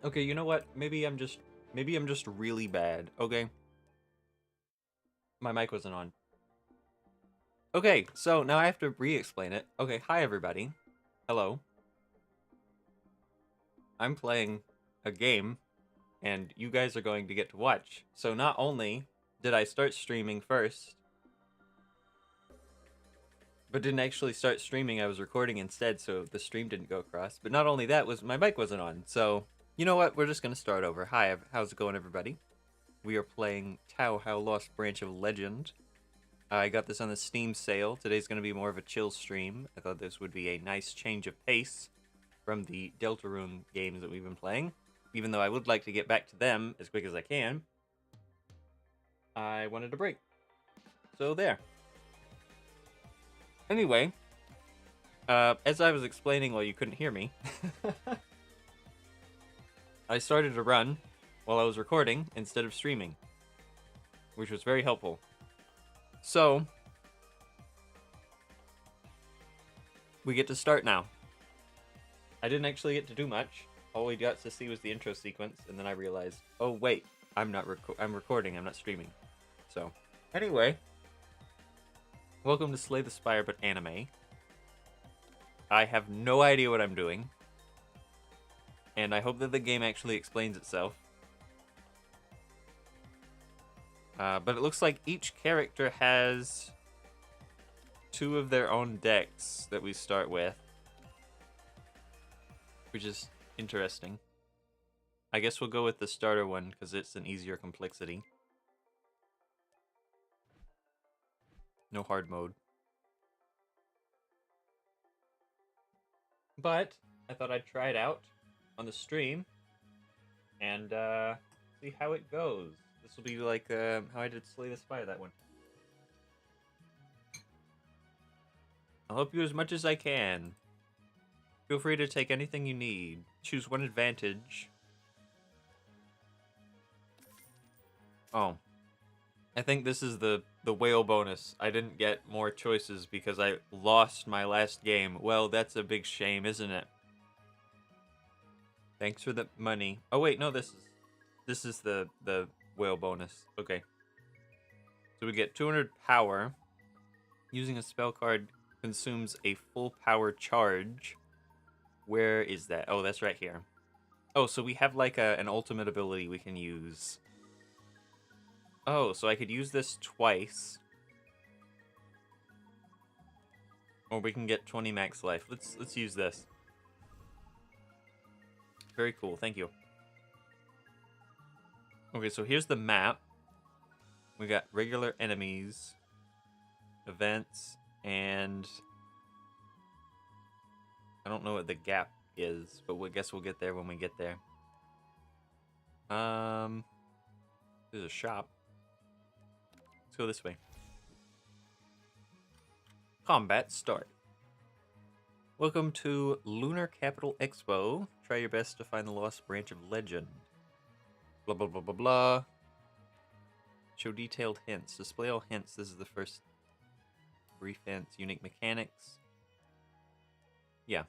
Okay, you know what? Maybe I'm just really bad. Okay. My mic wasn't on. Okay, so now I have to re-explain it. Okay, hi everybody. Hello. I'm playing a game and you guys are going to get to watch. So not only did I start streaming first, but didn't actually start streaming, I was recording instead, so the stream didn't go across. But not only that, was my mic wasn't on. So, you know what? We're just going to start over. Hi, how's it going everybody? We are playing Touhou Lost Branch of Legend. I got this on the Steam sale. Today's going to be more of a chill stream. I thought this would be a nice change of pace from the Deltarune games that we've been playing. Even though I would like to get back to them as quick as I can, I wanted a break. So there. Anyway, as I was explaining while you couldn't hear me, I started to run while I was recording instead of streaming, which was very helpful. So, we get to start now. I didn't actually get to do much. All we got to see was the intro sequence, and then I realized, oh wait, I'm recording, I'm not streaming. So, anyway, welcome to Slay the Spire, but anime. I have no idea what I'm doing, and I hope that the game actually explains itself. But it looks like each character has 2 of their own decks that we start with, which is interesting. I guess we'll go with the starter one because it's an easier complexity. No hard mode. But I thought I'd try it out on the stream and see how it goes. This will be like how I did Slay the Spire, that one. I'll help you as much as I can. Feel free to take anything you need. Choose one advantage. Oh. I think this is the whale bonus. I didn't get more choices because I lost my last game. Well, that's a big shame, isn't it? Thanks for the money. Oh wait, no, this is the whale bonus. Okay. So we get 200 power. Using a spell card consumes a full power charge. Where is that? Oh, that's right here. Oh, so we have like an ultimate ability we can use. Oh, so I could use this twice. Or we can get 20 max life. Let's use this. Very cool, thank you. Okay, so here's the map. We got regular enemies, events, and I don't know what the gap is, but I guess we'll get there when we get there. There's a shop. Let's go this way. Combat start. Welcome to Lunar Capital Expo. Try your best to find the lost branch of legend. Blah blah blah blah blah. Show detailed hints. Display all hints. This is the first brief hints. Unique mechanics. Yeah.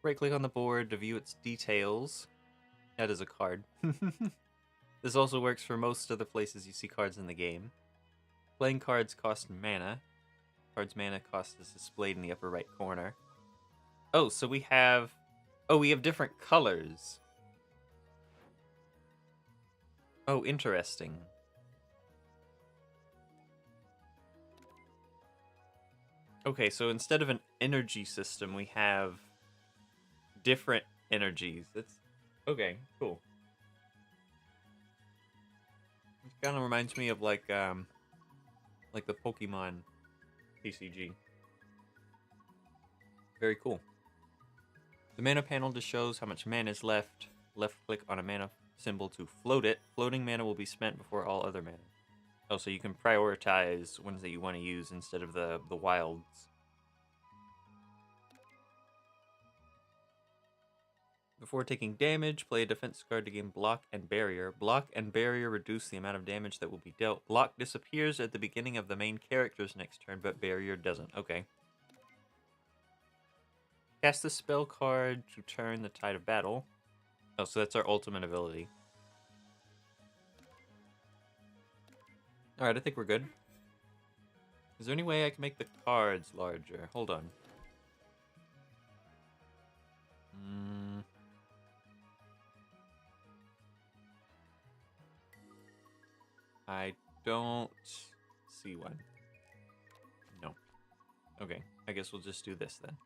Right click on the board to view its details. That is a card. This also works for most other places you see cards in the game. Playing cards cost mana. Cards mana cost is displayed in the upper right corner. Oh, so we have... Oh, we have different colors. Oh, interesting. Okay, so instead of an energy system, we have different energies. That's... Okay, cool. It kind of reminds me of like the Pokemon TCG. Very cool. The mana panel just shows how much mana is left. Left click on a mana symbol to float it. Floating mana will be spent before all other mana. Oh, so you can prioritize ones that you want to use instead of the wilds. Before taking damage, play a defense card to gain Block and Barrier. Block and Barrier reduce the amount of damage that will be dealt. Block disappears at the beginning of the main character's next turn, but Barrier doesn't. Okay. Cast the spell card to turn the tide of battle. Oh, so that's our ultimate ability. Alright, I think we're good. Is there any way I can make the cards larger? Hold on. I don't see one. No. Okay, I guess we'll just do this then.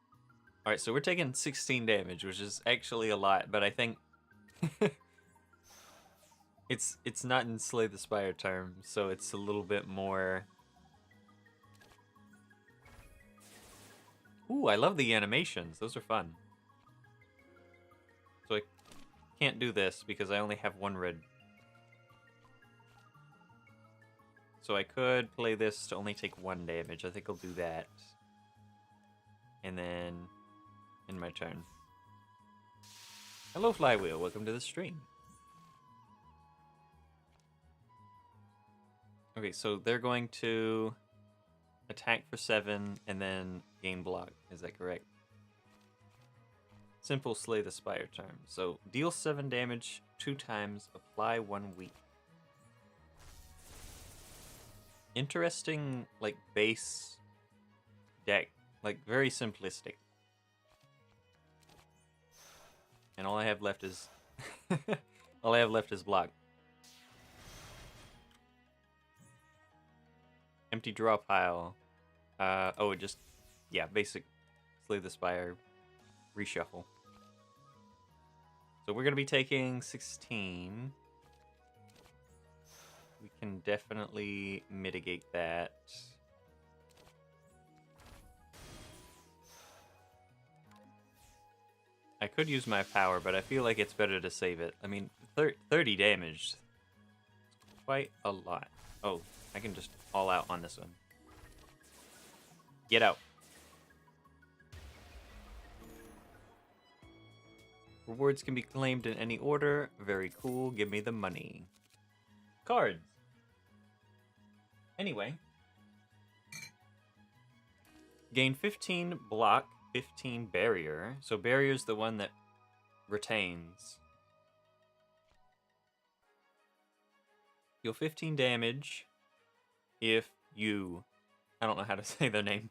Alright, so we're taking 16 damage, which is actually a lot, but I think it's not in Slay the Spire terms, so it's a little bit more. Ooh, I love the animations. Those are fun. So I can't do this because I only have one red. So I could play this to only take 1 damage. I think I'll do that. And then in my turn. Hello, Flywheel. Welcome to the stream. Okay, so they're going to attack for 7 and then gain block. Is that correct? Simple Slay the Spire term. So deal 7 damage 2 times, apply 1 weak. Interesting, like, base deck. Like, very simplistic. And all I have left is all I have left is block. Empty draw pile. Oh, it just, yeah, basic Slay the Spire reshuffle. So we're gonna be taking 16. We can definitely mitigate that. I could use my power, but I feel like it's better to save it. I mean, 30 damage. Quite a lot. Oh, I can just all out on this one. Get out. Rewards can be claimed in any order. Very cool. Give me the money. Cards. Anyway. Gain 15 block, 15 barrier. So barrier's the one that retains. Deal 15 damage if you... I don't know how to say their name.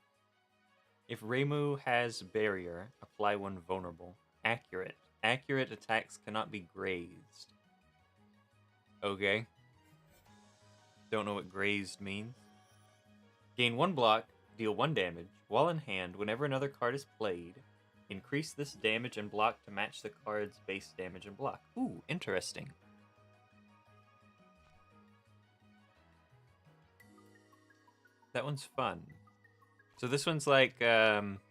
If Reimu has barrier, apply 1 vulnerable. Accurate. Accurate attacks cannot be grazed. Okay. Don't know what grazed means. Gain 1 block, deal 1 damage. While in hand, whenever another card is played, increase this damage and block to match the card's base damage and block. Ooh, interesting. That one's fun. So this one's like,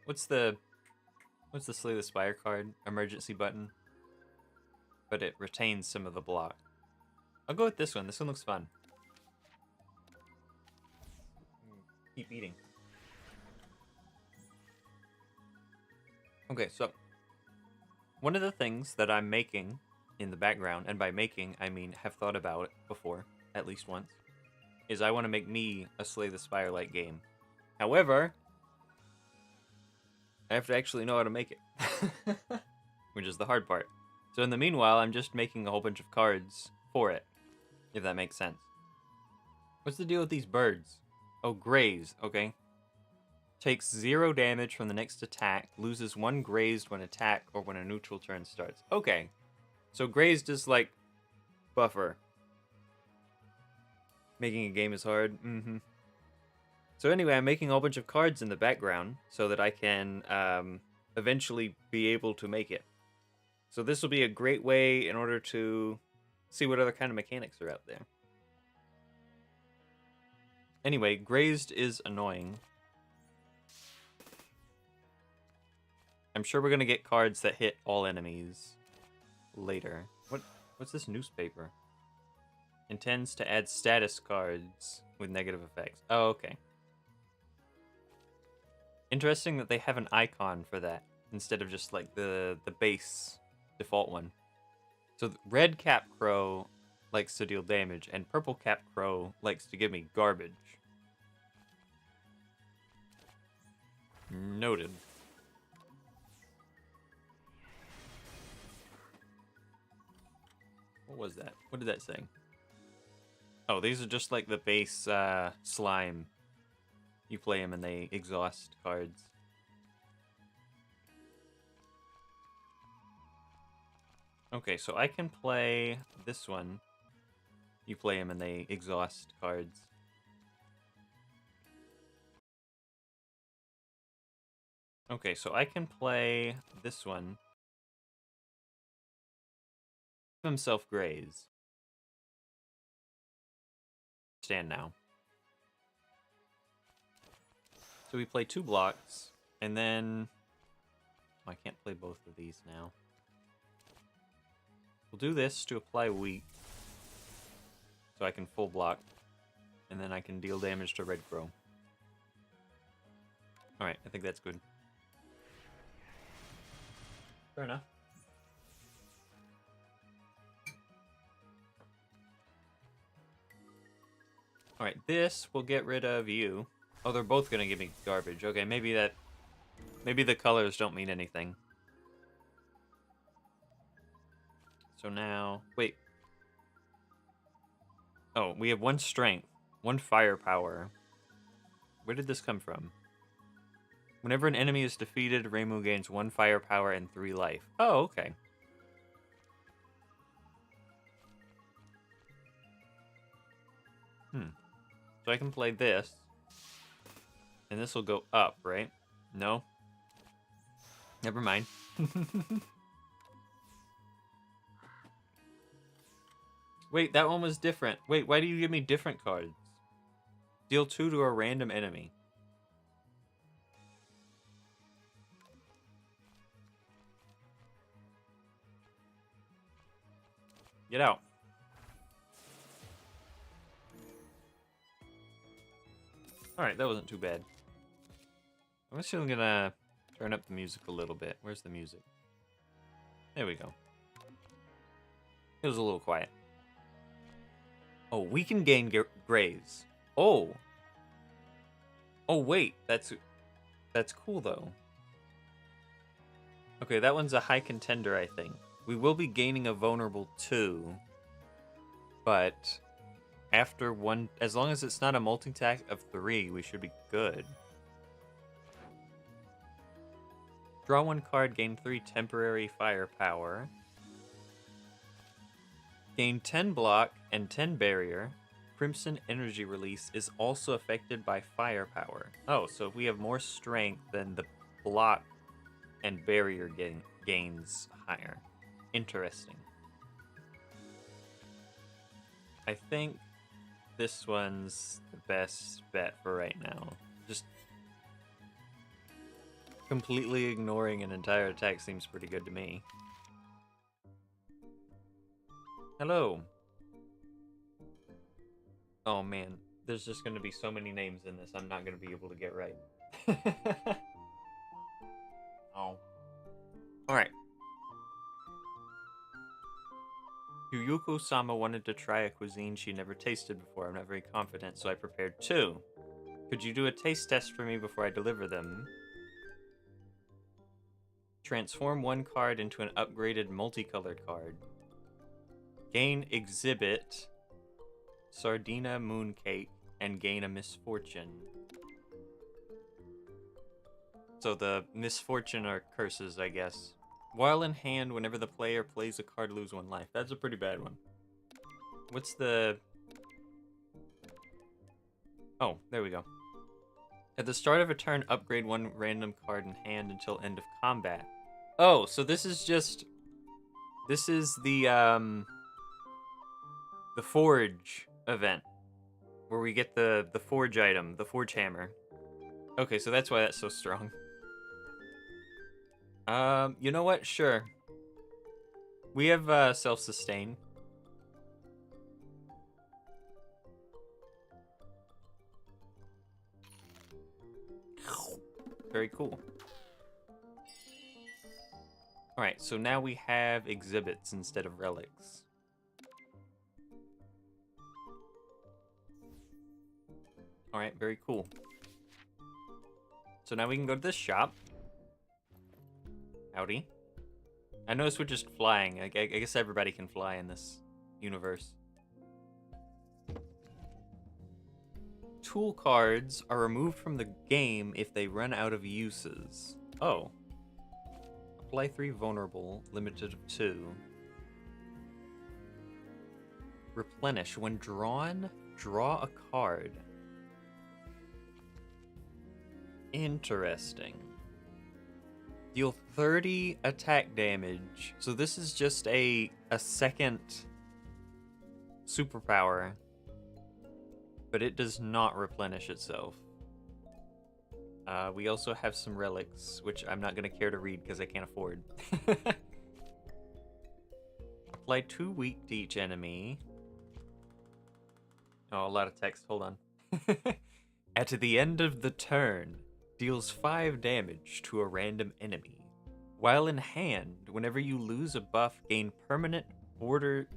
what's the Slay the Spire card? Emergency button. But it retains some of the block. I'll go with this one. This one looks fun. Keep eating. Okay, so one of the things that I'm making in the background, and by making, I mean have thought about it before, at least once, is I want to make me a Slay the Spire-like game. However, I have to actually know how to make it, which is the hard part. So in the meanwhile, I'm just making a whole bunch of cards for it, if that makes sense. What's the deal with these birds? Oh, graze, okay. Takes 0 damage from the next attack, loses 1 grazed when attack or when a neutral turn starts. Okay, so grazed is like buffer. Making a game is hard. So anyway, I'm making a whole bunch of cards in the background so that I can eventually be able to make it. So this will be a great way in order to see what other kind of mechanics are out there. Anyway, grazed is annoying. I'm sure we're going to get cards that hit all enemies later. What's this newspaper? Intends to add status cards with negative effects. Oh, okay. Interesting that they have an icon for that instead of just like the base default one. So red cap crow likes to deal damage and purple cap crow likes to give me garbage. Noted. What was that? What did that say? Oh, these are just like the base slime. You play them and they exhaust cards. Okay, so I can play this one. You play them and they exhaust cards. Okay, so I can play this one. Himself graze. Stand now. So we play 2 blocks, and then... Oh, I can't play both of these now. We'll do this to apply weak. So I can full block. And then I can deal damage to red crow. Alright, I think that's good. Fair enough. Alright, this will get rid of you. Oh, they're both gonna give me garbage. Okay, maybe the colors don't mean anything. So now... Wait. Oh, we have 1 strength. 1 firepower. Where did this come from? Whenever an enemy is defeated, Reimu gains 1 firepower and 3 life. Oh, okay. So I can play this. And this will go up, right? No? Never mind. Wait, that one was different. Wait, why do you give me different cards? Deal 2 to a random enemy. Get out. Alright, that wasn't too bad. I'm actually gonna turn up the music a little bit. Where's the music? There we go. It was a little quiet. Oh, we can gain graze. Oh. Oh, wait. That's cool, though. Okay, that one's a high contender, I think. We will be gaining a vulnerable 2. But... after 1, as long as it's not a multi-attack of 3, we should be good. Draw 1 card, gain 3 temporary firepower. Gain 10 block and 10 barrier. Crimson energy release is also affected by firepower. Oh, so if we have more strength, then the block and barrier gains higher. Interesting. I think this one's the best bet for right now. Just completely ignoring an entire attack seems pretty good to me. Hello. Oh man, there's just going to be so many names in this I'm not going to be able to get right. Oh. Alright. Yuyuko-sama wanted to try a cuisine she never tasted before. I'm not very confident, so I prepared 2. Could you do a taste test for me before I deliver them? Transform 1 card into an upgraded multicolored card. Gain exhibit, Sardina Mooncake, and gain a misfortune. So the misfortune are curses, I guess. While in hand, whenever the player plays a card, lose 1 life. That's a pretty bad one. What's the... Oh, there we go. At the start of a turn, upgrade 1 random card in hand until end of combat. Oh, so this is just... This is the Forge event. Where we get the Forge item, the Forge Hammer. Okay, so that's why that's so strong. You know what? Sure. We have self-sustain. Very cool. Alright, so now we have exhibits instead of relics. Alright, very cool. So now we can go to this shop. Howdy. I noticed we're just flying. I guess everybody can fly in this universe. Tool cards are removed from the game if they run out of uses. Oh. Apply 3 vulnerable, limited of 2. Replenish. When drawn, draw a card. Interesting. Deal 30 attack damage. So this is just a second superpower. But it does not replenish itself. We also have some relics, which I'm not going to care to read because I can't afford. Apply 2 weak to each enemy. Oh, a lot of text. Hold on. At the end of the turn, deals 5 damage to a random enemy. While in hand, whenever you lose a buff, gain permanent border...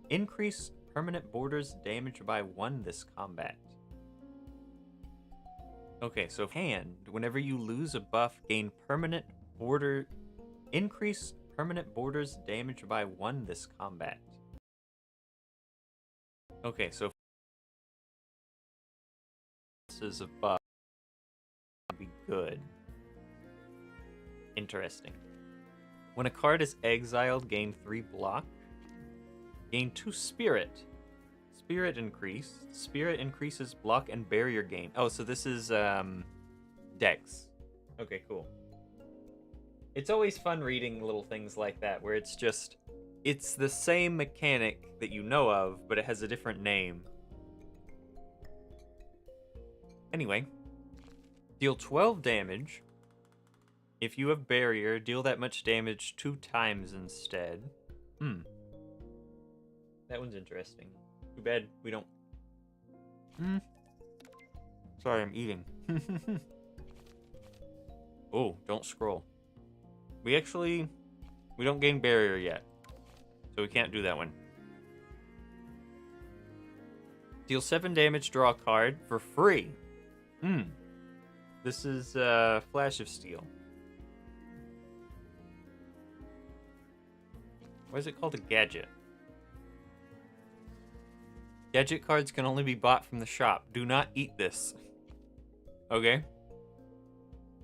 Increase permanent borders damage by 1 this combat. Okay, so hand, whenever you lose a buff, gain permanent border... Increase permanent borders damage by 1 this combat. Okay, so... This is a buff. Would be good. Interesting. When a card is exiled, gain 3 block. Gain 2 spirit. Spirit increase. Spirit increases block and barrier gain. Oh, so this is Dex. Okay, cool. It's always fun reading little things like that where it's just it's the same mechanic that you know of, but it has a different name. Anyway, deal 12 damage. If you have barrier, deal that much damage 2 times instead. That one's interesting. Too bad we don't... Sorry, I'm eating. Oh, don't scroll. We don't gain barrier yet. So we can't do that one. Deal 7 damage, draw a card for free. This is Flash of Steel. Why is it called a gadget? Gadget cards can only be bought from the shop. Do not eat this. Okay.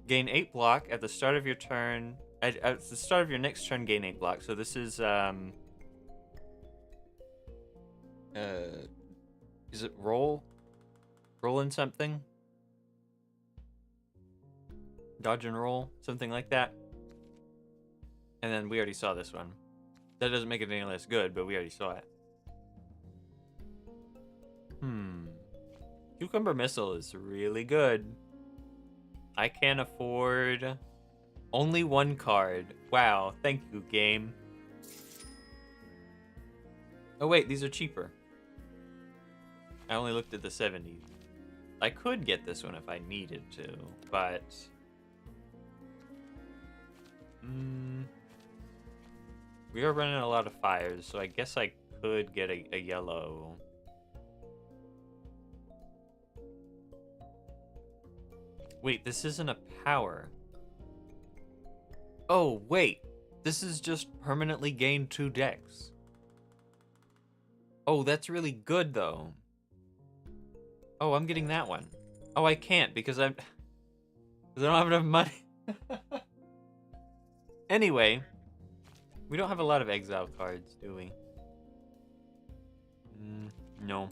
Gain 8 block at the start of your turn. At the start of your next turn, gain 8 block. So this is it roll? Roll in something? Dodge and roll? Something like that. And then we already saw this one. That doesn't make it any less good, but we already saw it. Cucumber Missile is really good. I can't afford only 1 card. Wow, thank you, game. Oh wait, these are cheaper. I only looked at the 70s. I could get this one if I needed to, but... We are running a lot of fires, so I guess I could get a yellow. Wait, this isn't a power. Oh, wait. This is just permanently gain 2 decks. Oh, that's really good, though. Oh, I'm getting that one. Oh, I can't because I don't have enough money. Anyway, we don't have a lot of exile cards, do we? No.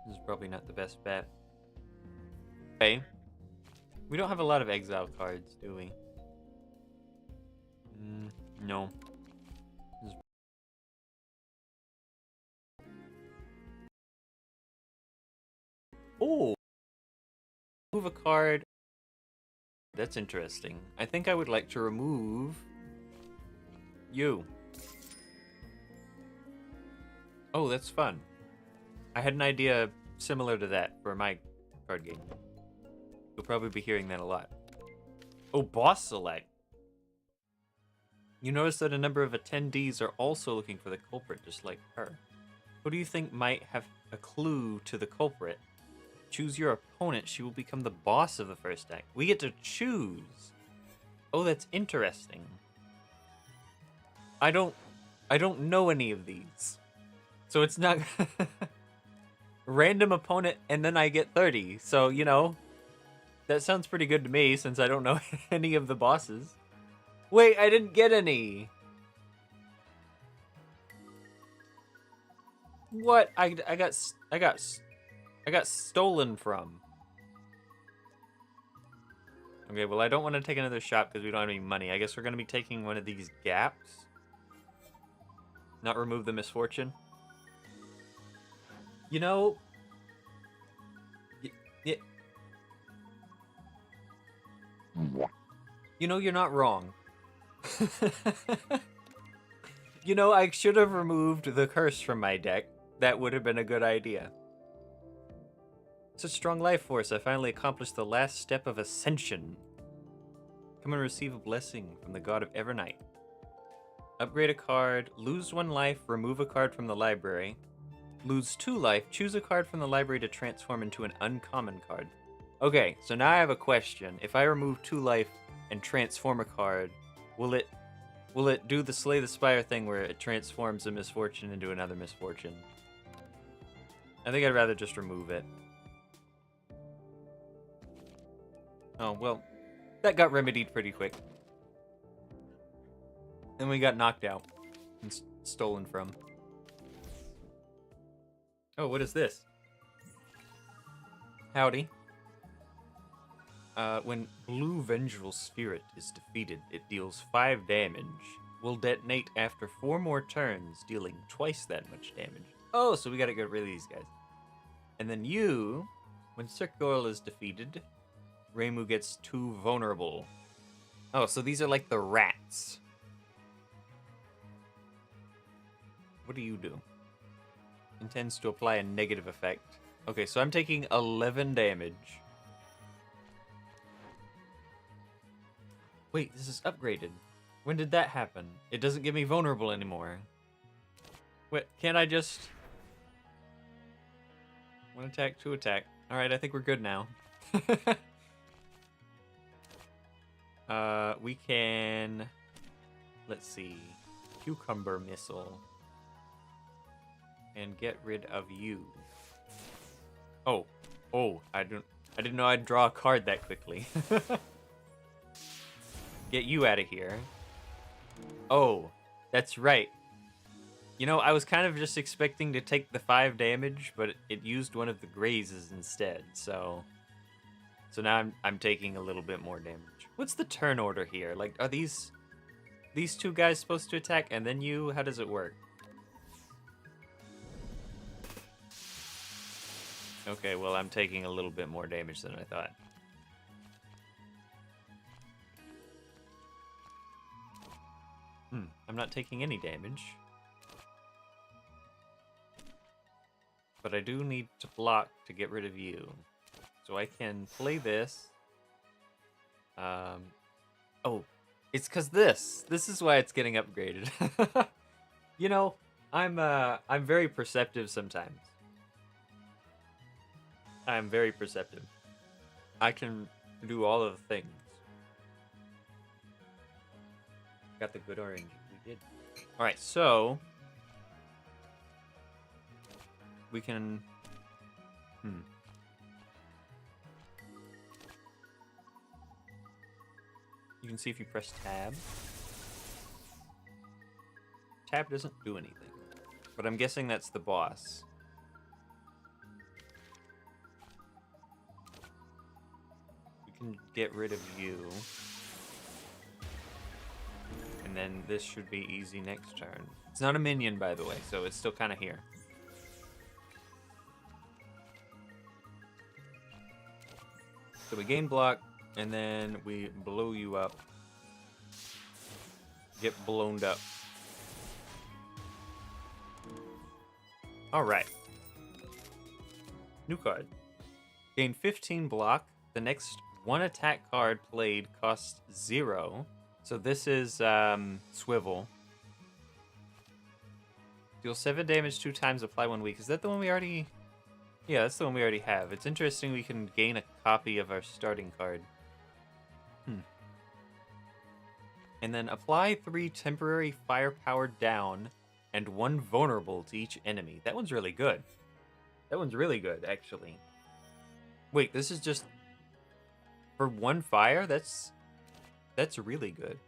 This is probably not the best bet. Okay. We don't have a lot of exile cards, do we? No. Oh! Move a card. That's interesting. I think I would like to remove you. Oh, that's fun. I had an idea similar to that for my card game. You'll probably be hearing that a lot. Oh, boss select. You notice that a number of attendees are also looking for the culprit, just like her. Who do you think might have a clue to the culprit? Choose your opponent. She will become the boss of the first deck. We get to choose. Oh, that's interesting. I don't know any of these. So it's not random opponent, and then I get 30. So, you know, that sounds pretty good to me since I don't know any of the bosses. Wait, I didn't get any. What? I got stolen from. Okay, well, I don't want to take another shot because we don't have any money. I guess we're going to be taking one of these gaps. Not remove the misfortune. You know... You know, you're not wrong. You know, I should have removed the curse from my deck. That would have been a good idea. Such strong life force, I finally accomplished the last step of ascension. Come and receive a blessing from the god of Evernight. Upgrade a card, lose 1 life, remove a card from the library. Lose 2 life, choose a card from the library to transform into an uncommon card. Okay, so now I have a question. If I remove 2 life and transform a card, will it do the Slay the Spire thing where it transforms a misfortune into another misfortune? I think I'd rather just remove it. Oh, well, that got remedied pretty quick. Then we got knocked out and stolen from. Oh, what is this? Howdy. When Blue Vengeful Spirit is defeated, it deals 5 damage. Will detonate after 4 more turns, dealing twice that much damage. Oh, so we gotta get rid of these guys. And then you, when Cirque is defeated, Reimu gets 2 vulnerable. Oh, so these are like the rats. What do you do? Intends to apply a negative effect. Okay, so I'm taking 11 damage. Wait, this is upgraded. When did that happen? It doesn't give me vulnerable anymore. Wait, can't I just... 1 attack, 2 attack. Alright, I think we're good now. We can... Let's see. Cucumber Missile. And get rid of you. Oh. Oh, I didn't know I'd draw a card that quickly. Get you out of here. Oh, that's right. You know, I was kind of just expecting to take the 5 damage, but it used one of the grazes instead, so now I'm taking a little bit more damage. What's the turn order here? Like, are these 2 guys supposed to attack and then you? How does it work? Okay, well, I'm taking a little bit more damage than I thought. I'm not taking any damage. But I do need to block to get rid of you. So I can play this. Oh, it's because this is why it's getting upgraded. You know, I'm very perceptive sometimes. I'm very perceptive. I can do all of the things. Got the good orange. We did. Alright, so... we can... You can see if you press tab. Tab doesn't do anything. But I'm guessing that's the boss. We can get rid of you. And then this should be easy next turn. It's not a minion, by the way, so it's still kind of here. So we gain block, and then we blow you up. Get blown up. Alright. New card. Gain 15 block. The next 1 attack card played costs 0. So this is Swivel. Deal 7 damage 2 times, apply 1 week. Is that the one we already... Yeah, that's the one we already have. It's interesting we can gain a copy of our starting card. And then apply 3 temporary firepower down and 1 vulnerable to each enemy. That one's really good. That one's really good, actually. Wait, this is just for 1 fire? That's really good.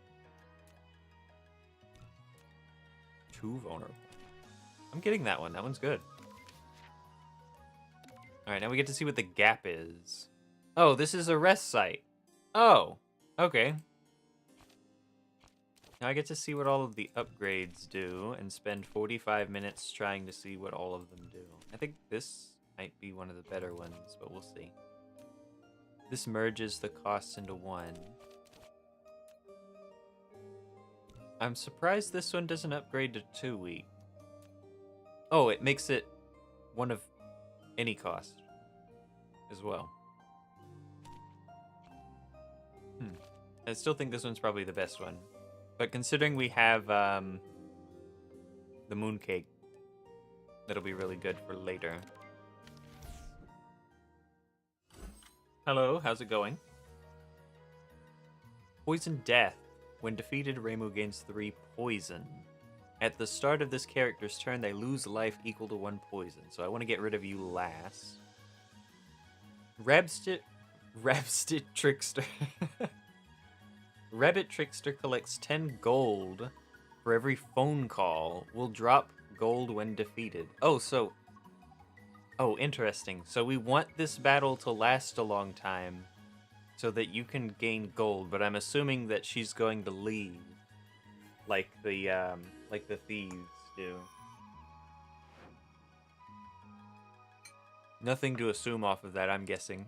2 vulnerable. I'm getting that one. That one's good. All right, now we get to see what the gap is. Oh, this is a rest site. Oh, okay. Now I get to see what all of the upgrades do and spend 45 minutes trying to see what all of them do. I think this might be one of the better ones, but we'll see. This merges the costs into 1. I'm surprised this one doesn't upgrade to 2 week. Oh, it makes it 1 of any cost as well. I still think this one's probably the best one. But considering we have the mooncake, that'll be really good for later. Hello, how's it going? Poison Death. When defeated, Reimu gains 3 poison. At the start of this character's turn, they lose life equal to 1 poison. So I want to get rid of you last. Rabstit Trickster. Rabbit Trickster collects 10 gold for every phone call. Will drop gold when defeated. Oh, interesting. So we want this battle to last a long time so that you can gain gold, but I'm assuming that she's going to leave like the thieves do. Nothing to assume off of that, I'm guessing.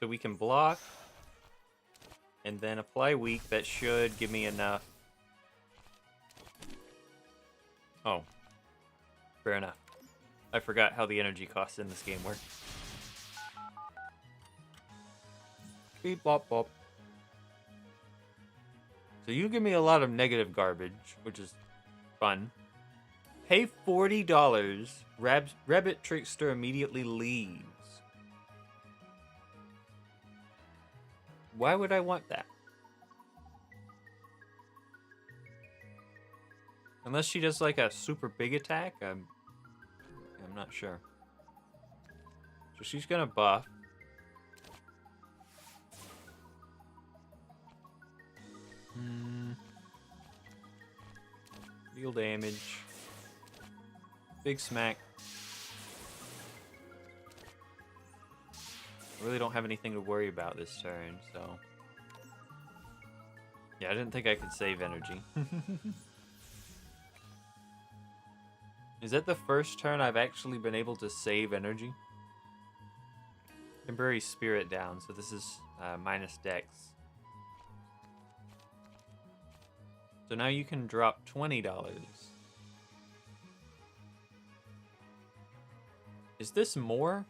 So we can block and then apply weak. That should give me enough. Oh, fair enough. I forgot how the energy costs in this game work. Beep bop bop. So you give me a lot of negative garbage, which is fun. Pay $40. Rabbit Trickster immediately leaves. Why would I want that? Unless she does like a super big attack, I'm not sure. So she's gonna buff. Deal damage. Big smack. I really don't have anything to worry about this turn, so... Yeah, I didn't think I could save energy. Is that the first turn I've actually been able to save energy? Temporary spirit down, so this is minus dex. So now you can drop $20. Is this more?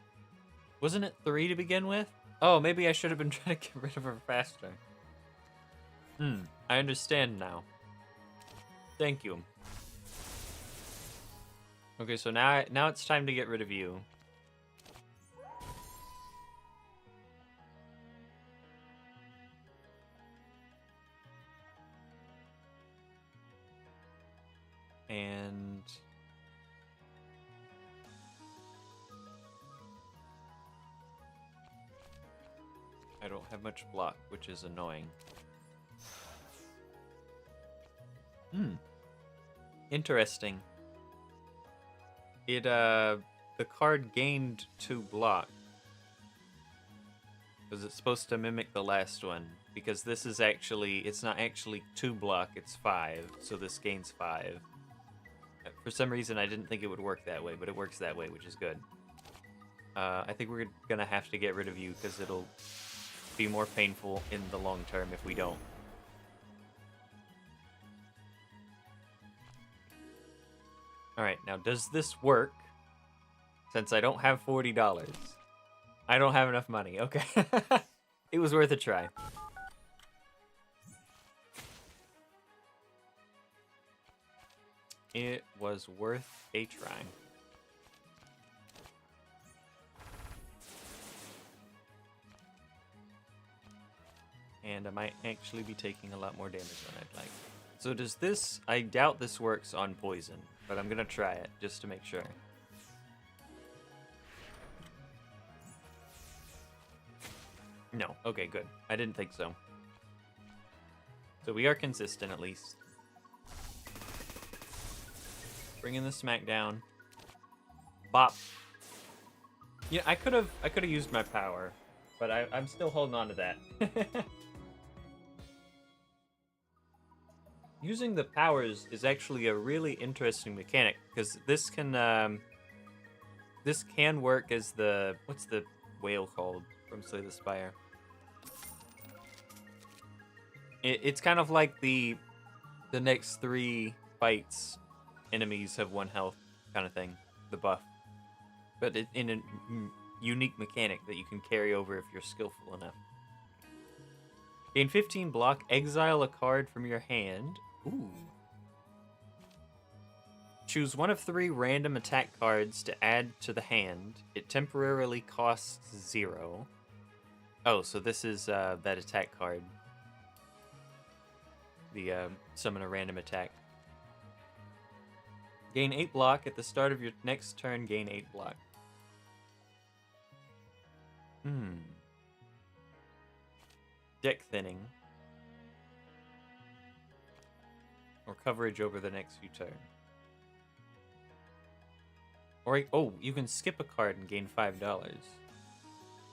Wasn't it 3 to begin with? Oh, maybe I should have been trying to get rid of her faster. I understand now. Thank you. Okay, so now it's time to get rid of you. And... I don't have much block, which is annoying. Interesting. It, the card gained 2 block. Because it's supposed to mimic the last one. Because this is actually, it's not actually 2 block, it's 5. So this gains 5. For some reason, I didn't think it would work that way, but it works that way, which is good. I think we're gonna have to get rid of you, because it'll be more painful in the long term if we don't. Alright, now does this work? Since I don't have $40. I don't have enough money, okay. It was worth a try. It was worth a try. And I might actually be taking a lot more damage than I'd like. So does this... I doubt this works on poison, but I'm gonna try it just to make sure. No. Okay, good. I didn't think so. So we are consistent, at least. Bring in the smackdown. Bop. Yeah, I could have used my power, but I'm still holding on to that. Using the powers is actually a really interesting mechanic because this can work as the what's the whale called from Slay the Spire? It's kind of like the next 3 fights, enemies have 1 health kind of thing, the buff, but in a unique mechanic that you can carry over if you're skillful enough. Gain 15 block, exile a card from your hand. Ooh. Choose 1 of 3 random attack cards to add to the hand. It temporarily costs 0. Oh, so this is that attack card. The summon a random attack. Gain 8 block. At the start of your next turn, gain 8 block. Deck thinning. Or coverage over the next few turns. Or, oh, you can skip a card and gain $5. I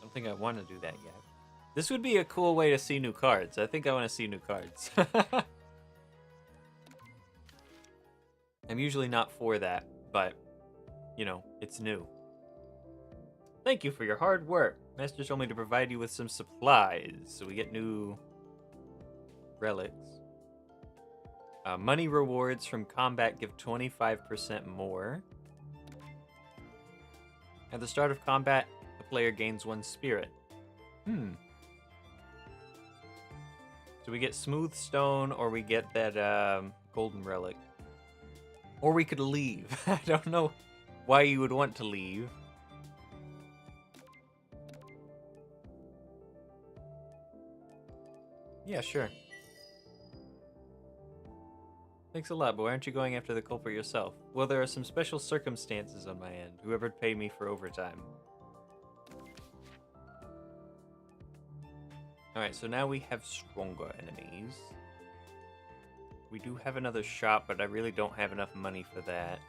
don't think I want to do that yet. This would be a cool way to see new cards. I think I want to see new cards. I'm usually not for that, but, you know, it's new. Thank you for your hard work. Master told me to provide you with some supplies, so we get new relics. Money rewards from combat give 25% more. At the start of combat, the player gains 1 spirit. So we get smooth stone, or we get that golden relic. Or we could leave. I don't know why you would want to leave. Yeah, sure. Thanks a lot, but why aren't you going after the culprit yourself? Well, there are some special circumstances on my end. Whoever'd pay me for overtime. Alright, so now we have stronger enemies. We do have another shop, but I really don't have enough money for that.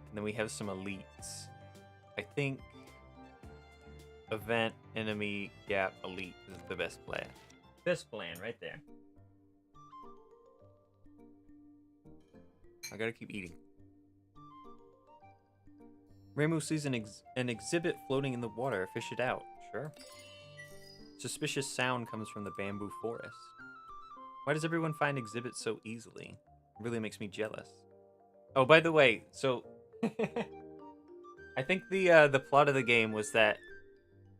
And then we have some elites. I think event, enemy, gap, elite is the best plan. Best plan right there. I gotta keep eating. Ramu sees an exhibit floating in the water. Fish it out. Sure. Suspicious sound comes from the bamboo forest. Why does everyone find exhibits so easily? It really makes me jealous. Oh, by the way, so I think the plot of the game was that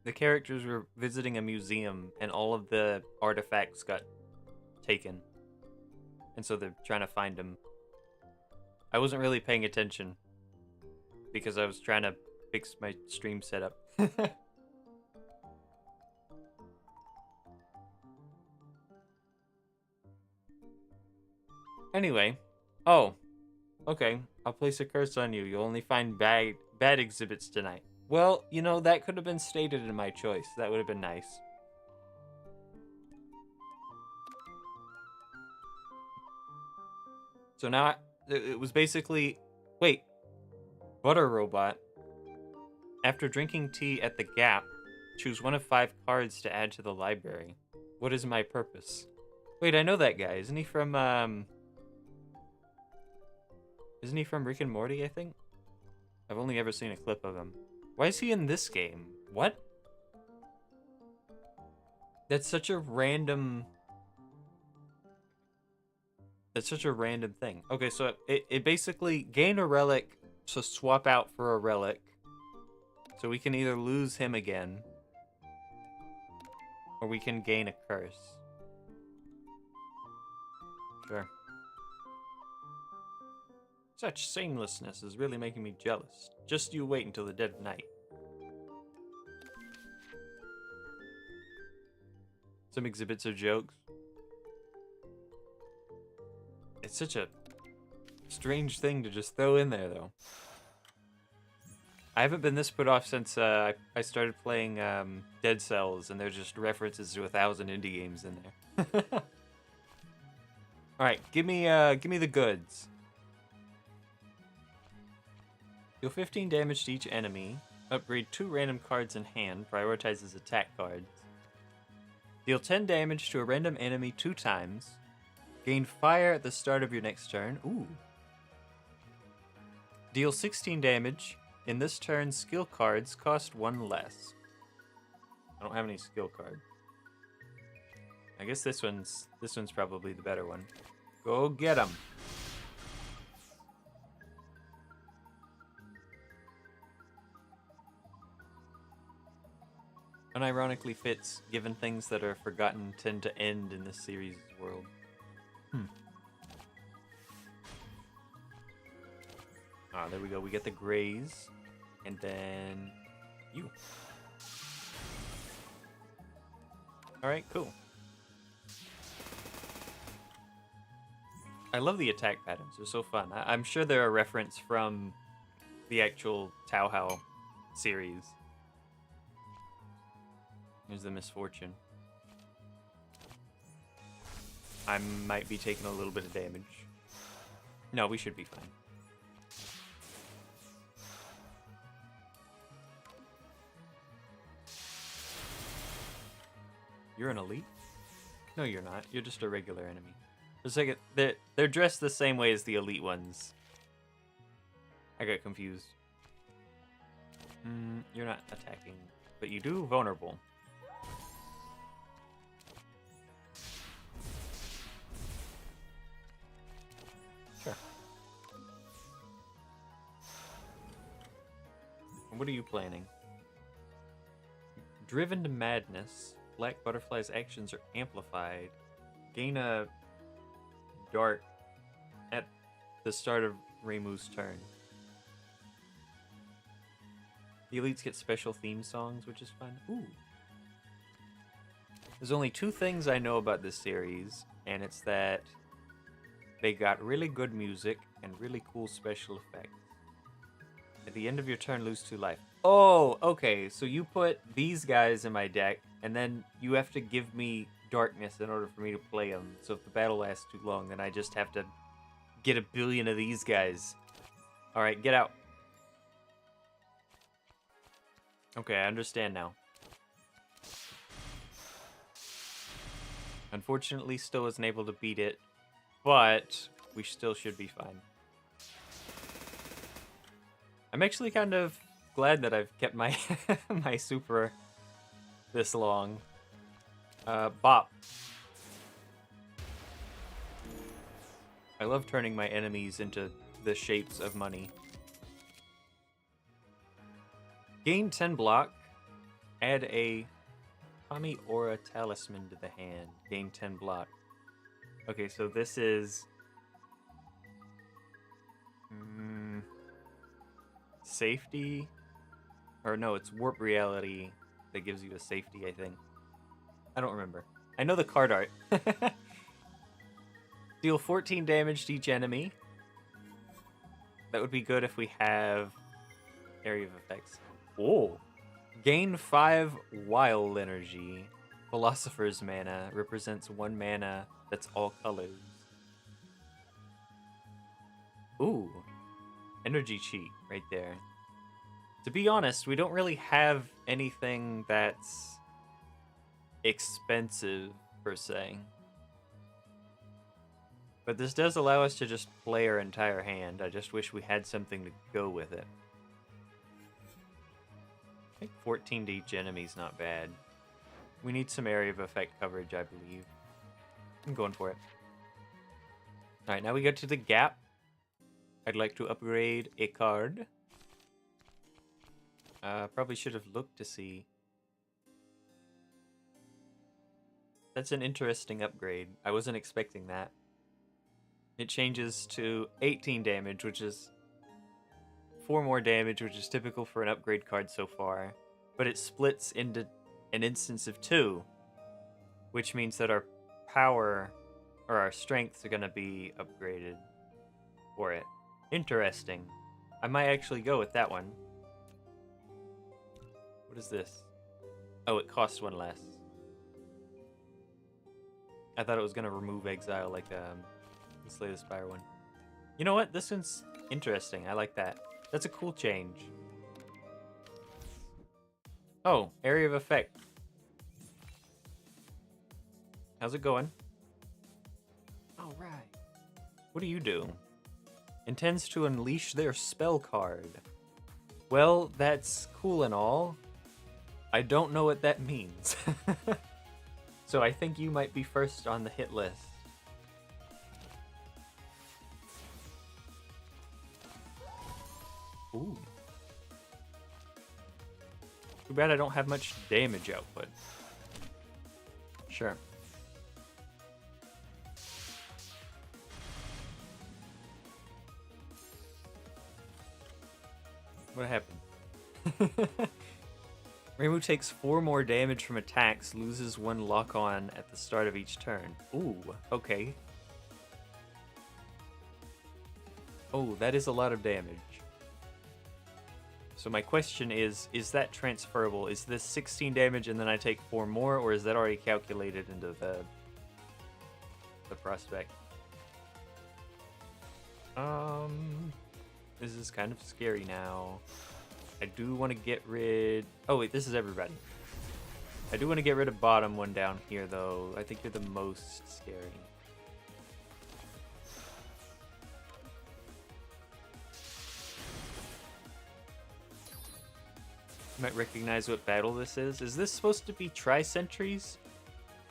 the characters were visiting a museum and all of the artifacts got taken. And so they're trying to find them. I wasn't really paying attention because I was trying to fix my stream setup. Anyway. Oh. Okay. I'll place a curse on you. You'll only find bad exhibits tonight. Well, you know, that could have been stated in my choice. That would have been nice. So now it was basically... Wait. Butter Robot. After drinking tea at the Gap, choose 1 of 5 cards to add to the library. What is my purpose? Wait, I know that guy. Isn't he from Rick and Morty, I think? I've only ever seen a clip of him. Why is he in this game? What? That's such a random... That's such a random thing. Okay, so it basically gain a relic to swap out for a relic. So we can either lose him again, or we can gain a curse. Sure. Such seamlessness is really making me jealous. Just you wait until the dead of night. Some exhibits are jokes. It's such a strange thing to just throw in there, though. I haven't been this put off since I started playing Dead Cells, and there's just references to 1,000 indie games in there. All right, give me the goods. Deal 15 damage to each enemy. Upgrade 2 random cards in hand. Prioritizes attack cards. Deal 10 damage to a random enemy 2 times. Gain fire at the start of your next turn. Ooh. Deal 16 damage. In this turn, skill cards cost 1 less. I don't have any skill cards. I guess this one's probably the better one. Go get him. Unironically fits, given things that are forgotten tend to end in this series' world. Ah, there we go. We get the grays. And then you. Alright, cool. I love the attack patterns. They're so fun. I'm sure they're a reference from the actual Touhou series. Here's the misfortune. I might be taking a little bit of damage. No, we should be fine. You're an elite? No, you're not. You're just a regular enemy. For a second, they're dressed the same way as the elite ones. I got confused. You're not attacking, but you do vulnerable. Sure. What are you planning? Driven to madness. Black Butterfly's actions are amplified. Gain a dart at the start of Reimu's turn. The elites get special theme songs, which is fun. Ooh. There's only 2 things I know about this series, and it's that they got really good music and really cool special effects. At the end of your turn, lose 2 life. Oh, okay. So you put these guys in my deck, and then you have to give me darkness in order for me to play them. So if the battle lasts too long, then I just have to get a billion of these guys. All right, get out. Okay, I understand now. Unfortunately, still isn't able to beat it, but we still should be fine. I'm actually kind of glad that I've kept my my super this long. Bop. I love turning my enemies into the shapes of money. Gain 10 block. Add a Kami Aura Talisman to the hand. Gain 10 block. Okay, so this is... safety? Or no, it's Warp Reality that gives you a safety, I think. I don't remember. I know the card art. Deal 14 damage to each enemy. That would be good if we have area of effects. Oh! Gain 5 wild energy. Philosopher's mana represents 1 mana that's all colors. Ooh. Energy cheat right there. To be honest, we don't really have anything that's expensive, per se. But this does allow us to just play our entire hand. I just wish we had something to go with it. I think 14 to each enemy's not bad. We need some area of effect coverage, I believe. I'm going for it. Alright, now we go to the gap. I'd like to upgrade a card. Probably should have looked to see. That's an interesting upgrade. I wasn't expecting that. It changes to 18 damage, which is 4 more damage, which is typical for an upgrade card so far. But it splits into an instance of 2, which means that our power Or our strengths are gonna be upgraded for it. Interesting. I might actually go with that one. What is this? Oh, it costs one less. I thought it was gonna remove exile like the Slay the Spire one. You know what? This one's interesting. I like that. That's a cool change. Oh, area of effect. How's it going? All right. What do you do? Intends to unleash their spell card. Well, that's cool and all. I don't know what that means. So I think you might be first on the hit list. Ooh. Too bad I don't have much damage output. Sure. What happened? Rainbow takes 4 more damage from attacks, loses 1 lock-on at the start of each turn. Ooh, okay. Oh, that is a lot of damage. So my question is that transferable? Is this 16 damage and then I take 4 more, or is that already calculated into the prospect? This is kind of scary now. I do want to get rid... Oh, wait, this is everybody. I do want to get rid of bottom one down here, though. I think you're the most scary. You might recognize what battle this is. Is this supposed to be Tri-Sentries?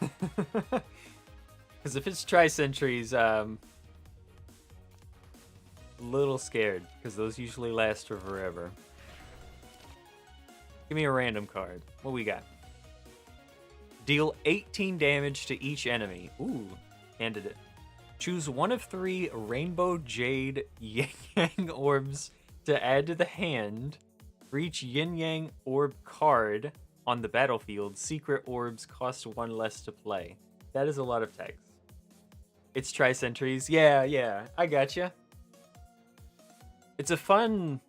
Because if it's Tri-Sentries, a little scared, because those usually last for forever. Give me a random card. What we got? Deal 18 damage to each enemy. Ooh, candidate. Choose one of 3 Rainbow Jade Yin Yang orbs to add to the hand. For each Yin Yang orb card on the battlefield, secret orbs cost 1 less to play. That is a lot of text. It's Tri-Sentries. Yeah, I gotcha. It's a fun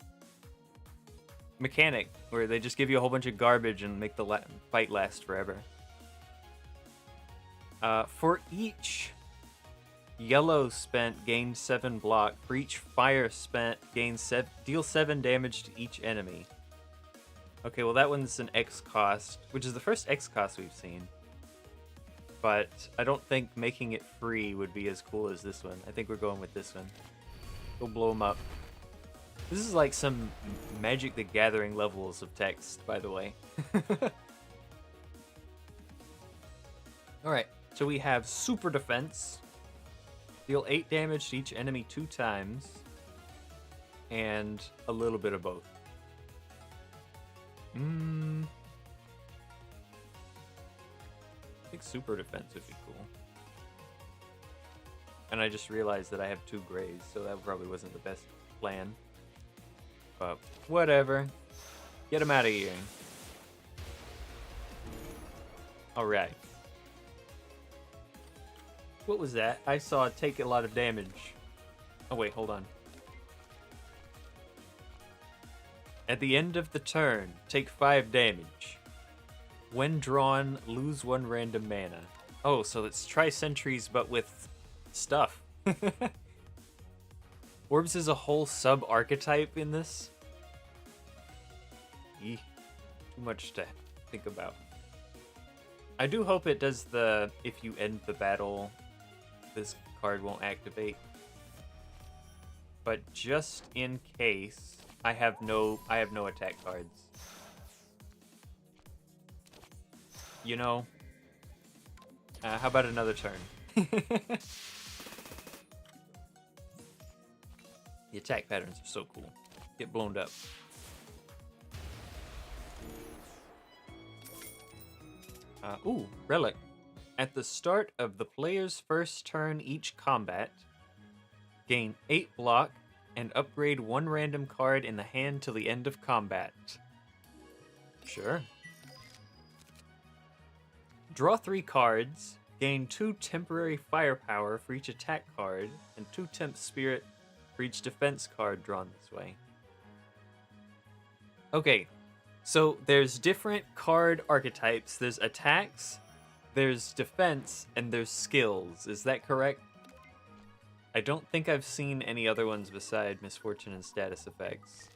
mechanic where they just give you a whole bunch of garbage and make the fight last forever. For each yellow spent, gain 7 block. For each fire spent, deal 7 damage to each enemy. Okay, well that one's an X cost, which is the first X cost we've seen. But I don't think making it free would be as cool as this one. I think we're going with this one. Go blow them up. This is like some Magic the Gathering levels of text, by the way. Alright, so we have Super Defense. Deal 8 damage to each enemy 2 times. And a little bit of both. I think Super Defense would be cool. And I just realized that I have 2 grays, so that probably wasn't the best plan. But whatever. Get him out of here. Alright. What was that? I saw it take a lot of damage. Oh wait, hold on. At the end of the turn, take 5 damage. When drawn, lose 1 random mana. Oh, so it's Tri-Sentries but with stuff. Orbs is a whole sub-archetype in this. Eeh, too much to think about. I do hope it does the, if you end the battle, this card won't activate. But just in case, I have no attack cards. You know, how about another turn? The attack patterns are so cool. Get blown up. Ooh, Relic. At the start of the player's first turn each combat, gain 8 block and upgrade 1 random card in the hand till the end of combat. Sure. Draw 3 cards. Gain 2 temporary firepower for each attack card, and 2 temp spirit for each defense card drawn this way. Okay, so there's different card archetypes. There's attacks, there's defense, and there's skills. Is that correct? I don't think I've seen any other ones beside misfortune and status effects.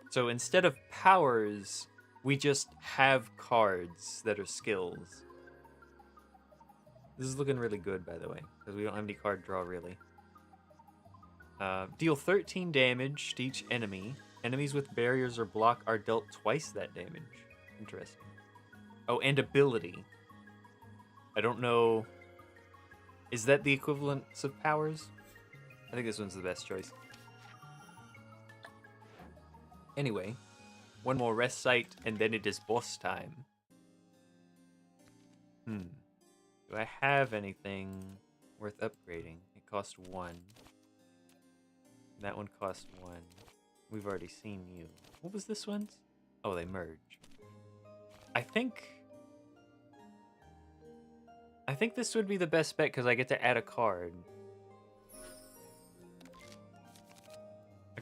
So instead of powers, we just have cards that are skills. This is looking really good, by the way, because we don't have any card draw, really. Deal 13 damage to each enemy. Enemies with barriers or block are dealt twice that damage. Interesting. Oh, and ability. I don't know. Is that the equivalence of powers? I think this one's the best choice. Anyway, one more rest site, and then it is boss time. Do I have anything worth upgrading? It cost 1. That one cost 1. We've already seen you. What was this one's? Oh, they merge. I think this would be the best bet because I get to add a card.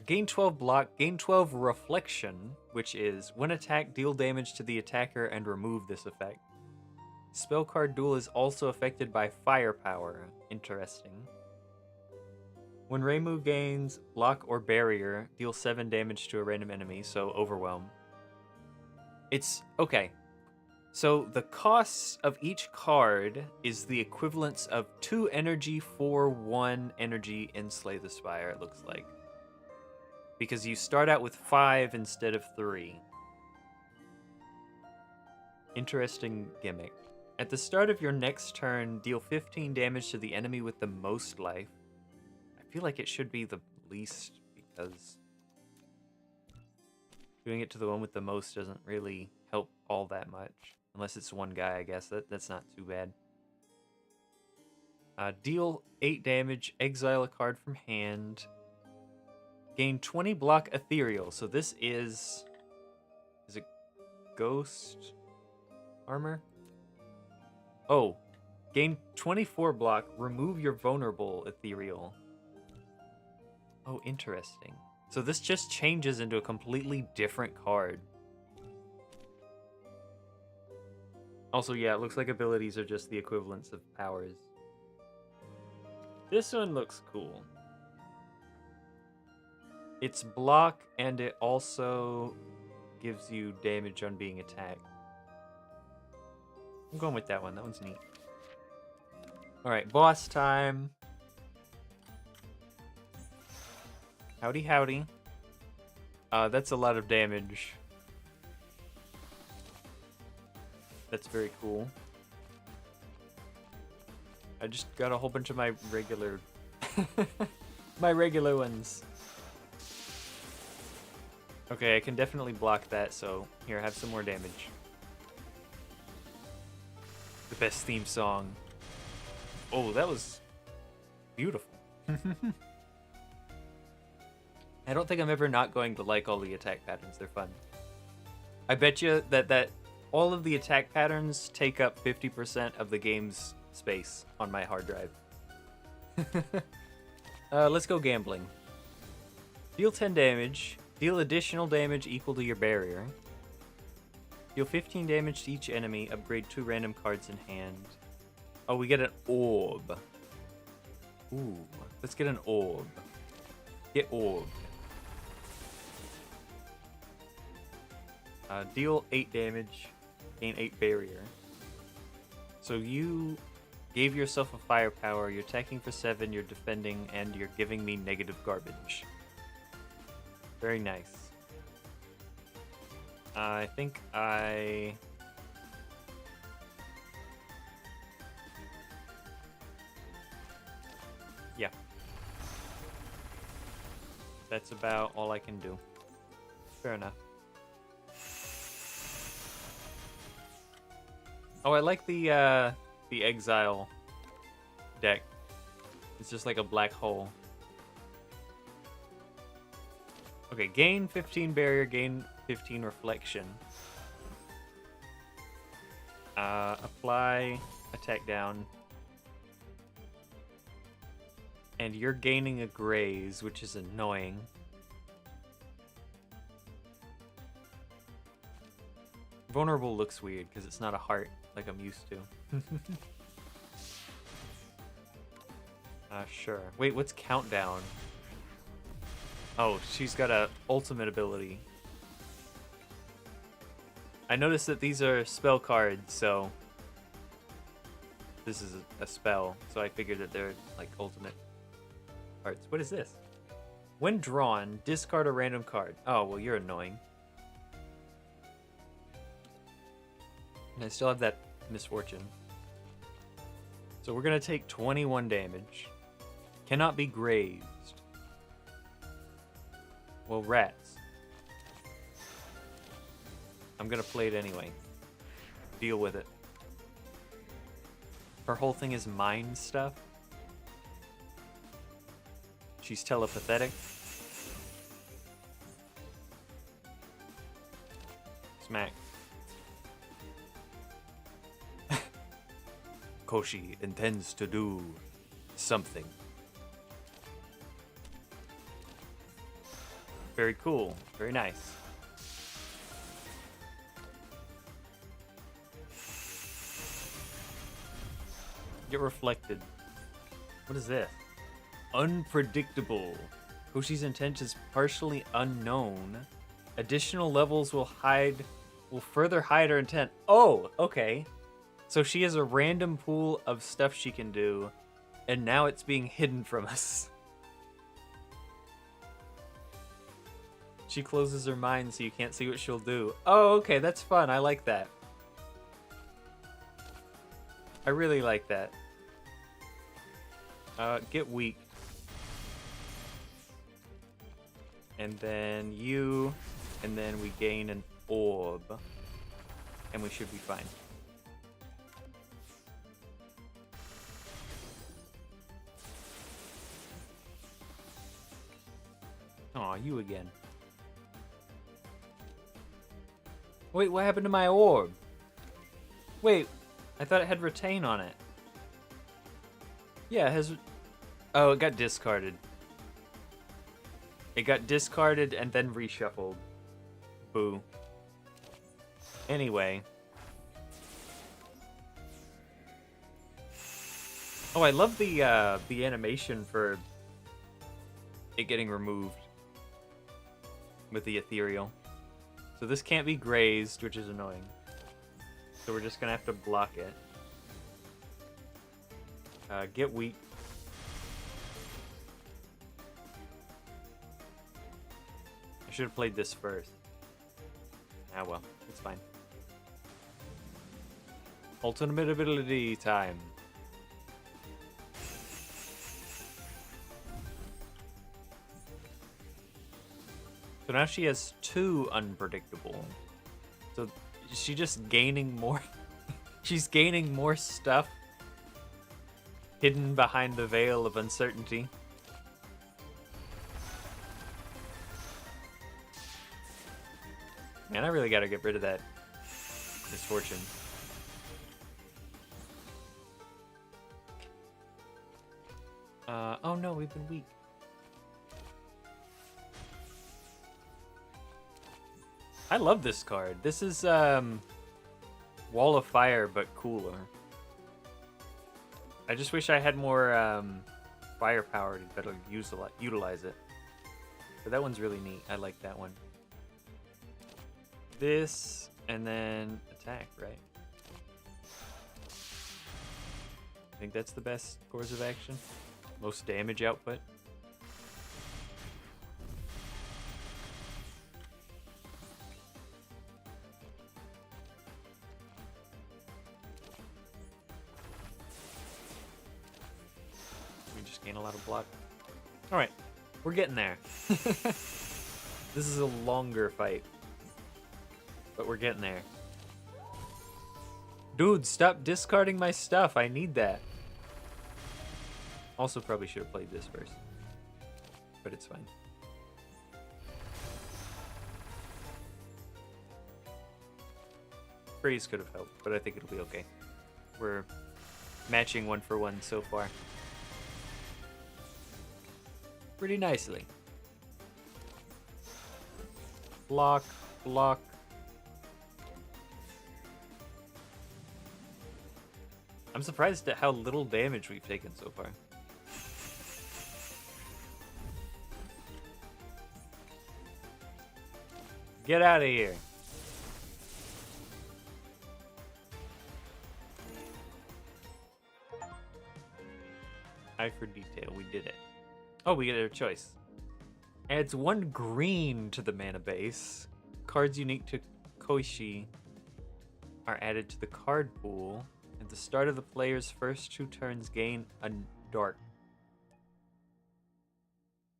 Gain 12 block, gain 12 reflection, which is when attacked, deal damage to the attacker and remove this effect. Spell card duel is also affected by firepower. Interesting. When Reimu gains block or barrier, deal 7 damage to a random enemy, so overwhelm. It's okay. So the costs of each card is the equivalence of 2 energy for 1 energy in Slay the Spire, it looks like. Because you start out with 5 instead of 3. Interesting gimmick. At the start of your next turn, deal 15 damage to the enemy with the most life. I feel like it should be the least, because doing it to the one with the most doesn't really help all that much. Unless it's one guy, I guess. That's not too bad. Deal 8 damage, exile a card from hand. Gain 20 block ethereal. So this is it ghost armor? Oh, gain 24 block, remove your vulnerable ethereal. Oh, interesting. So this just changes into a completely different card. Also, yeah, it looks like abilities are just the equivalents of powers. This one looks cool. It's block, and it also gives you damage on being attacked. I'm going with that one. That one's neat. Alright, boss time. Howdy, howdy. That's a lot of damage. That's very cool. I just got a whole bunch of my regular... my regular ones. Okay, I can definitely block that, so here, have some more damage. The best theme song. Oh, that was beautiful. I don't think I'm ever not going to like all the attack patterns. They're fun. I bet you that all of the attack patterns take up 50% of the game's space on my hard drive. Let's go gambling. Deal 10 damage. Deal additional damage equal to your barrier. Deal 15 damage to each enemy. Upgrade 2 random cards in hand. Oh, we get an orb. Ooh, let's get an orb. Get orb. Deal 8 damage. Gain 8 barrier. So you gave yourself a firepower. You're attacking for 7. You're defending, and you're giving me negative garbage. Very nice. I think I... yeah. That's about all I can do. Fair enough. Oh, I like the exile deck. It's just like a black hole. Okay, gain 15 barrier, gain 15 reflection. Apply attack down. And you're gaining a graze, which is annoying. Vulnerable looks weird because it's not a heart like I'm used to. Sure. Wait, what's countdown? Oh, she's got a ultimate ability. I noticed that these are spell cards, so this is a spell, so I figured that they're like ultimate cards. What is this? When drawn, discard a random card. Oh, well, you're annoying. And I still have that misfortune. So we're going to take 21 damage. Cannot be grazed. Well, rats. I'm going to play it anyway. Deal with it. Her whole thing is mind stuff. She's telepathetic. Smack. Koshi intends to do something. Very cool. Very nice. Get reflected. What is this? Unpredictable. Koshi's intent is partially unknown. Additional levels will further hide her intent. Oh, okay. So she has a random pool of stuff she can do, and now it's being hidden from us. She closes her mind so you can't see what she'll do. Oh, okay, that's fun. I like that. I really like that. Get weak. And then you, and then we gain an orb. And we should be fine. Aw, you again. Wait, what happened to my orb? Wait, I thought it had retain on it. Yeah, it has... Oh, it got discarded. It got discarded and then reshuffled. Boo. Anyway. Oh, I love the animation for it getting removed with the ethereal. So this can't be grazed, which is annoying. So we're just gonna have to block it. Get weak. I should have played this first. Ah well, it's fine. Ultimate ability time. So now she has 2 unpredictable. So is she just gaining more? She's gaining more stuff hidden behind the veil of uncertainty. Man, I really gotta get rid of that misfortune. Oh no, we've been weak. I love this card. This is Wall of Fire, but cooler. I just wish I had more firepower to better utilize it. But that one's really neat. I like that one. This, and then attack, right? I think that's the best course of action. Most damage output. Gain a lot of block. Alright, we're getting there. This is a longer fight. But we're getting there. Dude, stop discarding my stuff. I need that. Also probably should have played this first. But it's fine. Freeze could have helped, but I think it'll be okay. We're matching 1 for 1 so far. pretty nicely. Block, block. I'm surprised at how little damage we've taken so far. Get out of here. Eye for detail, we did it. Oh, we get a choice. Adds 1 green to the mana base. Cards unique to Koishi are added to the card pool. At the start of the player's first 2 turns, gain a dark.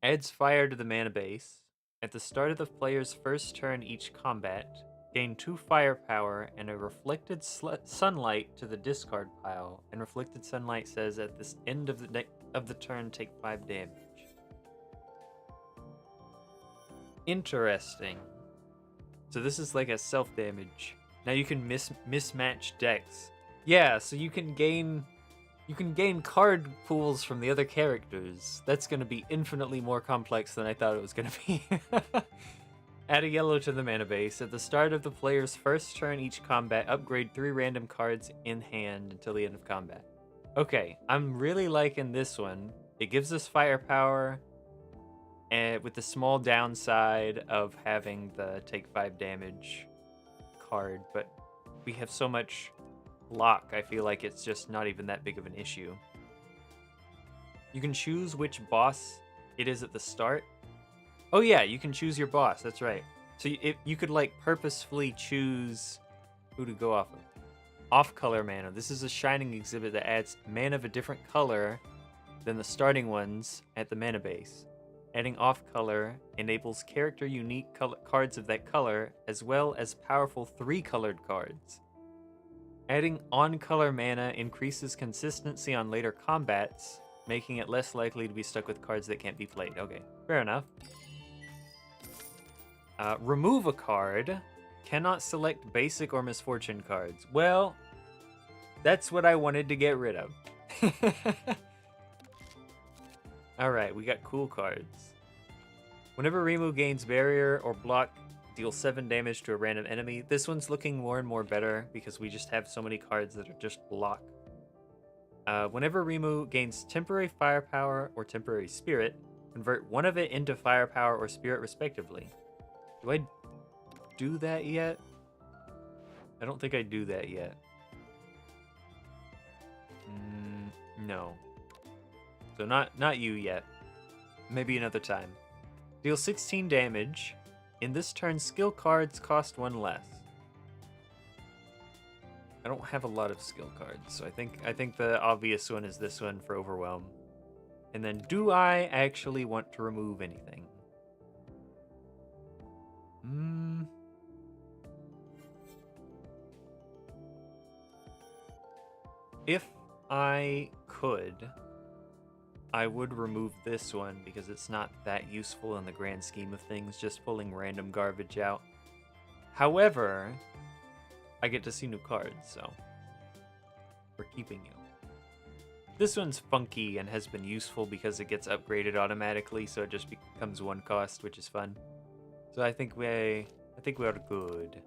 Adds fire to the mana base. At the start of the player's first turn each combat, gain 2 firepower and a reflected sunlight to the discard pile. And reflected sunlight says at the end of the turn, take 5 damage. Interesting. So this is like a self-damage. Now you can mismatch decks. Yeah, so you can gain card pools from the other characters. That's going to be infinitely more complex than I thought it was going to be. Add a yellow to the mana base. At the start of the player's first turn each combat, upgrade 3 random cards in hand until the end of combat. Okay, I'm really liking this one. It gives us firepower, and with the small downside of having the take 5 damage card, but we have so much lock, I feel like it's just not even that big of an issue. You can choose which boss it is at the start. Oh yeah, you can choose your boss, that's right. So you could like purposefully choose who to go off of. Off-color mana. This is a shining exhibit that adds mana of a different color than the starting ones at the mana base. Adding off-color enables character unique cards of that color, as well as powerful 3-colored cards. Adding on-color mana increases consistency on later combats, making it less likely to be stuck with cards that can't be played. Okay, fair enough. Remove a card. Cannot select basic or misfortune cards. Well, that's what I wanted to get rid of. Alright, we got cool cards. Whenever Rimu gains barrier or block, deal 7 damage to a random enemy. This one's looking more and more better because we just have so many cards that are just block. Whenever Rimu gains temporary firepower or temporary spirit, convert one of it into firepower or spirit respectively. Do I do that yet? I don't think I do that yet. No. So not you yet. Maybe another time. Deal 16 damage. In this turn, skill cards cost 1 less. I don't have a lot of skill cards, so I think the obvious one is this one for Overwhelm. And then, do I actually want to remove anything? If I could, I would remove this one because it's not that useful in the grand scheme of things, just pulling random garbage out. However, I get to see new cards, so we're keeping you. This one's funky and has been useful because it gets upgraded automatically, so it just becomes 1 cost, which is fun. So I think we are good.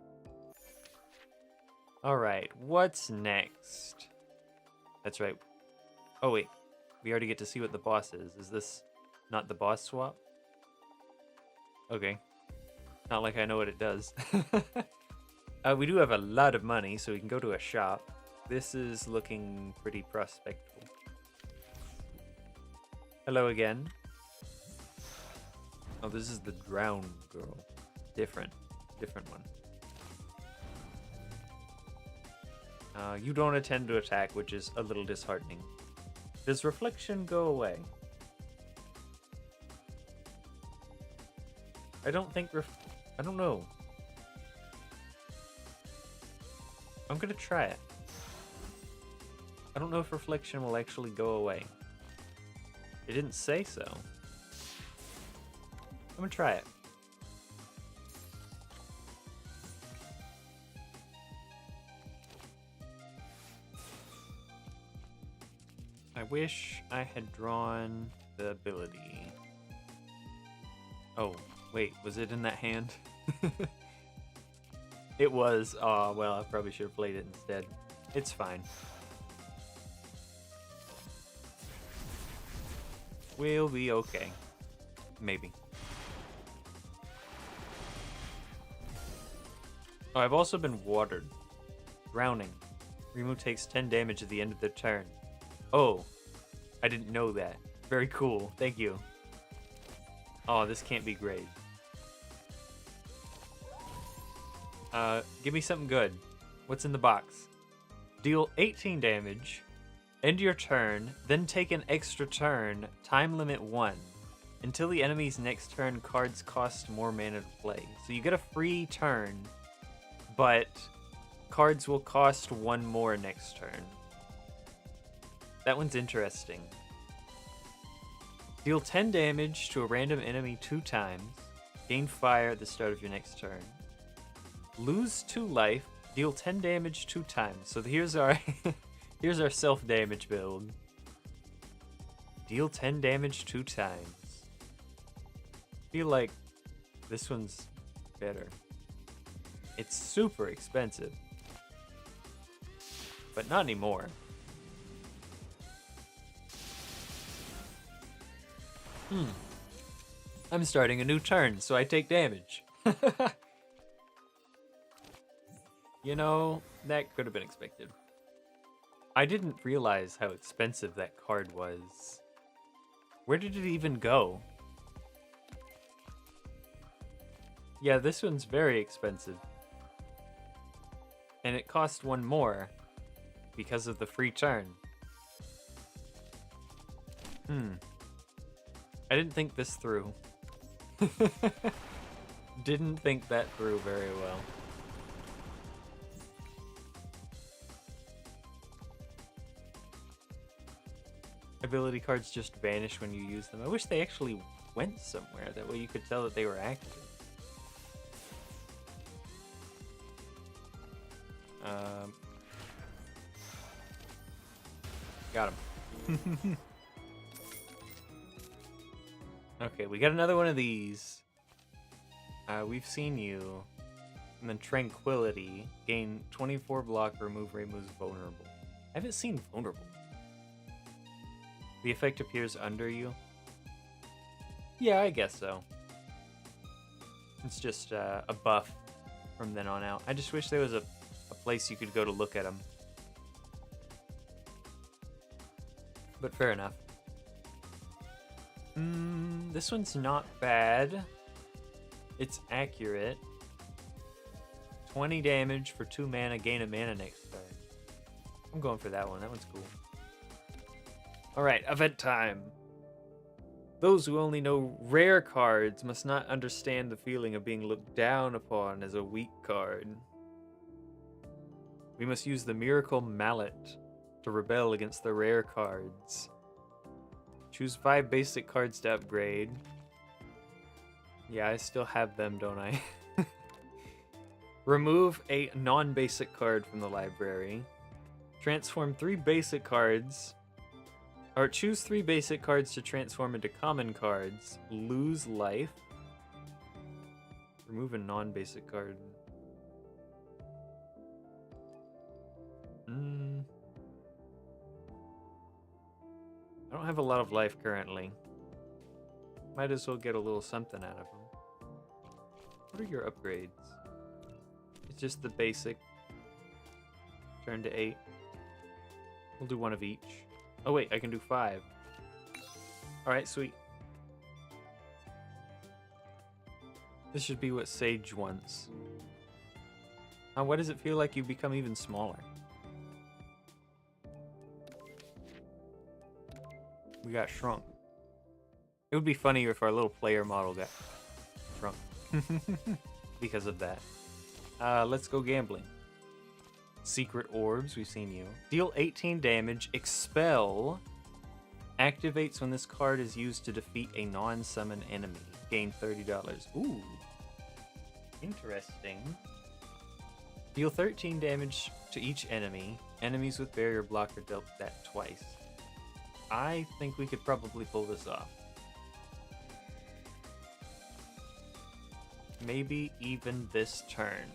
All right, what's next? That's right. Oh wait, we already get to see what the boss is. Is this not the boss swap? Okay. Not like I know what it does. We do have a lot of money, so we can go to a shop. This is looking pretty prospectable. Hello again. Oh, this is the drowned girl. Different one. You don't intend to attack, which is a little disheartening. Does reflection go away? I don't think I don't know. I'm gonna try it. I don't know if reflection will actually go away. It didn't say so. I'm gonna try it. I wish I had drawn the ability. Oh, wait, was it in that hand? It was. Oh, well, I probably should have played it instead. It's fine. We'll be okay. Maybe. Oh, I've also been watered. Drowning. Remo takes 10 damage at the end of their turn. Oh, I didn't know that. Very cool. Thank you. Oh, this can't be great. Give me something good. What's in the box? Deal 18 damage. End your turn, then take an extra turn. Time limit 1. Until the enemy's next turn, cards cost more mana to play. So you get a free turn, but cards will cost 1 more next turn. That one's interesting. Deal 10 damage to a random enemy 2 times. Gain fire at the start of your next turn. Lose 2 life. Deal 10 damage 2 times. So here's our here's our self-damage build. Deal 10 damage 2 times. Feel like this one's better. It's super expensive. But not anymore. I'm starting a new turn, so I take damage. You know, that could have been expected. I didn't realize how expensive that card was. Where did it even go? Yeah, this one's very expensive. And it cost 1 more because of the free turn. I didn't think this through. Didn't think that through very well. Ability cards just vanish when you use them. I wish they actually went somewhere. That way you could tell that they were active. Got him. Okay, we got another one of these. We've seen you. And then Tranquility. Gain 24 block, remove Rainbow's vulnerable. I haven't seen vulnerable. The effect appears under you. Yeah, I guess so. It's just a buff from then on out. I just wish there was a place you could go to look at them. But fair enough. This one's not bad. It's accurate. 20 damage for 2 mana, gain a mana next turn. I'm going for that one. That one's cool. Alright, event time. Those who only know rare cards must not understand the feeling of being looked down upon as a weak card. We must use the Miracle Mallet to rebel against the rare cards. Choose 5 basic cards to upgrade. Yeah, I still have them, don't I? Remove a non-basic card from the library. Transform 3 basic cards. Or choose 3 basic cards to transform into common cards. Lose life. Remove a non-basic card. I don't have a lot of life currently. Might as well get a little something out of them. What are your upgrades? It's just the basic. Turn to 8. We'll do 1 of each. Oh wait, I can do 5. Alright, sweet. This should be what Sage wants. Why does it feel like you become even smaller? We got shrunk. It would be funny if our little player model got shrunk. Because of that. Let's go gambling. Secret Orbs, we've seen you. Deal 18 damage. Expel. Activates when this card is used to defeat a non-summon enemy. Gain $30. Ooh. Interesting. Deal 13 damage to each enemy. Enemies with barrier block are dealt that twice. I think we could probably pull this off. maybe even this turn.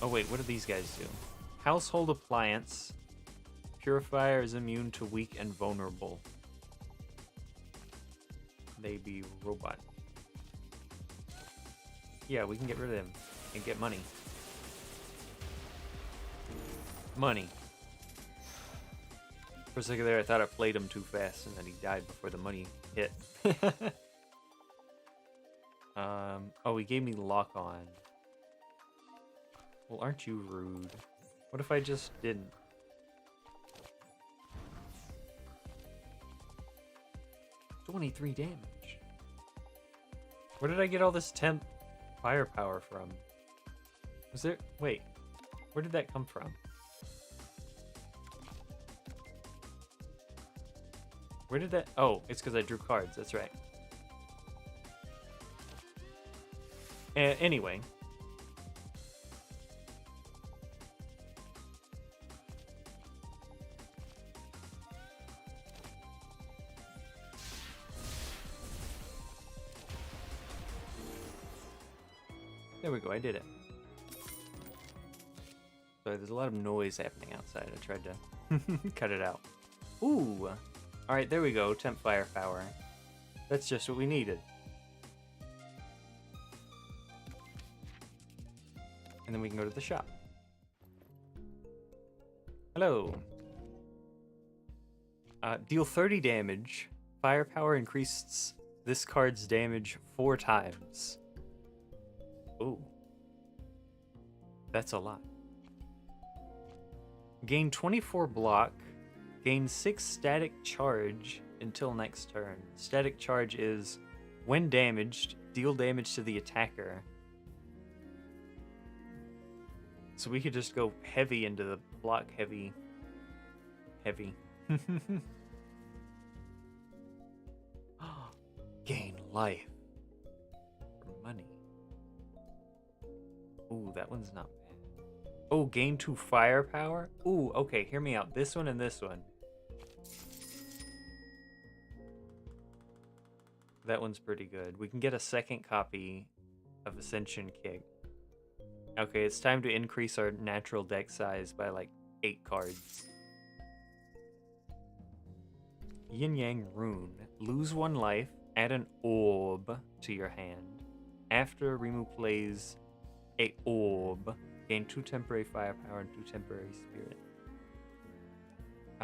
Oh wait, what do these guys do? Household appliance. Purifier is immune to weak and vulnerable. They be robot. Yeah, we can get rid of them and get money. Money. For a second there, I thought I played him too fast and then he died before the money hit. Oh, he gave me lock on. Well, aren't you rude? What if I just didn't? 23 damage. Where did I get all this temp firepower from? Was there... Wait. Where did that come from? Where did that... Oh, it's because I drew cards. That's right. Anyway. There we go, I did it. Sorry, there's a lot of noise happening outside. I tried to cut it out. Ooh! Alright, there we go, temp firepower. That's just what we needed. And then we can go to the shop. Hello. Deal 30 damage. Firepower increases this card's damage 4 times. Ooh. That's a lot. Gain 24 block. Gain 6 static charge until next turn. Static charge is when damaged, deal damage to the attacker. So we could just go heavy into the block heavy. Gain life. For money. Ooh, that one's not bad. Oh, gain 2 firepower? Ooh, okay, hear me out. This one and this one. That one's pretty good. We can get a second copy of Ascension Kick. Okay, it's time to increase our natural deck size by like 8 cards. Yin Yang Rune. Lose 1 life, add an orb to your hand. After Rimu plays a orb, gain 2 temporary firepower and 2 temporary spirit.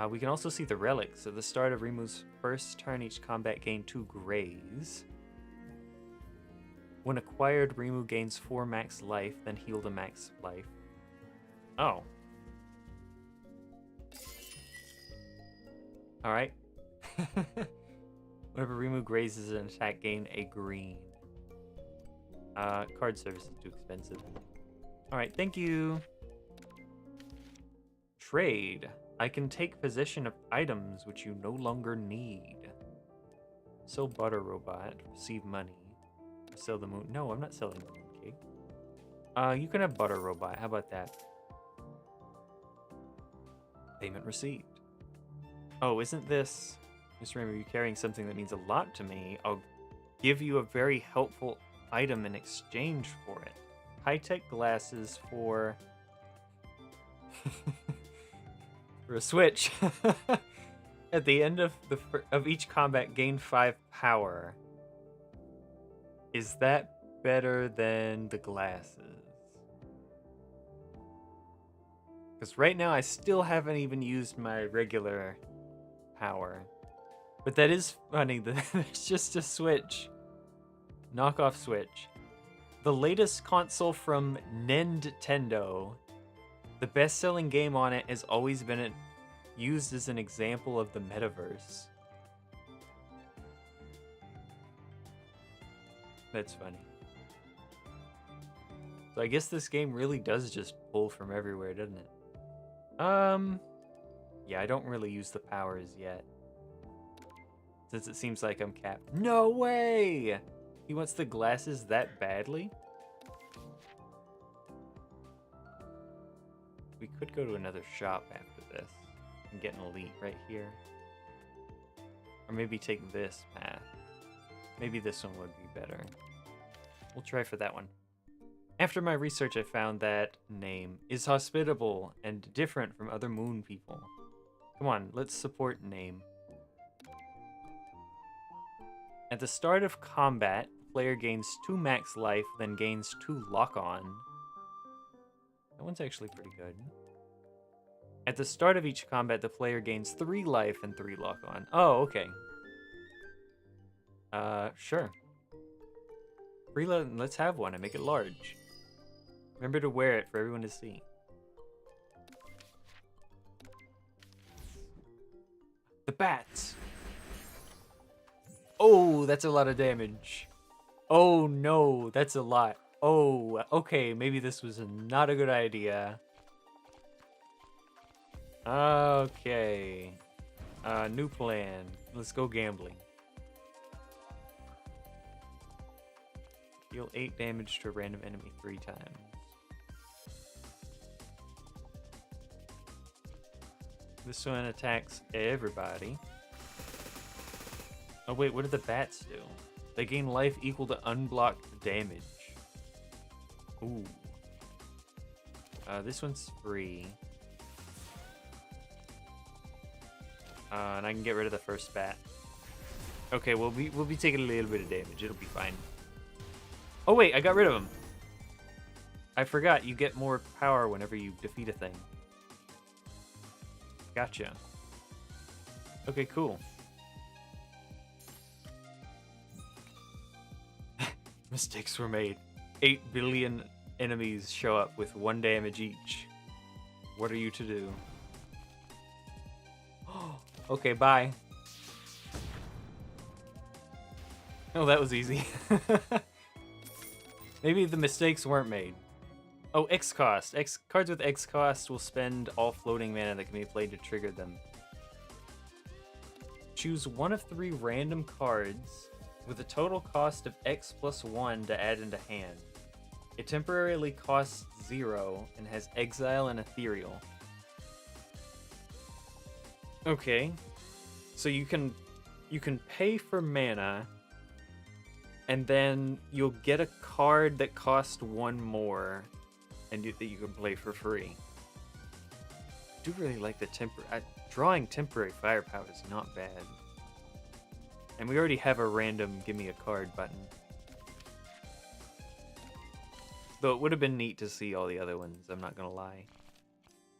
We can also see the relics. At the start of Rimu's first turn, each combat gain 2 grays. When acquired, Rimu gains 4 max life, then heal to max life. Oh. Alright. Whenever Rimu grazes an attack, gain a green. Card service is too expensive. Alright, thank you. Trade. I can take possession of items which you no longer need. Sell butter robot. Receive money. Sell the moon. No, I'm not selling the moon cake. You can have butter robot. How about that? Payment received. Oh, isn't this... Just remember, you're carrying something that means a lot to me. I'll give you a very helpful item in exchange for it. High-tech glasses for... for a switch. At the end of each combat, gain 5 power. Is that better than the glasses? Because right now I still haven't even used my regular power. But that is funny that it's just a Switch. Knockoff Switch. The latest console from Nintendo. The best-selling game on it has always been used as an example of the metaverse. That's funny. So I guess this game really does just pull from everywhere, doesn't it? Yeah, I don't really use the powers yet. Since it seems like I'm capped. No way! He wants the glasses that badly? We could go to another shop after this and get an elite right here. Or maybe take this path. Maybe this one would be better. We'll try for that one. After my research, I found that name is hospitable and different from other moon people. Come on, let's support name. At the start of combat, the player gains 2 max life, then gains 2 lock-on. That one's actually pretty good. At the start of each combat, the player gains 3 life and 3 lock-on. Oh, okay. Sure. Reload, let's have one and make it large. Remember to wear it for everyone to see. The bats! Oh, that's a lot of damage. Oh no, that's a lot. Oh, okay, maybe this was not a good idea. Okay. New plan. Let's go gambling. Deal 8 damage to a random enemy 3 times. This one attacks everybody. Oh wait, what do the bats do? They gain life equal to unblocked damage. Ooh. This one's free. And I can get rid of the first bat. Okay, we'll be taking a little bit of damage. It'll be fine. Oh wait, I got rid of him. I forgot you get more power whenever you defeat a thing. Gotcha. Okay, cool. Mistakes were made. 8 billion enemies show up with 1 damage each. What are you to do? Okay, bye. Oh, that was easy. Maybe the mistakes weren't made. Oh, X cost. Cards with X cost will spend all floating mana that can be played to trigger them. Choose one of 3 random cards with a total cost of X plus 1 to add into hand. It temporarily costs 0 and has Exile and Ethereal. Okay, so you can pay for mana, and then you'll get a card that costs 1 more, and that you can play for free. I do really like the drawing temporary firepower is not bad. And we already have a random give me a card button. Though it would have been neat to see all the other ones, I'm not gonna lie.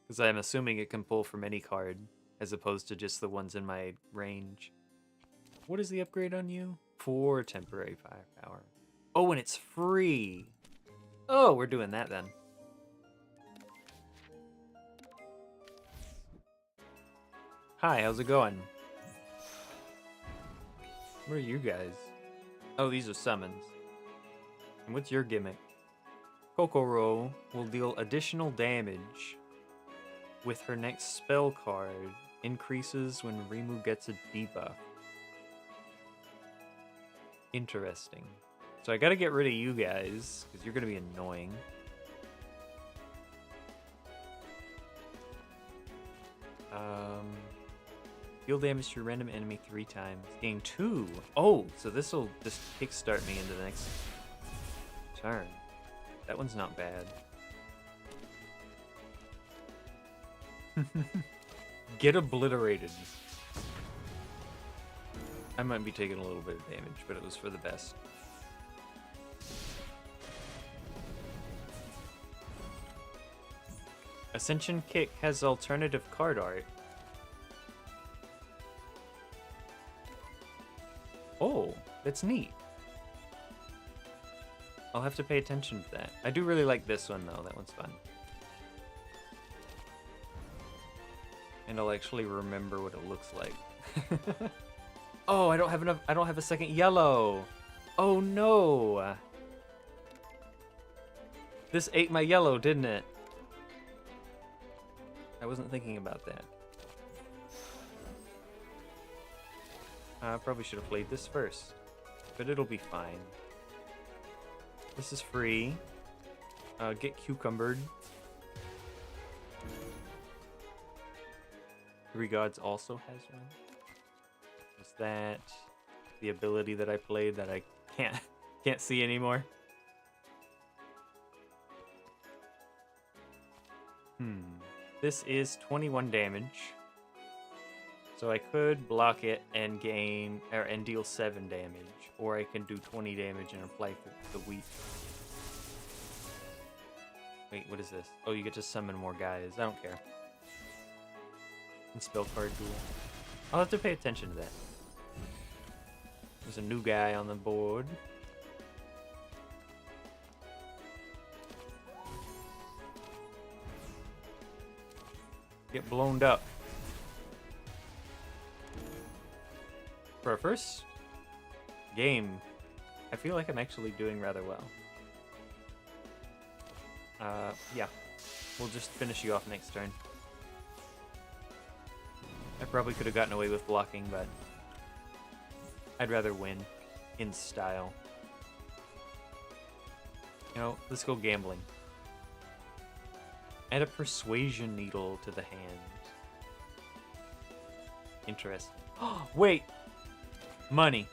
Because I'm assuming it can pull from any card, as opposed to just the ones in my range. What is the upgrade on you? 4 temporary firepower. Oh, and it's free! Oh, we're doing that then. Hi, how's it going? Where are you guys? Oh, these are summons. And what's your gimmick? Kokoro will deal additional damage with her next spell card. Increases when Rimu gets a debuff. Interesting. So I gotta get rid of you guys, because you're gonna be annoying. Deal damage to a random enemy 3 times. Gain 2. Oh, so this will just kickstart me into the next turn. That one's not bad. Get obliterated. I might be taking a little bit of damage, but it was for the best. Ascension Kick has alternative card art. Oh, that's neat. I'll have to pay attention to that. I do really like this one though. That one's fun. And I'll actually remember what it looks like. Oh, I don't have enough. I don't have a second yellow. Oh no. This ate my yellow, didn't it? I wasn't thinking about that. I probably should have played this first, but it'll be fine. This is free. Get cucumbered. 3 Gods also has one. There's that. the ability that I played that I can't see anymore. This is 21 damage. So I could block it and deal 7 damage, or I can do 20 damage and apply the weak. Wait, what is this? Oh, you get to summon more guys. I don't care. And spell card duel. I'll have to pay attention to that. There's a new guy on the board. Get blown up. For our first game, I feel like I'm actually doing rather well. Yeah. We'll just finish you off next turn. I probably could have gotten away with blocking, but I'd rather win in style. You know, let's go gambling. Add a persuasion needle to the hand. Interesting. Oh, wait! Money.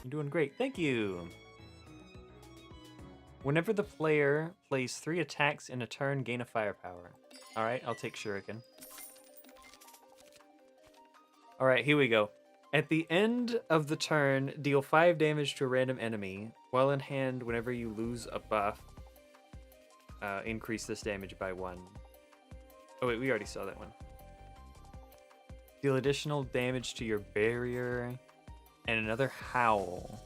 You're doing great. Thank you. Whenever the player plays 3 attacks in a turn, gain a firepower. Alright, I'll take Shuriken. Alright, here we go. At the end of the turn, deal 5 damage to a random enemy. While in hand, whenever you lose a buff, increase this damage by 1. Oh wait, we already saw that one. Deal additional damage to your barrier. And another howl.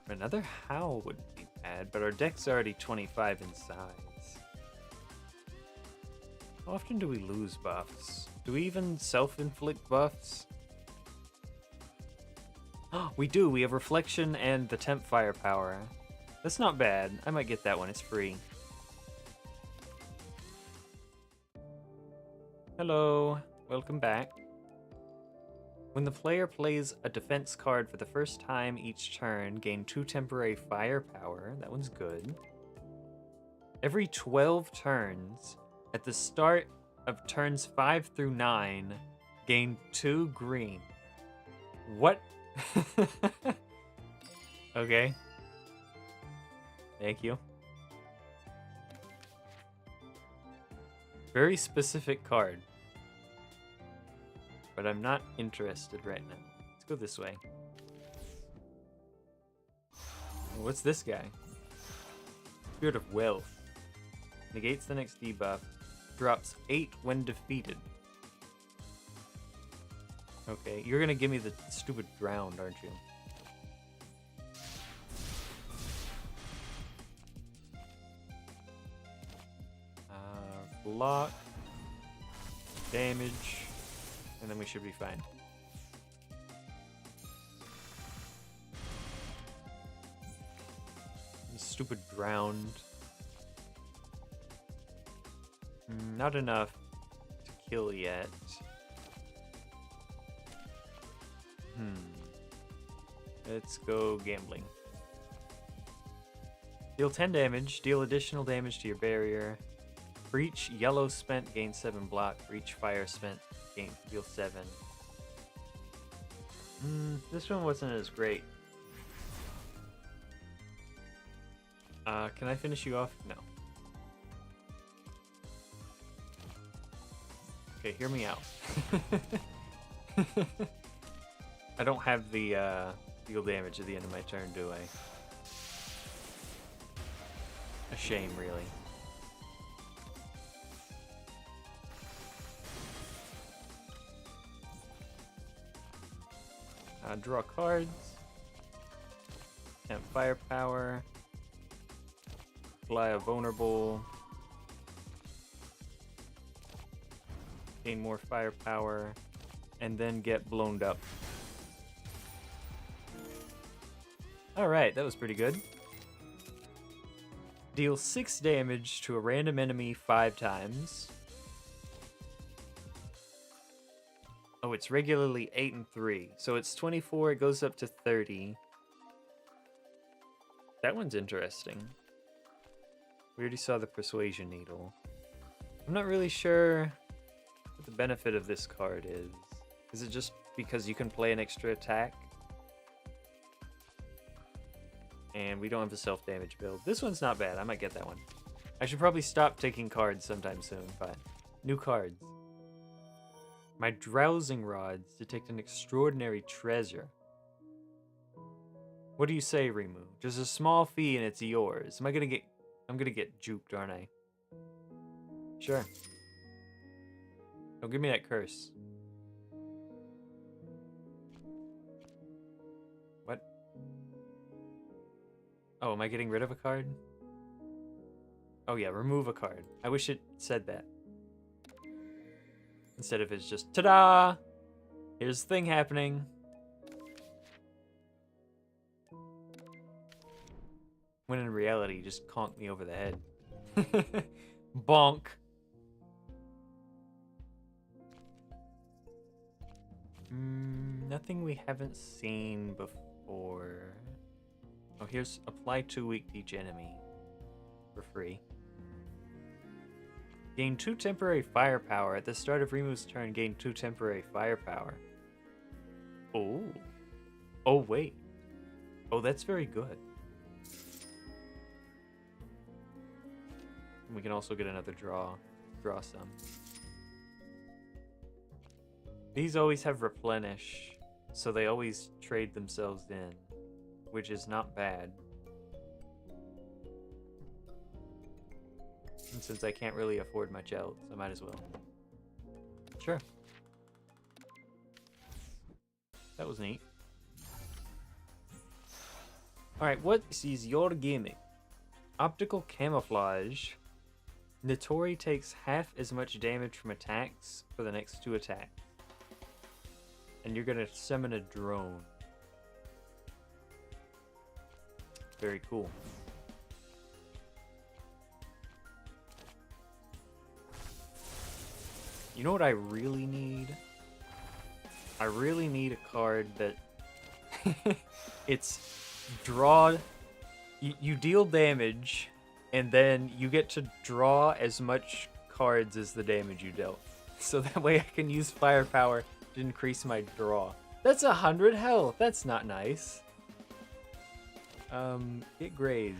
Another howl would be bad, but our deck's already 25 in size. How often do we lose buffs? Do we even self-inflict buffs? Oh, we do. We have Reflection and the Temp Firepower. That's not bad. I might get that one. It's free. Hello. Welcome back. When the player plays a defense card for the first time each turn, gain 2 temporary firepower. That one's good. Every 12 turns, at the start of turns 5 through 9, gain 2 green. What? Okay. Thank you. Very specific card. But I'm not interested right now. Let's go this way. What's this guy? Spirit of Wealth. Negates the next debuff. Drops 8 when defeated. Okay, you're gonna give me the stupid drowned, aren't you? Block. Damage. And then we should be fine. Stupid drowned. Not enough to kill yet. Let's go gambling. Deal 10 damage. Deal additional damage to your barrier. For each yellow spent, gain 7 block. For each fire spent, deal 7. This one wasn't as great. Can I finish you off? No. Okay, hear me out. I don't have the deal damage at the end of my turn, do I? A shame, really. Draw cards. Temp firepower. Fly a vulnerable. Gain more firepower. And then get blown up. Alright, that was pretty good. Deal 6 damage to a random enemy 5 times. Oh, it's regularly 8 and 3. So it's 24, it goes up to 30. That one's interesting. We already saw the Persuasion Needle. I'm not really sure what the benefit of this card is. Is it just because you can play an extra attack? And we don't have a self-damage build. This one's not bad. I might get that one. I should probably stop taking cards sometime soon, but... New cards. My drowsing rods detect an extraordinary treasure. What do you say, Rimu? Just a small fee and it's yours. I'm gonna get juked, aren't I? Sure. Don't give me that curse. What? Oh, am I getting rid of a card? Oh yeah, remove a card. I wish it said that. Instead of it's just, ta-da! Here's the thing happening. When in reality, you just conked me over the head. Bonk. Nothing we haven't seen before. Oh, here's apply 2 weak to each enemy. For free. Gain 2 temporary firepower. At the start of Rimu's turn, gain 2 temporary firepower. Oh. Oh, wait. Oh, that's very good. We can also get another draw. Draw some. These always have replenish, so they always trade themselves in, which is not bad. And since I can't really afford much else, I might as well. Sure. That was neat. Alright, what is your gimmick? Optical camouflage. Notori takes half as much damage from attacks for the next 2 attacks. And you're gonna summon a drone. Very cool. You know what I really need? I really need a card that... it's draw... You deal damage, and then you get to draw as much cards as the damage you dealt. So that way I can use firepower to increase my draw. That's 100 health. That's not nice. Get grazed.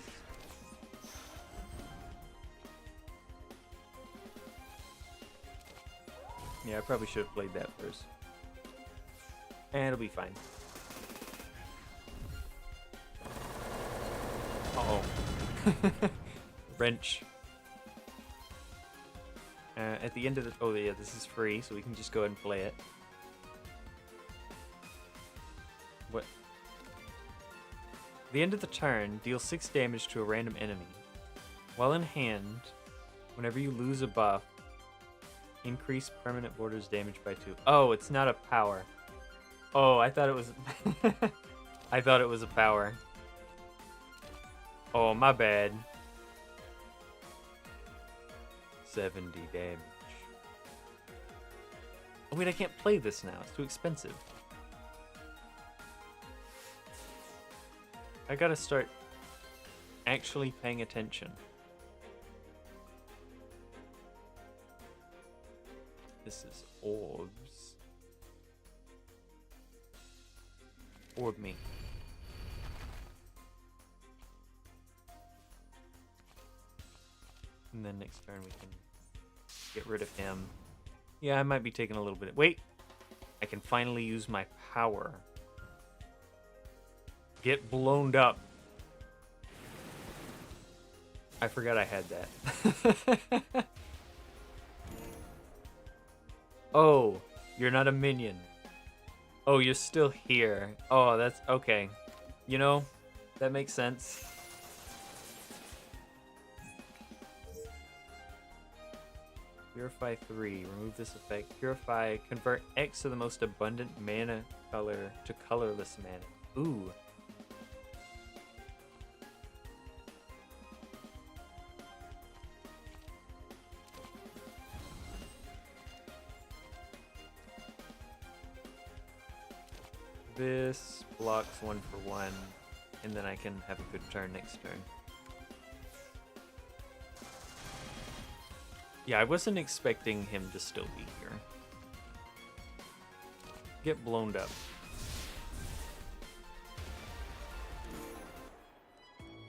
Yeah, I probably should have played that first. And it'll be fine. Uh-oh. Wrench. At the end of the... Oh, yeah, this is free, so we can just go ahead and play it. What? At the end of the turn, deal 6 damage to a random enemy. While in hand, whenever you lose a buff, increase permanent borders damage by 2. Oh, it's not a power. Oh, I thought it was... I thought it was a power. Oh, my bad. 70 damage. Oh, wait, I can't play this now. It's too expensive. I gotta start actually paying attention. This is orbs. Orb me. And then next turn we can get rid of him. Yeah, I might be taking a little bit. Wait! I can finally use my power. Get blown up. I forgot I had that. Oh, you're not a minion. Oh, you're still here. Oh, that's okay. You know, that makes sense. Purify 3. Remove this effect. Purify. Convert X to the most abundant mana color to colorless mana. Ooh. This blocks 1 for 1, and then I can have a good turn next turn. Yeah, I wasn't expecting him to still be here. Get blown up.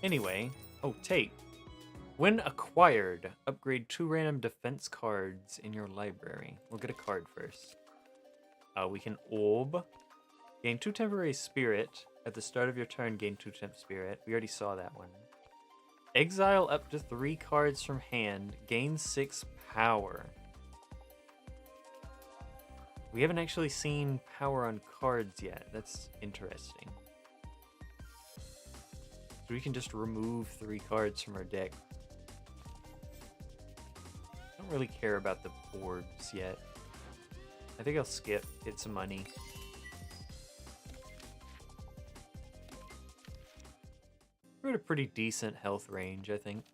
Anyway, oh, take. When acquired, upgrade 2 random defense cards in your library. We'll get a card first. We can orb. Gain 2 temporary spirit. At the start of your turn, gain 2 temp spirit. We already saw that one. Exile up to 3 cards from hand. Gain 6 power. We haven't actually seen power on cards yet. That's interesting. So we can just remove 3 cards from our deck. I don't really care about the orbs yet. I think I'll skip, get some money. We're at a pretty decent health range, I think.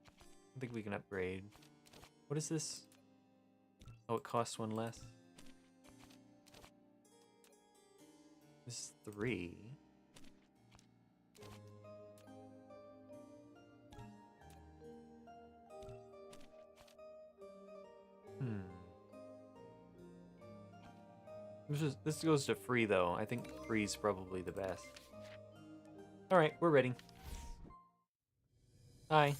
I think we can upgrade. What is this? Oh, it costs 1 less. This is 3. This goes to free, though. I think free is probably the best. Alright, we're ready. Hi.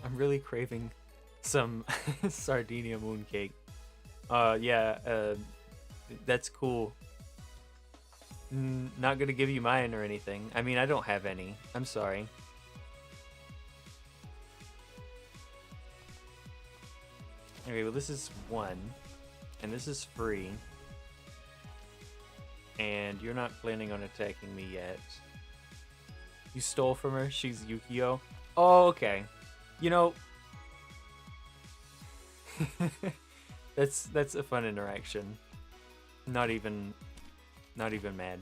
I'm really craving some Sardinia mooncake. Yeah, that's cool. Not gonna give you mine or anything. I mean, I don't have any. I'm sorry. Okay, well this is 1, and this is free. And you're not planning on attacking me yet. You stole from her? She's Yukio? Oh, okay. You know... that's a fun interaction. Not even mad.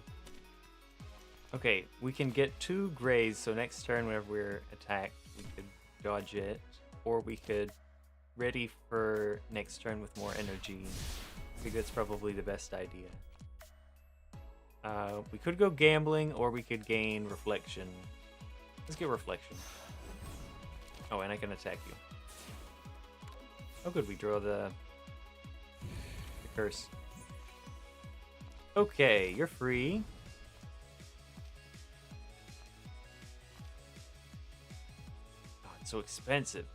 Okay, we can get 2 grays, so next turn whenever we're attacked, we could dodge it. Or we could ready for next turn with more energy. I think that's probably the best idea. We could go gambling, or we could gain reflection. Let's get reflection. Oh, and I can attack you. Oh good, we draw the curse. Okay, you're free. Oh, it's so expensive.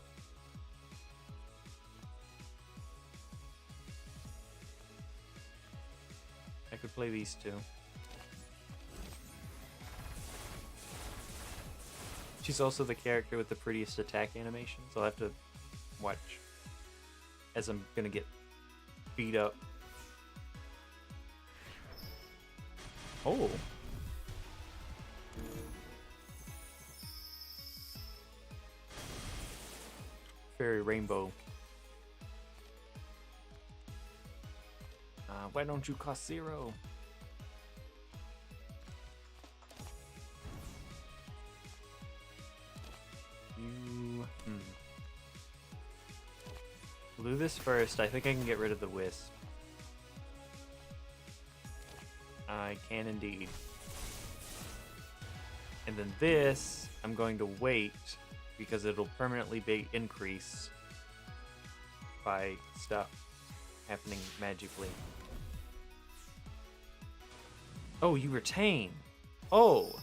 I could play these 2. She's also the character with the prettiest attack animation, so I'll have to watch as I'm gonna get beat up. Oh. Fairy rainbow. Why don't you cost 0? We'll do this first. I think I can get rid of the wisp. I can indeed. And then this, I'm going to wait because it'll permanently be increased by stuff happening magically. Oh, you retain. Oh.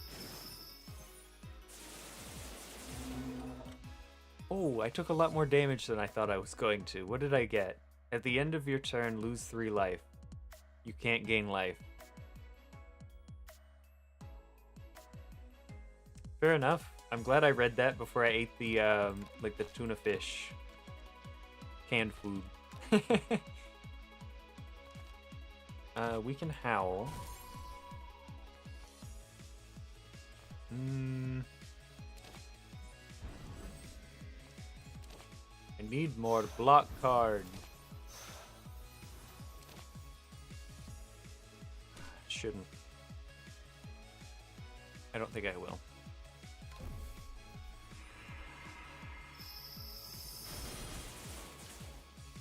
Oh, I took a lot more damage than I thought I was going to. What did I get? At the end of your turn, lose 3 life. You can't gain life. Fair enough. I'm glad I read that before I ate the, like the tuna fish canned food. We can howl. I need more block card. Shouldn't. I don't think I will.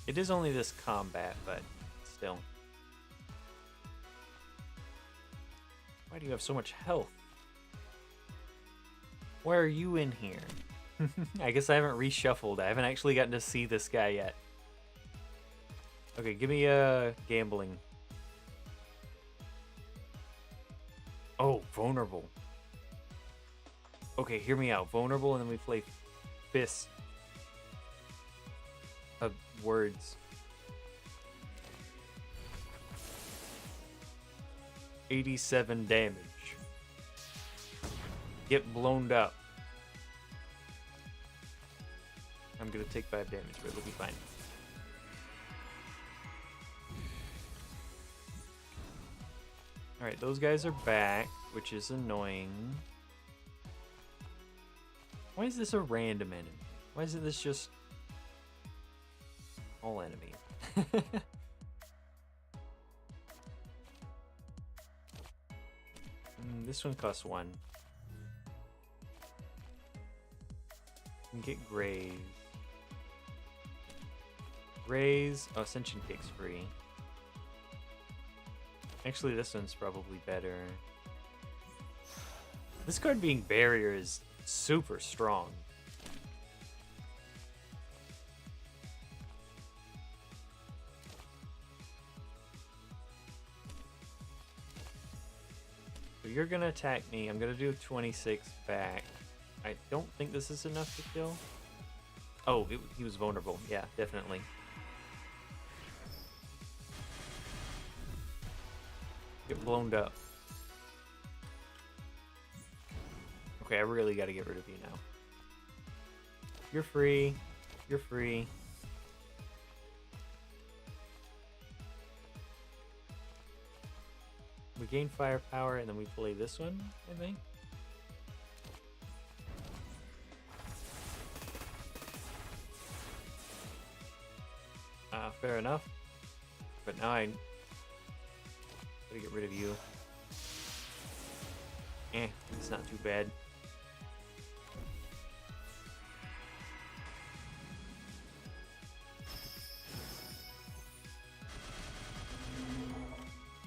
It is only this combat, but still. Why do you have so much health? Why are you in here? I guess I haven't reshuffled. I haven't actually gotten to see this guy yet. Okay, give me gambling. Oh, vulnerable. Okay, hear me out. Vulnerable, and then we play Fist of Words. 87 damage. Get blown up. I'm gonna take 5 damage, but it'll be fine. Alright, those guys are back, which is annoying. Why is this a random enemy? Why isn't this just all enemies? This one costs 1. You can get Graze. Graze. Oh, Ascension Kick's free. Actually, this one's probably better. This card being Barrier is super strong. So you're gonna attack me. I'm gonna do 26 back. I don't think this is enough to kill. Oh, he was vulnerable. Yeah, definitely. Get blown up. Okay, I really gotta get rid of you now. You're free. You're free. We gain firepower, and then we play this one, I think. Fair enough. But now I gotta get rid of you. It's not too bad.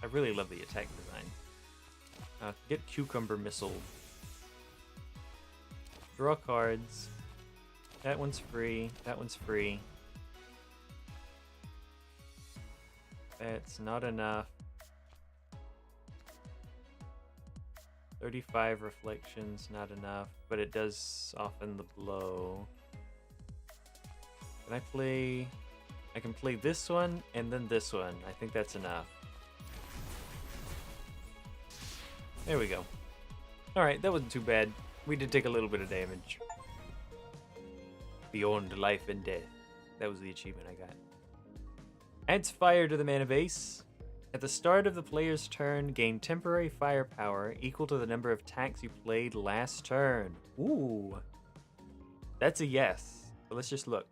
I really love the attack design. Get Cucumber Missile. Draw cards. That one's free. That one's free. That's not enough. 35 reflections, not enough, but it does soften the blow. Can I play... I can play this one and then this one. I think that's enough. There we go. Alright, that wasn't too bad. We did take a little bit of damage. Beyond life and death. That was the achievement I got. Adds fire to the mana base. At the start of the player's turn, gain temporary firepower equal to the number of attacks you played last turn. Ooh. That's a yes. But let's just look.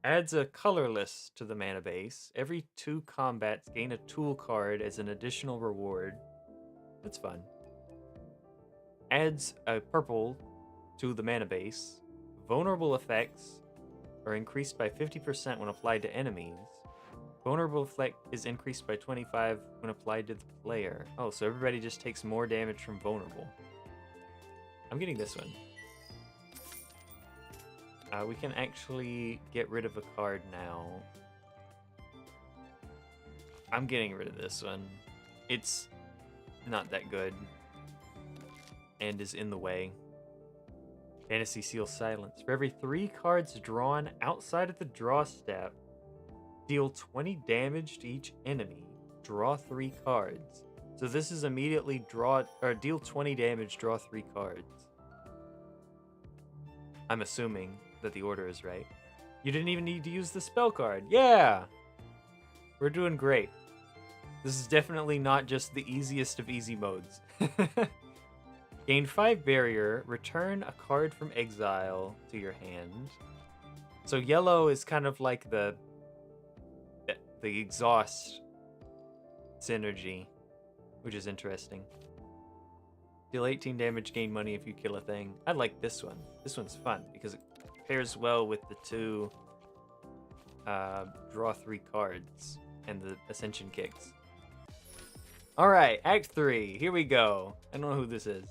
Adds a colorless to the mana base. Every 2 combats gain a tool card as an additional reward. That's fun. Adds a purple to the mana base. Vulnerable effects are increased by 50% when applied to enemies. Vulnerable effect is increased by 25 when applied to the player. Oh, so everybody just takes more damage from vulnerable. I'm getting this one. We can actually get rid of a card now. I'm getting rid of this one. It's not that good. And is in the way. Fantasy Seal Silence. For every 3 cards drawn outside of the draw step, deal 20 damage to each enemy. Draw 3 cards. So this is immediately deal 20 damage, draw 3 cards. I'm assuming that the order is right. You didn't even need to use the spell card. Yeah! We're doing great. This is definitely not just the easiest of easy modes. Gain 5 barrier, return a card from exile to your hand. So yellow is kind of like the exhaust synergy, which is interesting. Deal 18 damage, gain money if you kill a thing. I like this one. This one's fun because it pairs well with the 2 draw 3 cards and the ascension kicks. Alright, Act 3. Here we go. I don't know who this is.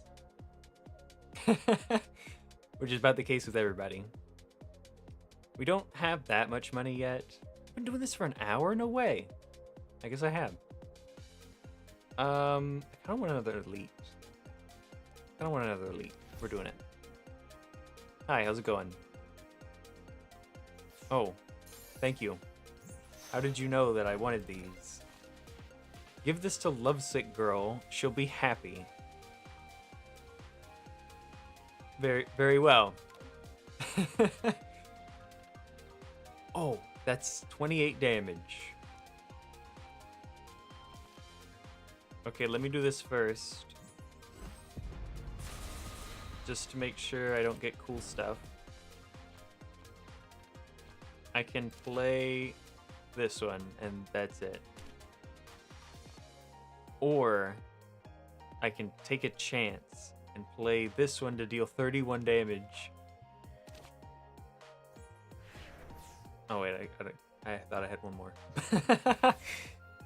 which is about the case with everybody. We don't have that much money yet. I've been doing this for an hour? No way. I guess I have. I kind of want another elite. We're doing it. Hi, how's it going? Oh, thank you. How did you know that I wanted these? Give this to Lovesick Girl. She'll be happy. Very, very well. Oh, that's 28 damage. Okay, let me do this first. Just to make sure I don't get cool stuff. I can play this one, and that's it. Or I can take a chance and play this one to deal 31 damage. Oh wait, I thought I had one more.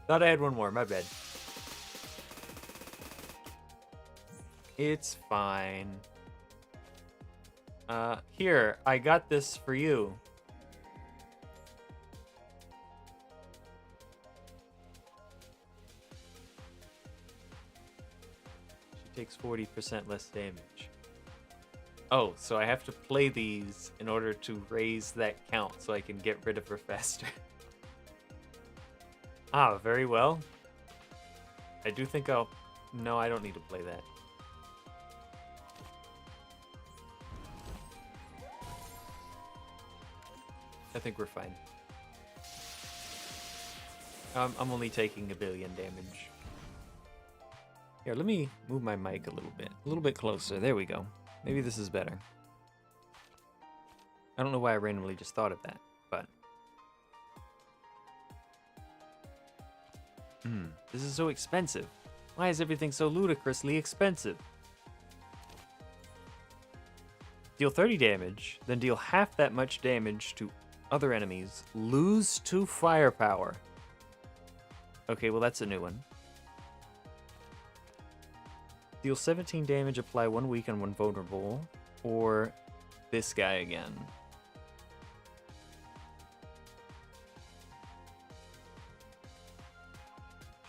Thought I had one more, my bad. It's fine. Here, I got this for you. She takes 40% less damage. Oh, so I have to play these in order to raise that count so I can get rid of her faster. Ah, very well. I do think I'll... No, I don't need to play that. I think we're fine. I'm only taking 1 billion damage. Here, let me move my mic a little bit closer. There we go. Maybe this is better. I don't know why I randomly just thought of that, but... This is so expensive. Why is everything so ludicrously expensive? Deal 30 damage, then deal half that much damage to other enemies. Lose 2 firepower. Okay, well that's a new one. Deal 17 damage, apply 1 weak and 1 vulnerable. Or this guy again.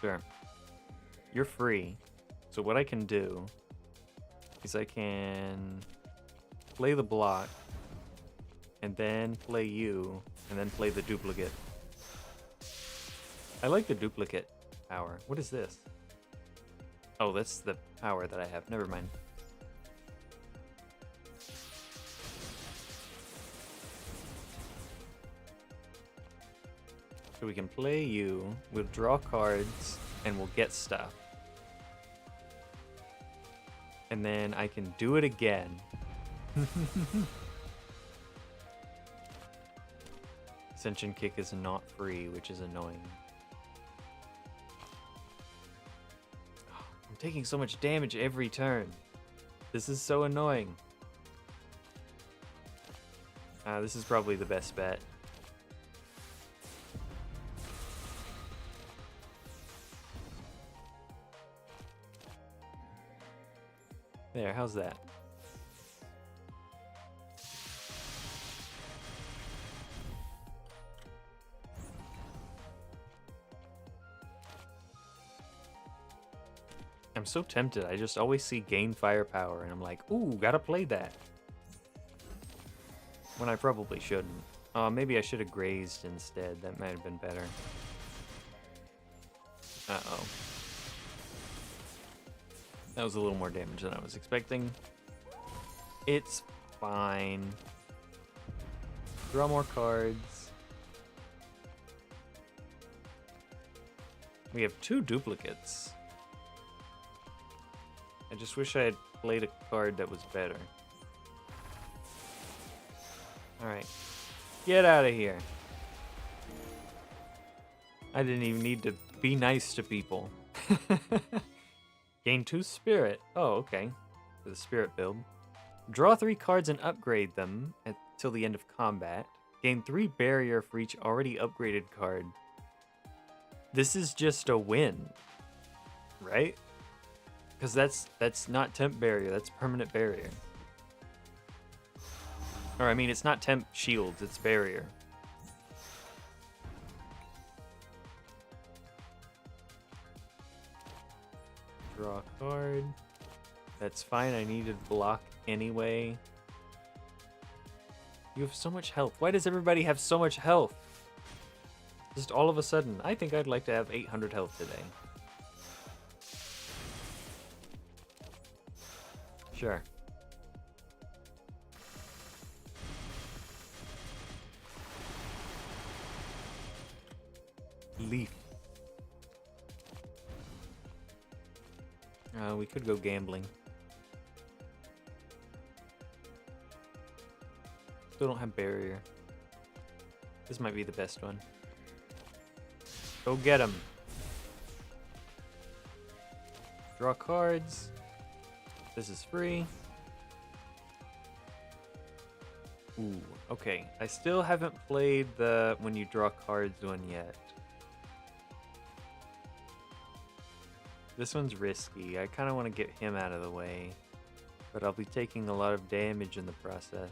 Sure. You're free. So what I can do is I can play the block and then play you and then play the duplicate. I like the duplicate power. What is this? Oh, that's the power that I have. Never mind. So we can play you, we'll draw cards, and we'll get stuff. And then I can do it again. Ascension Kick is not free, which is annoying. I'm taking so much damage every turn. This is so annoying. This is probably the best bet. There, how's that? I'm so tempted. I just always see gain firepower and I'm like, ooh, gotta play that. When I probably shouldn't. Maybe I should have grazed instead. That might have been better. Uh-oh. That was a little more damage than I was expecting. It's fine. Draw more cards. We have 2 duplicates. I just wish I had played a card that was better. Alright. Get out of here. I didn't even need to be nice to people. Gain 2 spirit. Oh, okay. For the spirit build. Draw 3 cards and upgrade them until the end of combat. Gain 3 barrier for each already upgraded card. This is just a win. Right? Because that's not temp barrier, that's permanent barrier. Or, I mean, it's not temp shields, it's barrier. Draw a card. That's fine, I needed block anyway. You have so much health. Why does everybody have so much health? Just all of a sudden. I think I'd like to have 800 health today. Sure. Leaf. We could go gambling. Still don't have barrier. This might be the best one. Go get him. Draw cards. This is free. Ooh, okay. I still haven't played the when you draw cards one yet. This one's risky. I kind of want to get him out of the way, but I'll be taking a lot of damage in the process.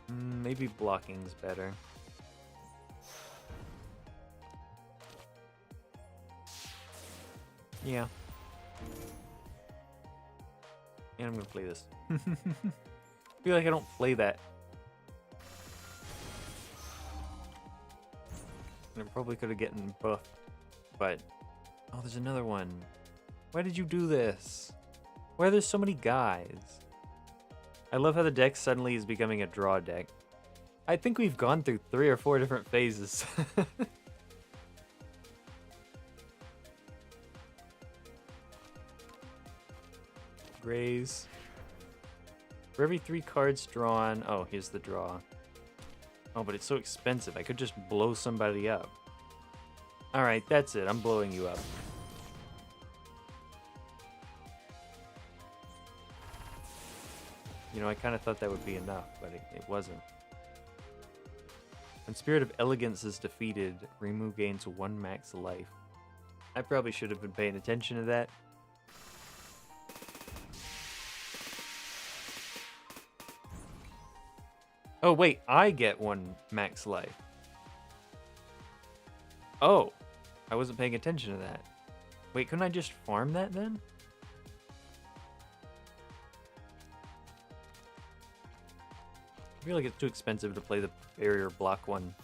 Maybe blocking's better. Yeah. And I'm gonna play this. I feel like I don't play that. And I probably could have gotten buffed, but... Oh, there's another one. Why did you do this? Why are there so many guys? I love how the deck suddenly is becoming a draw deck. I think we've gone through 3 or 4 different phases. Graze. For every 3 cards drawn... Oh, here's the draw. Oh, but it's so expensive. I could just blow somebody up. Alright, that's it. I'm blowing you up. You know, I kind of thought that would be enough, but it wasn't. When Spirit of Elegance is defeated, Rimu gains 1 max life. I probably should have been paying attention to that. Oh, wait, I get 1 max life. Oh, I wasn't paying attention to that. Wait, couldn't I just farm that then? I feel like it's too expensive to play the barrier block one.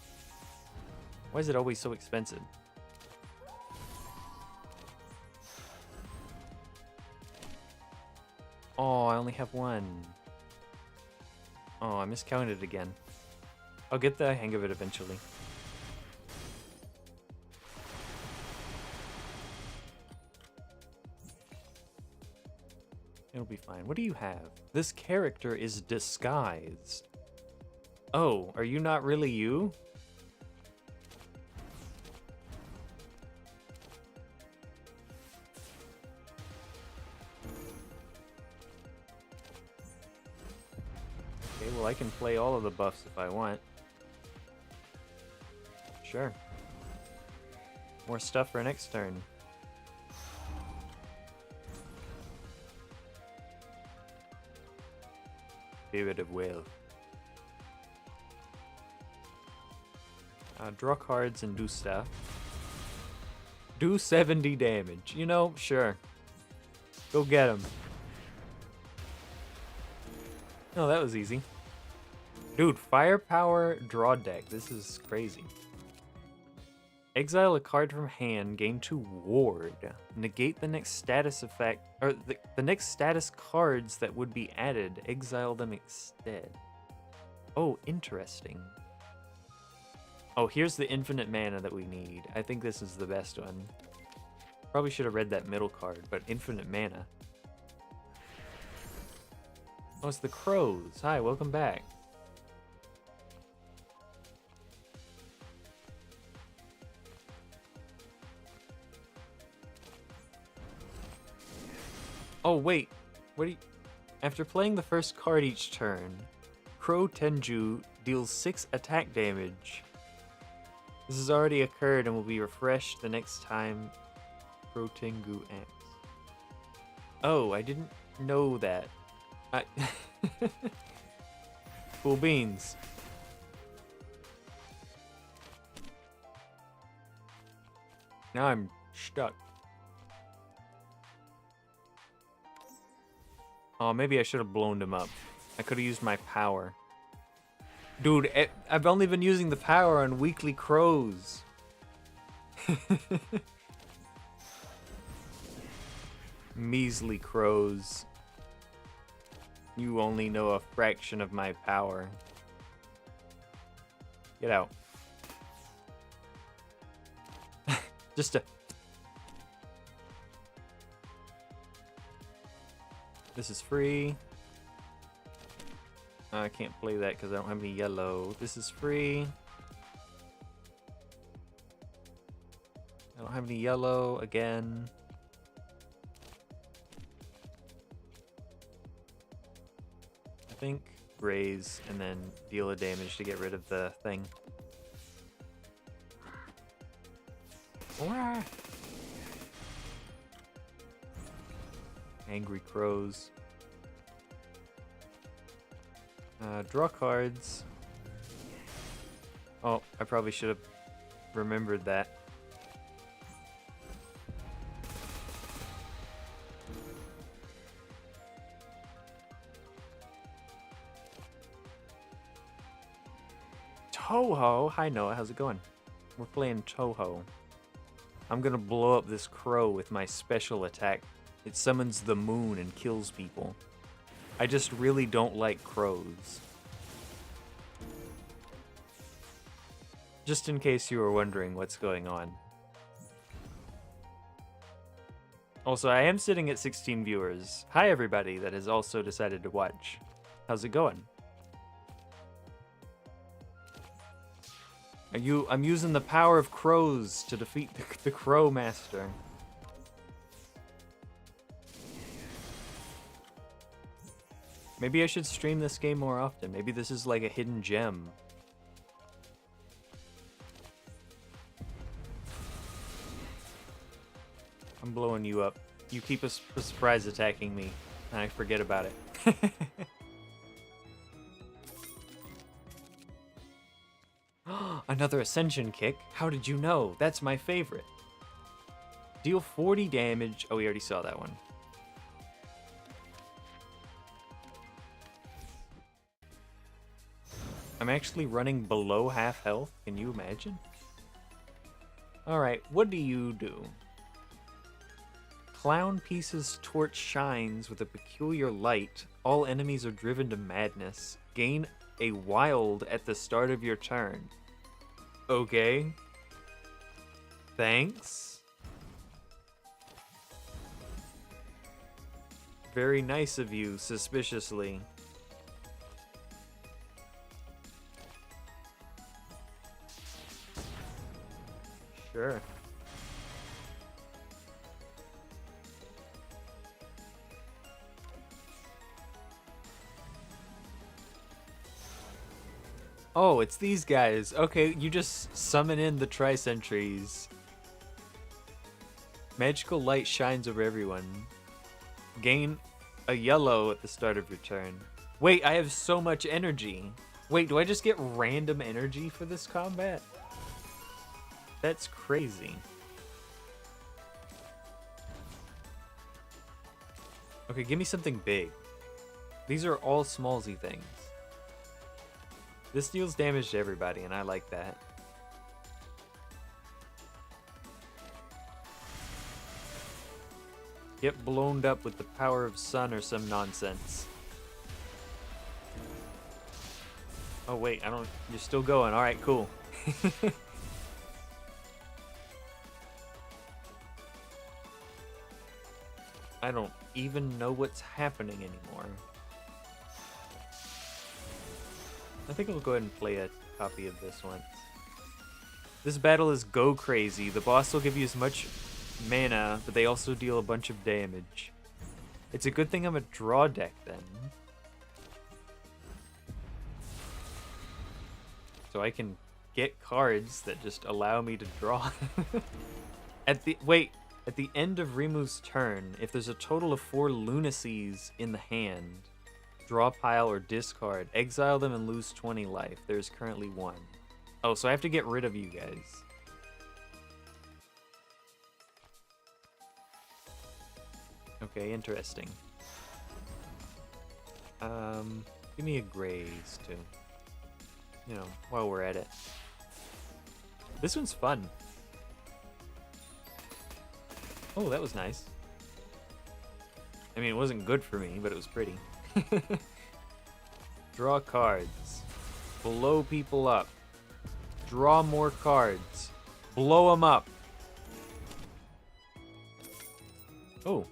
Why is it always so expensive? Oh, I only have 1. Oh, I miscounted again. I'll get the hang of it eventually. It'll be fine. What do you have? This character is disguised. Oh, are you not really you? Okay, well I can play all of the buffs if I want. Sure. More stuff for next turn. Spirit of Will. Draw cards and do stuff. Do 70 damage. You know, sure. Go get him. Oh, that was easy. Dude, firepower draw deck. This is crazy. Exile a card from hand, gain 2 ward. Negate the next status effect, or the next status cards that would be added. Exile them instead. Oh, interesting. Oh, here's the infinite mana that we need. I think this is the best one. Probably should have read that middle card, but infinite mana. Oh, it's the crows. Hi, welcome back. Oh, wait. What do you... After playing the first card each turn, Crow Tenju deals 6 attack damage. This has already occurred and will be refreshed the next time Crow Tengu acts. Oh, I didn't know that. I Cool beans. Now I'm stuck. Oh, maybe I should have blown him up. I could have used my power. Dude, I've only been using the power on weekly crows. Measly crows. You only know a fraction of my power. Get out. Just a... This is free. I can't play that because I don't have any yellow. This is free. I don't have any yellow again. I think raise and then deal a damage to get rid of the thing. Angry crows. Draw cards. Oh, I probably should have remembered that. Touhou! Hi Noah, how's it going? We're playing Touhou. I'm gonna blow up this crow with my special attack. It summons the moon and kills people. I just really don't like crows. Just in case you were wondering what's going on. Also, I am sitting at 16 viewers. Hi everybody that has also decided to watch. How's it going? I'm using the power of crows to defeat the Crow Master. Maybe I should stream this game more often. Maybe this is like a hidden gem. I'm blowing you up. You keep a surprise attacking me, and I forget about it. Another Ascension kick? How did you know? That's my favorite. Deal 40 damage. Oh, we already saw that one. I'm actually running below half health. Can you imagine? Alright, what do you do? Clown Piece's torch shines with a peculiar light. All enemies are driven to madness. Gain a wild at the start of your turn. Okay. Thanks. Very nice of you, suspiciously. Sure. Oh, it's these guys. Okay, you just summon in the Tri-Sentries. Magical light shines over everyone. Gain a yellow at the start of your turn. Wait, I have so much energy. Wait, do I just get random energy for this combat? That's crazy. Okay, give me something big. These are all smallsy things. This deals damage to everybody, and I like that. Get blown up with the power of sun or some nonsense. Oh wait, I don't... You're still going. Alright, cool. I don't even know what's happening anymore. I think I'll go ahead and play a copy of this once. This battle is go crazy. The boss will give you as much mana, but they also deal a bunch of damage. It's a good thing I'm a draw deck then. So I can get cards that just allow me to draw. Wait, At the end of Rimu's turn, if there's a total of 4 lunacies in the hand, draw a pile or discard, exile them and lose 20 life. There's currently 1. Oh, so I have to get rid of you guys. Okay, interesting. Give me a graze too. You know, while we're at it. This one's fun. Oh, that was nice. I mean, it wasn't good for me, but it was pretty. Draw cards. Blow people up. Draw more cards. Blow them up. Oh.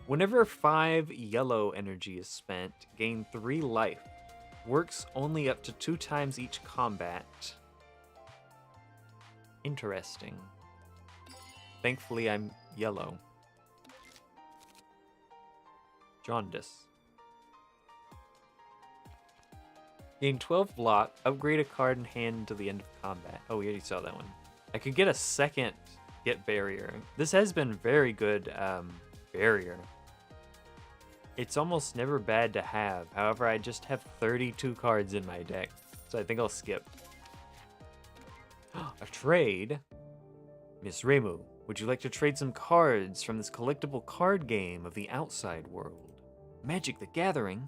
Whenever 5 yellow energy is spent, gain 3 life. Works only up to 2 times each combat. Interesting. Thankfully, I'm yellow. Jaundice. Gain 12 block, upgrade a card in hand until the end of combat. Oh, we already saw that one. I could get a second get barrier. This has been very good barrier. It's almost never bad to have. However, I just have 32 cards in my deck, so I think I'll skip. A trade? Miss Reimu, would you like to trade some cards from this collectible card game of the outside world? Magic the Gathering?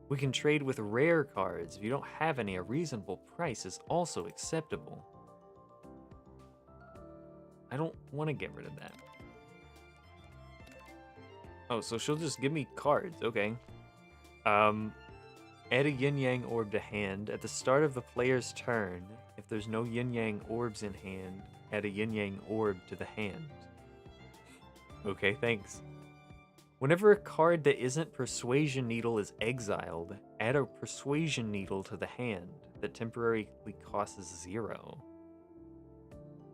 We can trade with rare cards. If you don't have any, a reasonable price is also acceptable. I don't want to get rid of that. Oh, so she'll just give me cards. Okay. Add a yin-yang orb to hand. At the start of the player's turn, if there's no yin-yang orbs in hand, add a yin-yang orb to the hand. Okay, thanks. Whenever a card that isn't Persuasion Needle is exiled, add a Persuasion Needle to the hand that temporarily costs 0.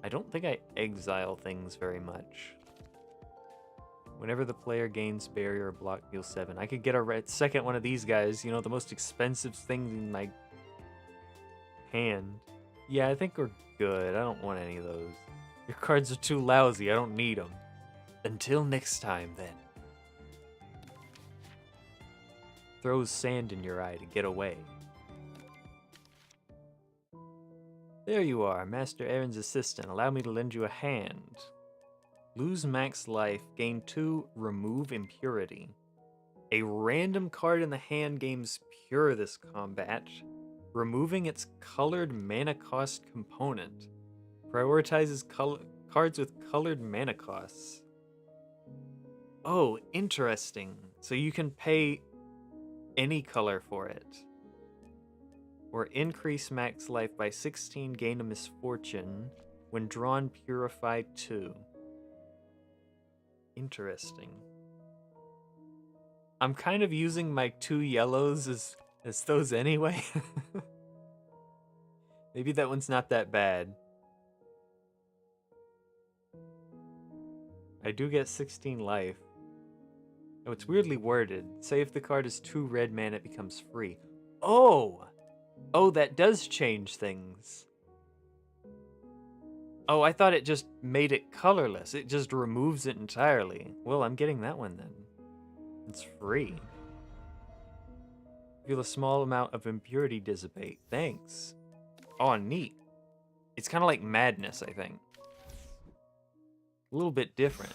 I don't think I exile things very much. Whenever the player gains barrier or block, deal 7. I could get a second one of these guys, you know, the most expensive things in my hand. Yeah, I think we're good. I don't want any of those. Your cards are too lousy. I don't need them. Until next time, then. Throws sand in your eye to get away. There you are, Master Aaron's assistant. Allow me to lend you a hand. Lose max life, gain 2, remove impurity. A random card in the hand gains pure this combat, removing its colored mana cost component. Prioritizes cards with colored mana costs. Oh, interesting. So you can pay any color for it. Or increase max life by 16, gain a misfortune. When drawn, purify 2. Interesting. I'm kind of using my 2 yellows as those anyway. Maybe that one's not that bad. I do get 16 life. Oh, it's weirdly worded. Say if the card is 2 red mana, it becomes free. Oh! Oh, that does change things. Oh, I thought it just made it colorless. It just removes it entirely. Well, I'm getting that one then. It's free. Feel a small amount of impurity dissipate. Thanks. Oh, neat. It's kind of like madness, I think. A little bit different.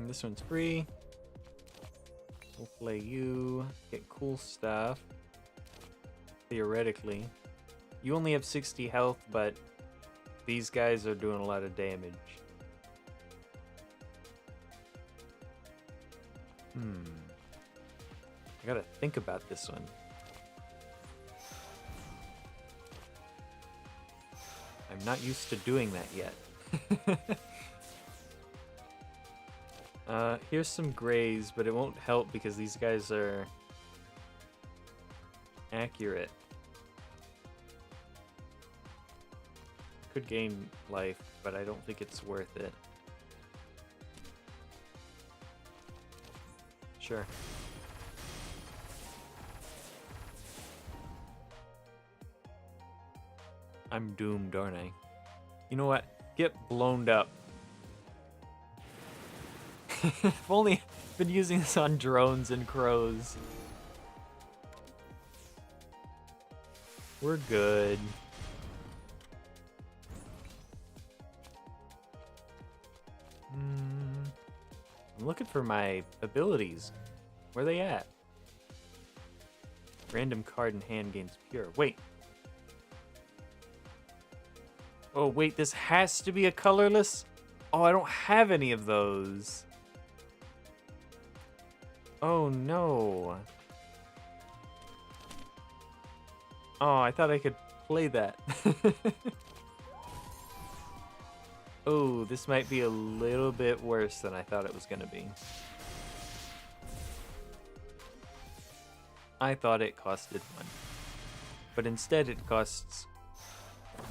This one's free. We'll play you. Get cool stuff. Theoretically. You only have 60 health, but these guys are doing a lot of damage. I gotta think about this one. I'm not used to doing that yet. Here's some grays, but it won't help because these guys are accurate. Could gain life, but I don't think it's worth it. Sure. I'm doomed, aren't I? You know what? Get blown up. I've only been using this on drones and crows. We're good. I'm looking for my abilities. Where are they at? Random card in hand gains pure. Wait. Oh, wait, this has to be a colorless? Oh, I don't have any of those. Oh, no. Oh, I thought I could play that. Oh, this might be a little bit worse than I thought it was going to be. I thought it costed 1. But instead it costs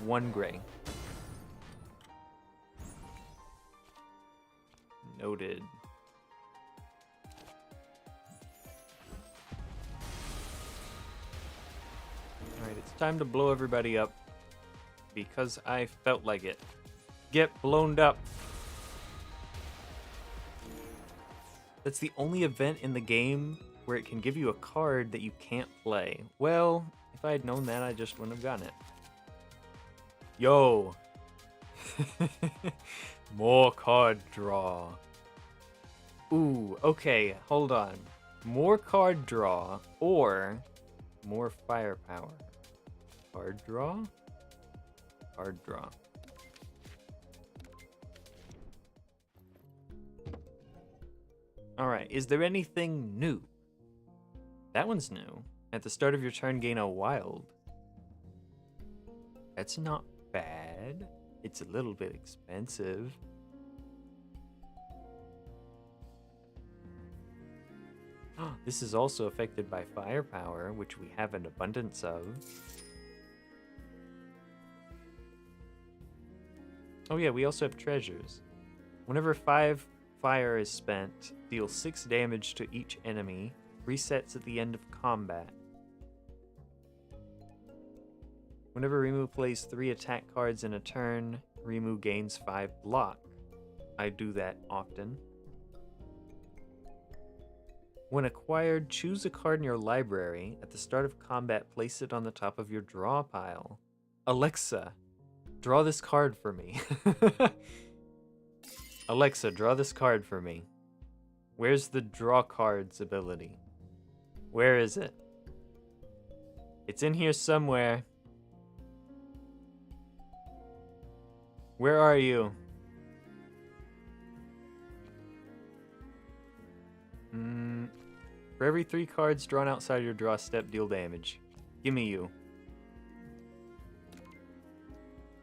1 gray. Noted. Alright, it's time to blow everybody up. Because I felt like it. Get blown up. That's the only event in the game where it can give you a card that you can't play. Well, if I had known that, I just wouldn't have gotten it. Yo. More card draw. Ooh, okay, hold on. More card draw or more firepower. Card draw? Card draw. Alright, is there anything new? That one's new. At the start of your turn, gain a wild. That's not bad. It's a little bit expensive. This is also affected by firepower, which we have an abundance of. Oh yeah, we also have treasures. Whenever 5 fire is spent, deal 6 damage to each enemy. Resets at the end of combat. Whenever Rimu plays 3 attack cards in a turn, Rimu gains 5 block. I do that often. When acquired, choose a card in your library. At the start of combat, place it on the top of your draw pile. Alexa, draw this card for me. Alexa, draw this card for me. Where's the draw cards ability? Where is it? It's in here somewhere. Where are you? For every 3 cards drawn outside your draw step, deal damage. Gimme you.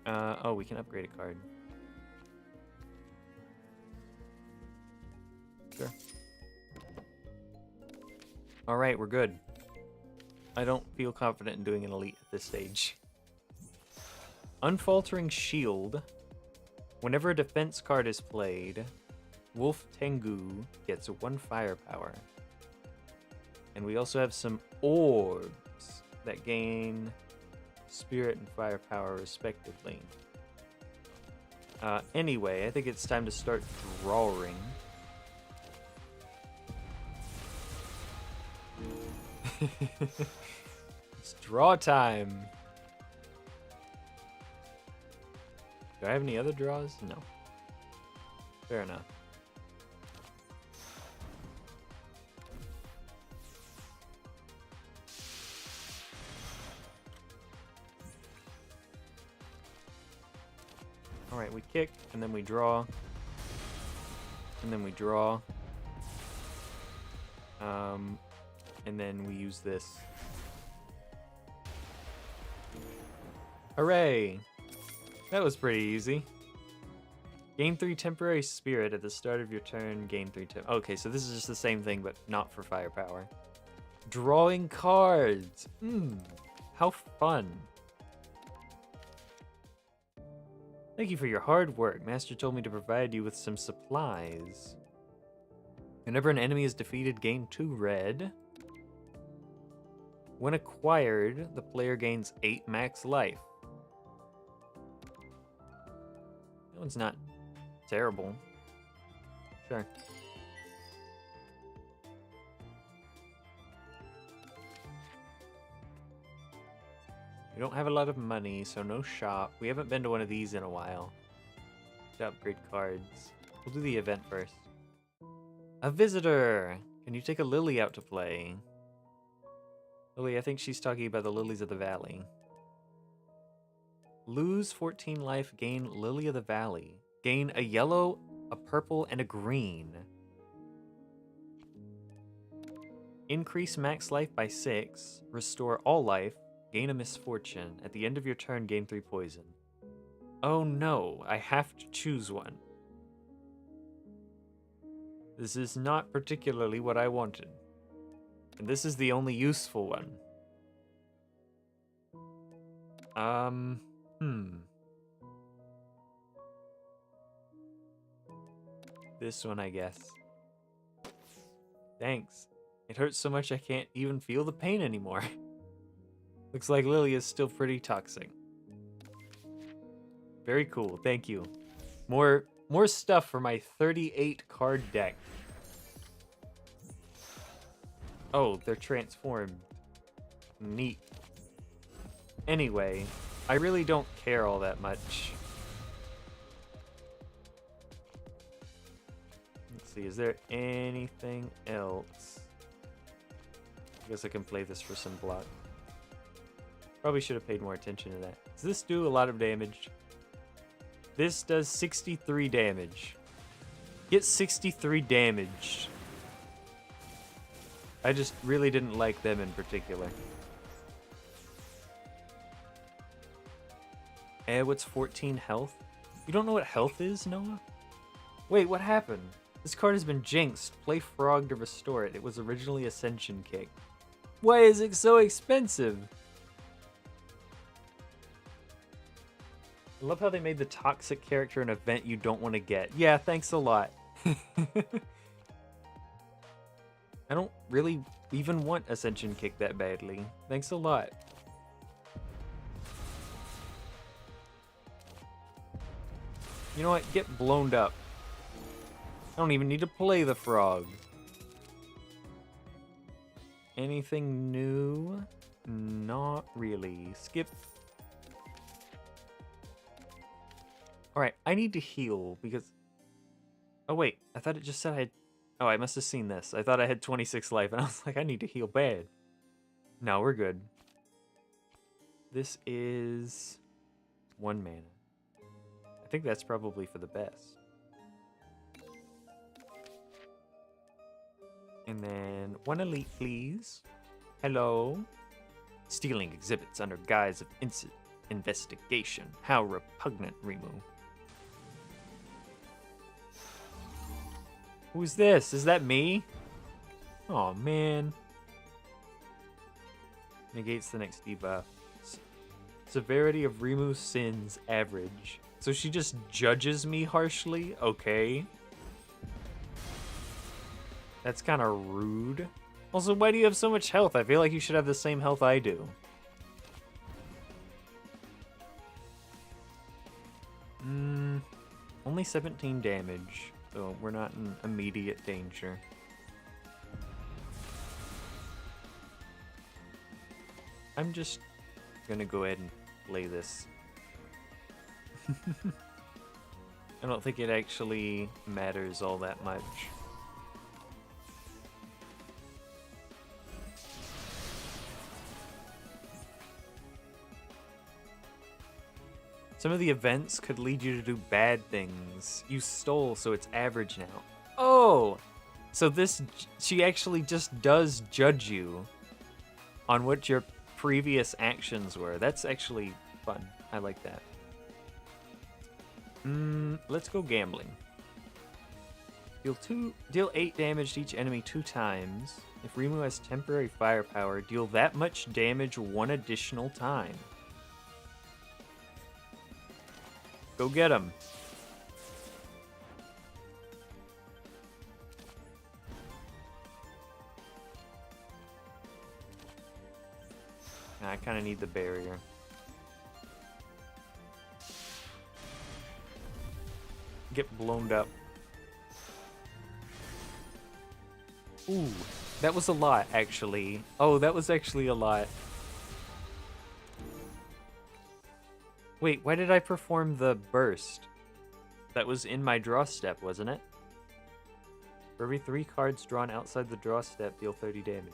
Oh, we can upgrade a card. Sure. Alright, we're good. I don't feel confident in doing an elite at this stage. Unfaltering Shield. Whenever a defense card is played, Wolf Tengu gets 1 firepower. And we also have some orbs that gain spirit and firepower respectively. Anyway, I think it's time to start drawing. It's draw time. Do I have any other draws? No. Fair enough. Alright, we kick, and then we draw. And then we draw. And then we use this. Hooray! That was pretty easy. Gain 3 temporary spirit at the start of your turn. Gain 3 Okay, so this is just the same thing, but not for firepower. Drawing cards! How fun. Thank you for your hard work. Master told me to provide you with some supplies. Whenever an enemy is defeated, gain 2 red. When acquired, the player gains 8 max life. one's not terrible. Sure. We don't have a lot of money, so no shop. We haven't been to one of these in a while. To upgrade cards. We'll do the event first. A visitor! Can you take a lily out to play? Lily, I think she's talking about the lilies of the valley. Lose 14 life, gain Lily of the Valley. Gain a yellow, a purple, and a green. Increase max life by 6. Restore all life. Gain a misfortune. At the end of your turn, gain 3 poison. Oh no, I have to choose one. This is not particularly what I wanted. And this is the only useful one. This one, I guess. Thanks. It hurts so much I can't even feel the pain anymore. Looks like Lily is still pretty toxic. Very cool, thank you. More stuff for my 38 card deck. Oh, they're transformed. Neat. Anyway, I really don't care all that much. Let's see, is there anything else? I guess I can play this for some block. Probably should have paid more attention to that. Does this do a lot of damage? This does 63 damage. Get 63 damage. I just really didn't like them in particular. What's 14 health? You don't know what health is, Noah? Wait, what happened? This card has been jinxed. Play Frog to restore it. It was originally Ascension Kick. Why is it so expensive? I love how they made the toxic character an event you don't want to get. Yeah, thanks a lot. I don't really even want Ascension Kick that badly. Thanks a lot. You know what? Get blown up. I don't even need to play the frog. Anything new? Not really. Skip. Alright, I need to heal because... Oh wait, I thought it just said I had... Oh, I must have seen this. I thought I had 26 life, and I was like, I need to heal bad. No, we're good. This is... 1 mana. I think that's probably for the best. And then 1 elite, please. Hello. Stealing exhibits under guise of investigation. How repugnant, Rimu. Who's this? Is that me? Oh man. Negates the next debuff. Severity of Rimu's sins, average. So she just judges me harshly? Okay. That's kind of rude. Also, why do you have so much health? I feel like you should have the same health I do. Only 17 damage, so we're not in immediate danger. I'm just gonna go ahead and play this. I don't think it actually matters all that much. Some of the events could lead you to do bad things. You stole, so it's average now. Oh! So this, she actually just does judge you on what your previous actions were. That's actually fun. I like that. Let's go gambling. Deal 8 damage to each enemy 2 times. If Rimu has temporary firepower, deal that much damage 1 additional time. Go get him. I kind of need the barrier. Get blown up. Ooh, that was a lot, actually. Oh, that was actually a lot. Wait, why did I perform the burst? That was in my draw step, wasn't it? For every 3 cards drawn outside the draw step, deal 30 damage.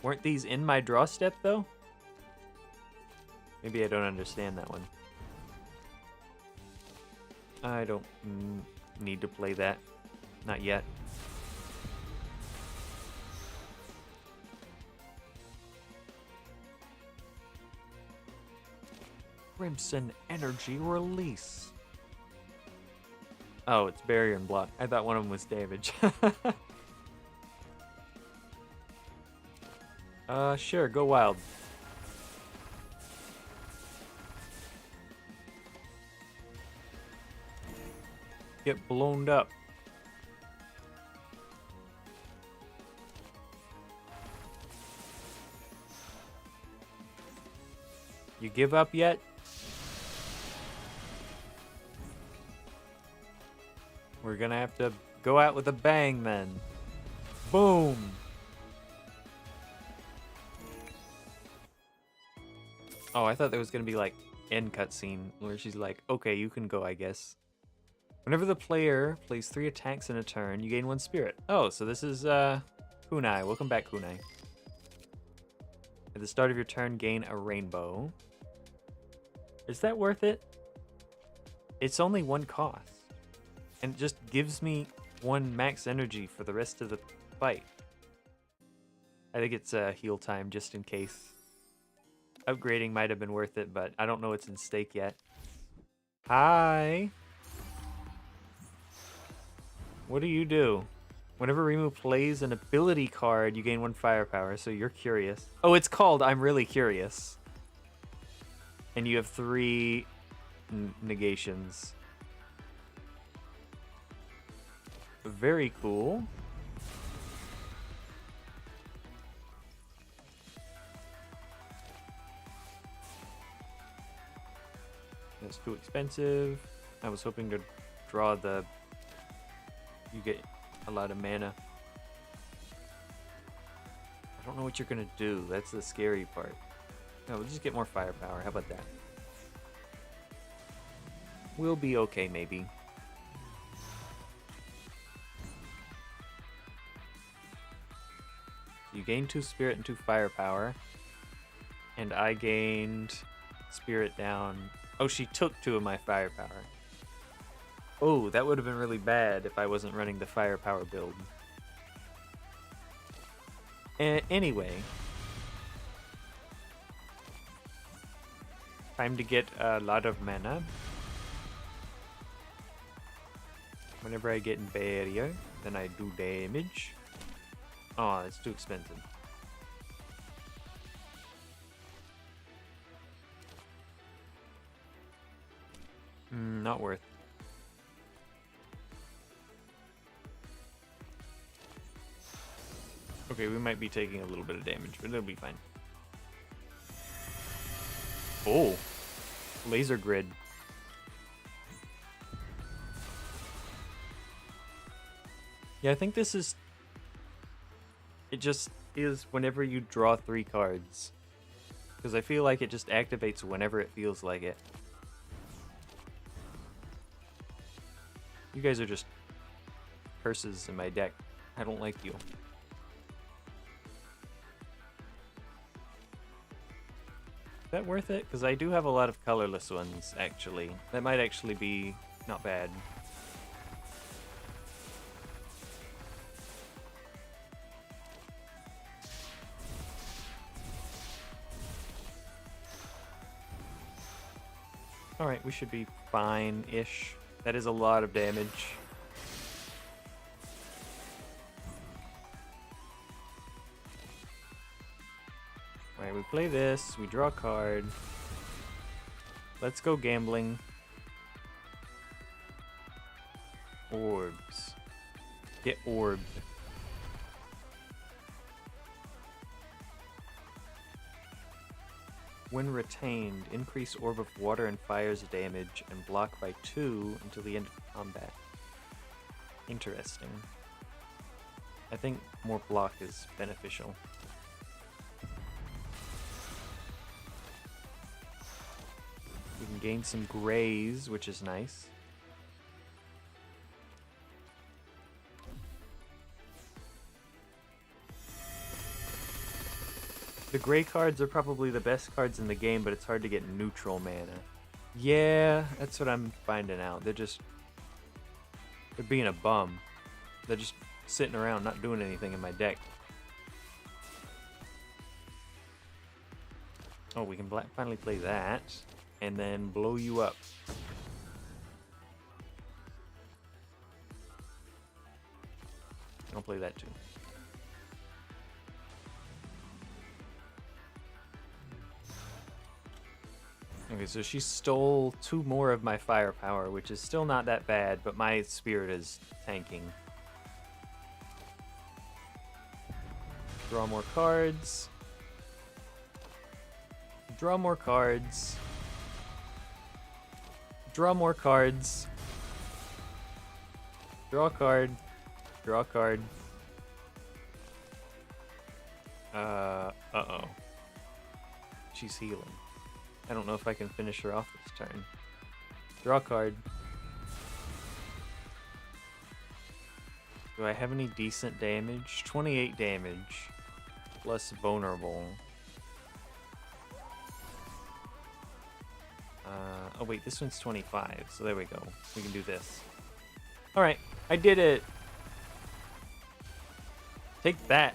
Weren't these in my draw step, though? Maybe I don't understand that one. I don't need to play that. Not yet. Crimson Energy Release. Oh, it's barrier and block. I thought one of them was damage. Sure, go wild. Get blown up. You give up yet? We're gonna have to go out with a bang then. Boom! Oh, I thought there was gonna be like end cutscene where she's like, okay, you can go, I guess. Whenever the player plays 3 attacks in a turn, you gain 1 spirit. Oh, so this is Kunai. Welcome back, Kunai. At the start of your turn, gain a rainbow. Is that worth it? It's only 1 cost. And it just gives me 1 max energy for the rest of the fight. I think it's heal time just in case. Upgrading might have been worth it, but I don't know what's in stake yet. Hi! What do you do? Whenever Rimu plays an ability card, you gain 1 firepower, so you're curious. Oh, it's called I'm Really Curious. And you have 3 negations. Very cool. That's too expensive. I was hoping to draw the... You get a lot of mana. I don't know what you're gonna do. That's the scary part. No, we'll just get more firepower. How about that? We'll be okay, maybe. You gained 2 spirit and 2 firepower. And I gained spirit down. Oh, she took 2 of my firepower. Oh, that would have been really bad if I wasn't running the firepower build. Anyway. Time to get a lot of mana. Whenever I get in barrier, then I do damage. Oh, it's too expensive. Not worth. Okay, we might be taking a little bit of damage, but it'll be fine. Oh, laser grid. Yeah, I think this is... It just is whenever you draw 3 cards. Because I feel like it just activates whenever it feels like it. You guys are just curses in my deck. I don't like you. Is that worth it? Because I do have a lot of colorless ones, actually. That might actually be not bad. Alright, we should be fine-ish. That is a lot of damage. Alright, we play this, we draw a card. Let's go gambling. Orbs. Get orbed. When retained, increase Orb of Water and Fire's damage and block by 2 until the end of combat. Interesting. I think more block is beneficial. We can gain some grays, which is nice. The gray cards are probably the best cards in the game, but it's hard to get neutral mana. Yeah, that's what I'm finding out. They're being a bum. They're just sitting around not doing anything in my deck. Oh, we can finally play that, and then blow you up. I'll play that too. Okay, so she stole 2 more of my firepower, which is still not that bad, but my spirit is tanking. Draw more cards. Draw more cards. Draw more cards. Draw a card. Draw a card. Uh-oh. She's healing. I don't know if I can finish her off this turn. Draw a card. Do I have any decent damage? 28 damage. Plus vulnerable. Oh wait, this one's 25, so there we go. We can do this. Alright, I did it! Take that!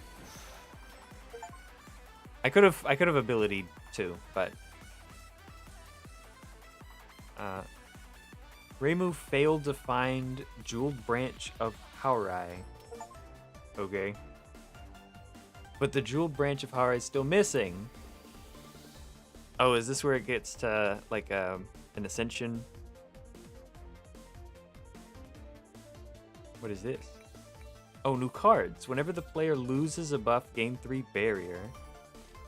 I could have abilitied too, but Reimu failed to find Jeweled Branch of Haurai. Okay. But the Jeweled Branch of Haurai is still missing. Oh, is this where it gets to, like, an ascension? What is this? Oh, new cards. Whenever the player loses a buff, gain 3 barrier.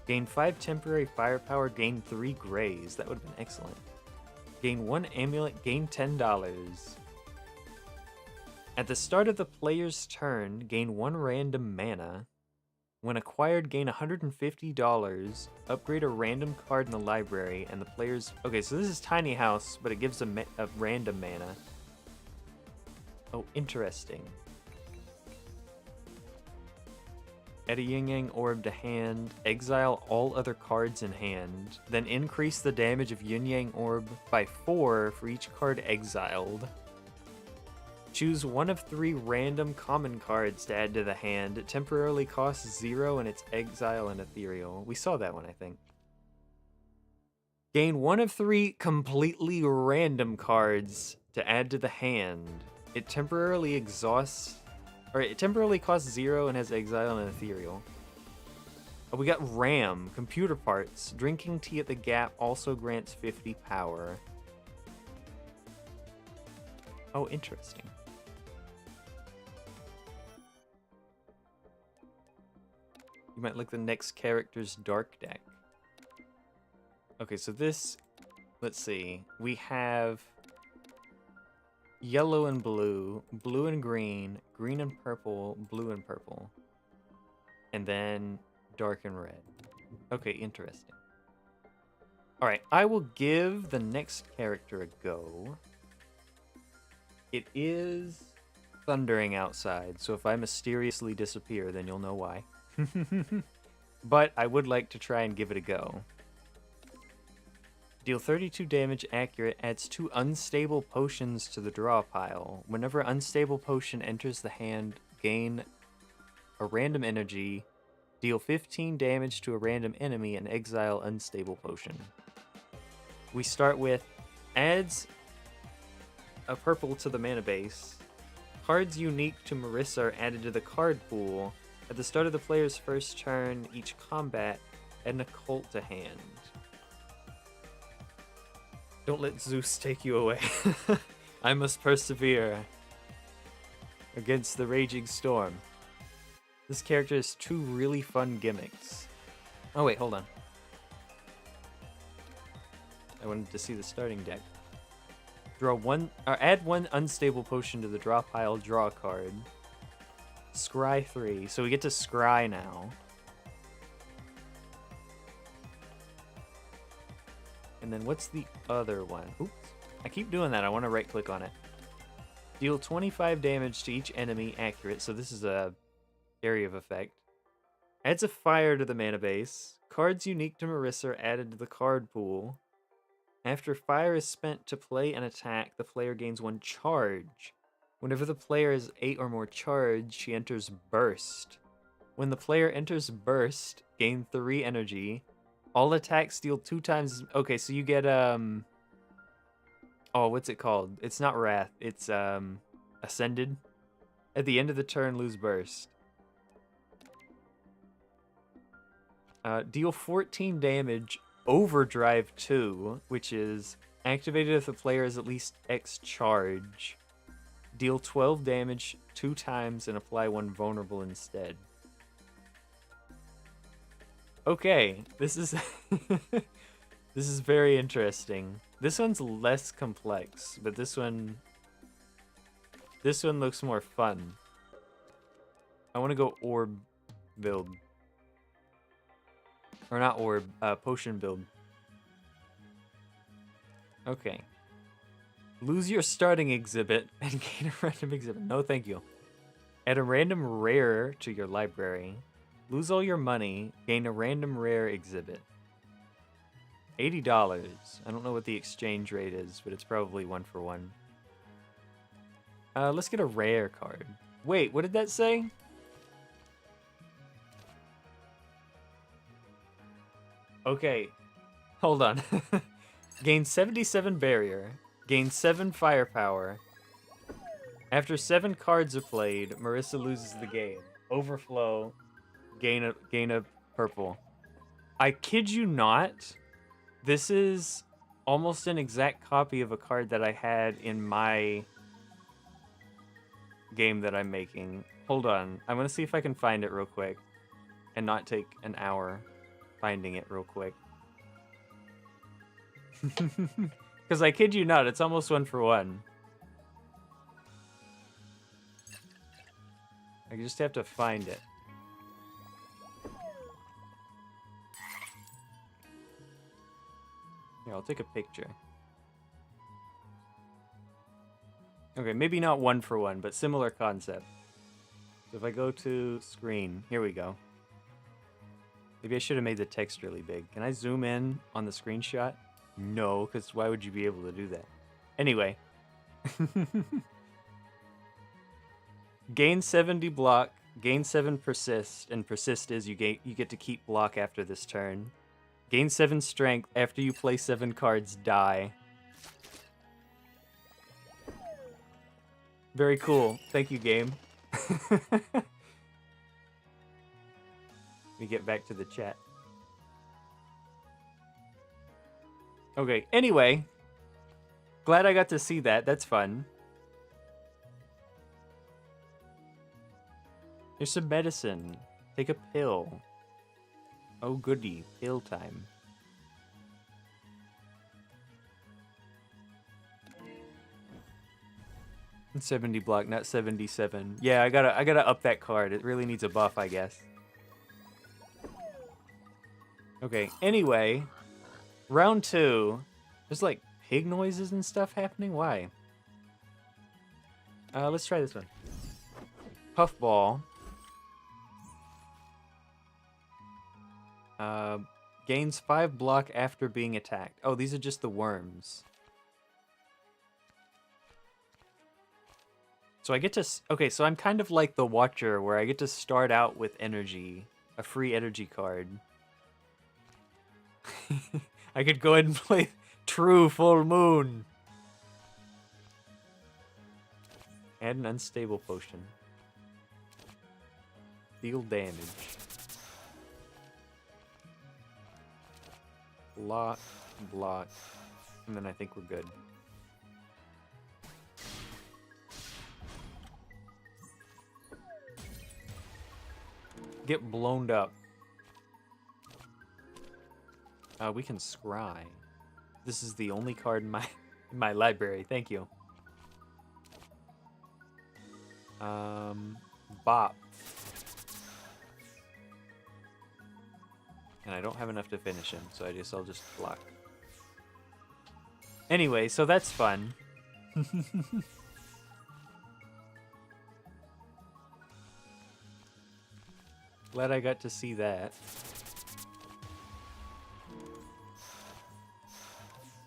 Gain 5 temporary firepower, gain 3 grays. That would have been excellent. Gain 1 amulet, gain $10. At the start of the player's turn, gain 1 random mana. When acquired, gain $150. Upgrade a random card in the library, and the player's... Okay, so this is Tiny House, but it gives a random mana. Oh, interesting. Add a Yin Yang Orb to hand, exile all other cards in hand, then increase the damage of Yin Yang Orb by 4 for each card exiled. Choose one of 3 random common cards to add to the hand. It temporarily costs 0 and it's exile and ethereal. We saw that one, I think. Gain 1 of 3 completely random cards to add to the hand. It temporarily exhausts... Or it temporarily costs 0 and has exile and ethereal. Oh, we got RAM, computer parts. Drinking tea at the Gap also grants 50 power. Oh, interesting. You might like the next character's dark deck. Okay, so this... Let's see. We have... Yellow and blue, blue and green, green and purple, blue and purple. And then dark and red. Okay, interesting. Alright, I will give the next character a go. It is thundering outside, so if I mysteriously disappear, then you'll know why. But I would like to try and give it a go. Deal 32 damage accurate, adds 2 unstable potions to the draw pile. Whenever unstable potion enters the hand, gain a random energy, deal 15 damage to a random enemy, and exile unstable potion. We start with adds a purple to the mana base. Cards unique to Marissa are added to the card pool. At the start of the player's first turn, each combat, add an occult to hand. Don't let Zeus take you away. I must persevere against the raging storm. This character has 2 really fun gimmicks. Oh wait, hold on. I wanted to see the starting deck. Draw one, or add one unstable potion to the draw pile, draw a card. Scry 3. So we get to scry now. And then what's the other one? Oops. I keep doing that. I want to right click on it. Deal 25 damage to each enemy accurate. So this is a area of effect. Adds a fire to the mana base. Cards unique to Marissa are added to the card pool. After fire is spent to play an attack, the player gains 1 charge. Whenever the player is 8 or more charged, she enters burst. When the player enters burst, gain 3 energy. All attacks deal 2 times. Okay, so you get oh, what's it called? It's not wrath. It's ascended. At the end of the turn, lose burst. Deal 14 damage. Overdrive 2, which is activated if the player is at least X charge. Deal 12 damage 2 times and apply 1 vulnerable instead. Okay, this is this is very interesting. This one's less complex, but this one looks more fun. I want to go orb build. Or not orb, potion build. Okay. Lose your starting exhibit and gain a random exhibit. No, thank you. Add a random rare to your library. Lose all your money. Gain a random rare exhibit. $80. I don't know what the exchange rate is, but it's probably 1 for 1. Let's get a rare card. Wait, what did that say? Okay, hold on. Gain 77 barrier. Gain 7 firepower. After 7 cards are played, Marissa loses the game. Overflow. Gain a purple. I kid you not. This is almost an exact copy of a card that I had in my game that I'm making. Hold on. I'm going to see if I can find it real quick and not take an hour finding it real quick. Because I kid you not, it's almost 1 for 1. I just have to find it. Here, I'll take a picture. Okay, maybe not 1 for 1, but similar concept. So if I go to screen, here we go. Maybe I should have made the text really big. Can I zoom in on the screenshot? No, because why would you be able to do that? Anyway. Gain 70 block, gain 7 persist, and persist is you get to keep block after this turn. Gain 7 strength after you play 7 cards, die. Very cool. Thank you, game. Let me get back to the chat. Okay, anyway. Glad I got to see that. That's fun. Here's some medicine. Take a pill. Oh goody, pill time. It's 70 block, not 77. Yeah, I gotta up that card. It really needs a buff, I guess. Okay, anyway. Round 2. There's like pig noises and stuff happening. Why? Let's try this one. Puffball. Gains 5 block after being attacked. Oh, these are just the worms. So I get to... Okay, so I'm kind of like the Watcher, where I get to start out with energy. A free energy card. I could go ahead and play True Full Moon. Add an unstable potion. Deal damage. Block, block, and then I think we're good. Get blown up. We can scry. This is the only card in my library. Thank you. Bop. And I don't have enough to finish him, so I'll just block. Anyway, so that's fun. Glad I got to see that.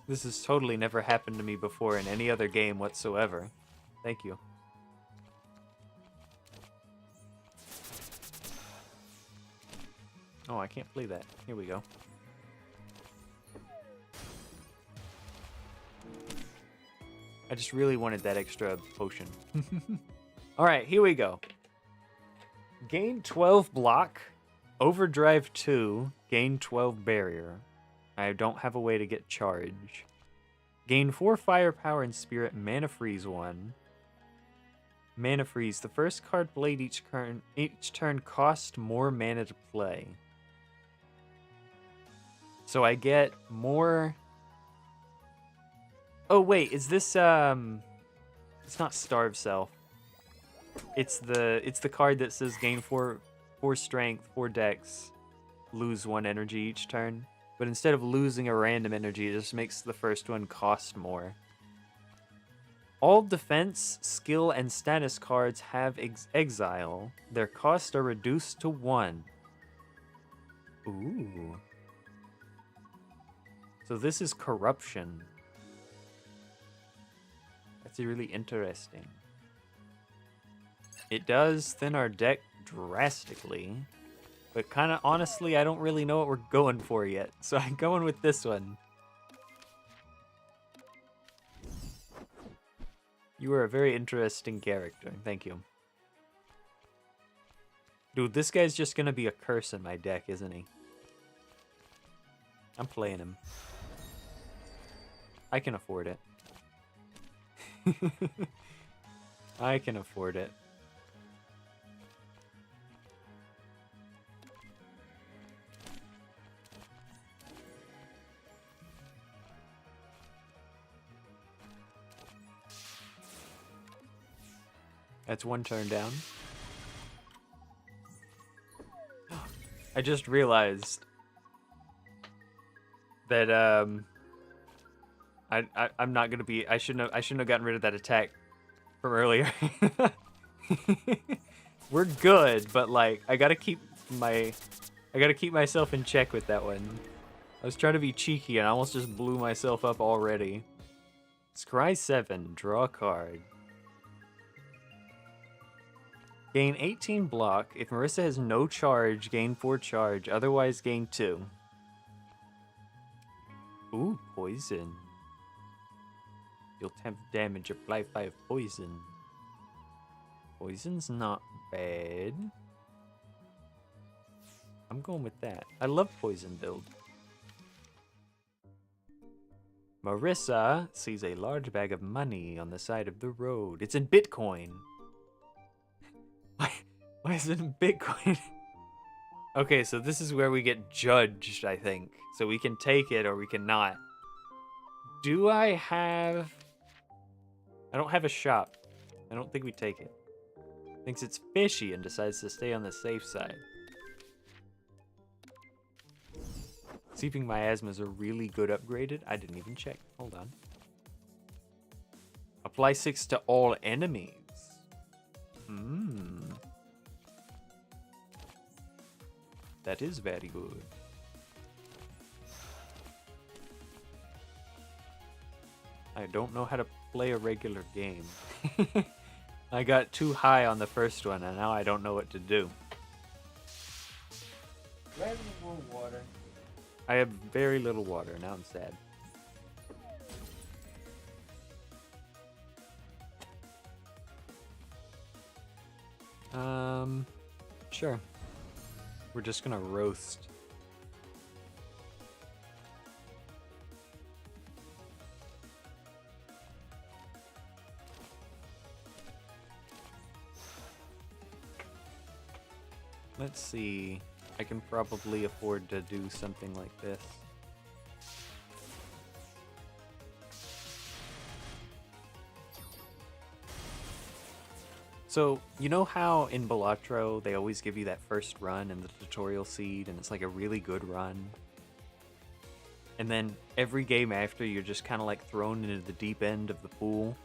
This has totally never happened to me before in any other game whatsoever. Thank you. Oh, I can't play that. Here we go. I just really wanted that extra potion. Alright, here we go. Gain 12 block, overdrive 2, gain 12 barrier. I don't have a way to get charge. Gain 4 firepower and spirit, mana freeze 1. Mana freeze. The first card played each turn cost more mana to play. So I get more... Oh wait, is this it's not Starve Self. It's the card that says gain 4 strength, 4 dex, lose 1 energy each turn. But instead of losing a random energy, it just makes the first one cost more. All defense, skill, and status cards have exile. Their costs are reduced to 1. Ooh. So this is corruption. That's really interesting. It does thin our deck drastically, but kind of honestly, I don't really know what we're going for yet. So I'm going with this one. You are a very interesting character. Thank you. Dude, this guy's just gonna be a curse in my deck, isn't he? I'm playing him. I can afford it. I can afford it. That's 1 turn down. I just realized that I'm not gonna be. I shouldn't have gotten rid of that attack from earlier. We're good, but like I gotta keep myself in check with that one. I was trying to be cheeky and I almost just blew myself up already. Scry 7, draw a card. Gain 18 block. If Marissa has no charge, gain 4 charge. Otherwise, gain 2. Ooh, poison. You'll temp damage, apply 5 poison. Poison's not bad. I'm going with that. I love poison build. Marissa sees a large bag of money on the side of the road. It's in Bitcoin. Why is it in Bitcoin? Okay, so this is where we get judged, I think. So we can take it or we cannot. Do I have... I don't have a shop. I don't think we take it. Thinks it's fishy and decides to stay on the safe side. Seeping Miasma is a really good upgraded. I didn't even check. Hold on. Apply 6 to all enemies. That is very good. I don't know how to play a regular game. I got too high on the first one, and now I don't know what to do. Do I have any more water? I have very little water. Now I'm sad. Sure. We're just gonna roast. Let's see. I can probably afford to do something like this. So, you know how in Balatro they always give you that first run in the tutorial seed and it's like a really good run? And then every game after you're just kind of like thrown into the deep end of the pool?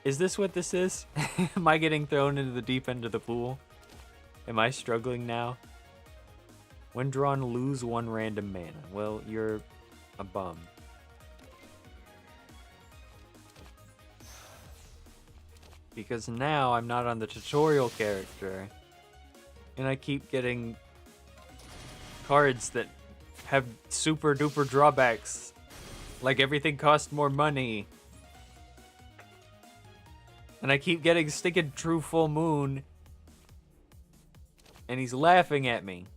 Is this what this is? Am I getting thrown into the deep end of the pool? Am I struggling now? When drawn, lose 1 random mana. Well, you're a bum. Because now I'm not on the tutorial character. And I keep getting cards that have super duper drawbacks. Like everything costs more money. And I keep getting stinking True Full Moon. And he's laughing at me.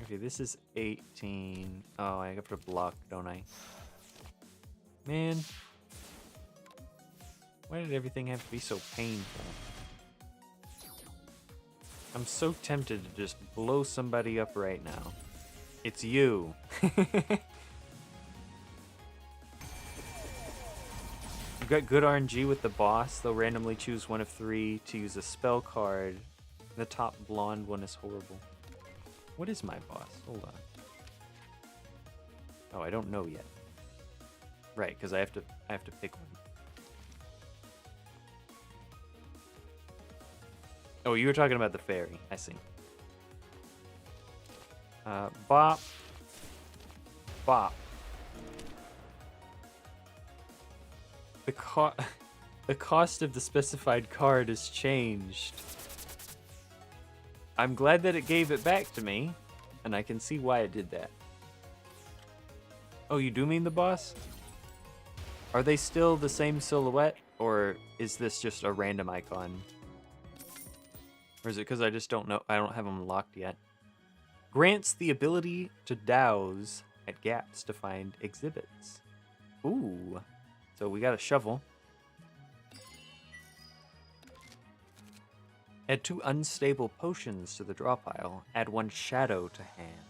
Okay, this is 18. Oh, I have to block, don't I? Man. Why did everything have to be so painful? I'm so tempted to just blow somebody up right now. It's you. You've got good RNG with the boss. They'll randomly choose 1 of 3 to use a spell card. The top blonde one is horrible. What is my boss? Hold on. Oh, I don't know yet. Right, because I have to pick one. Oh, you were talking about the fairy. I see. Bop. Bop. The cost of the specified card has changed. I'm glad that it gave it back to me, and I can see why it did that. Oh, you do mean the boss? Are they still the same silhouette, or is this just a random icon? Or is it because I just don't know? I don't have them locked yet. Grants the ability to douse at gaps to find exhibits. Ooh. So we got a shovel. Add 2 unstable potions to the draw pile. Add 1 shadow to hand.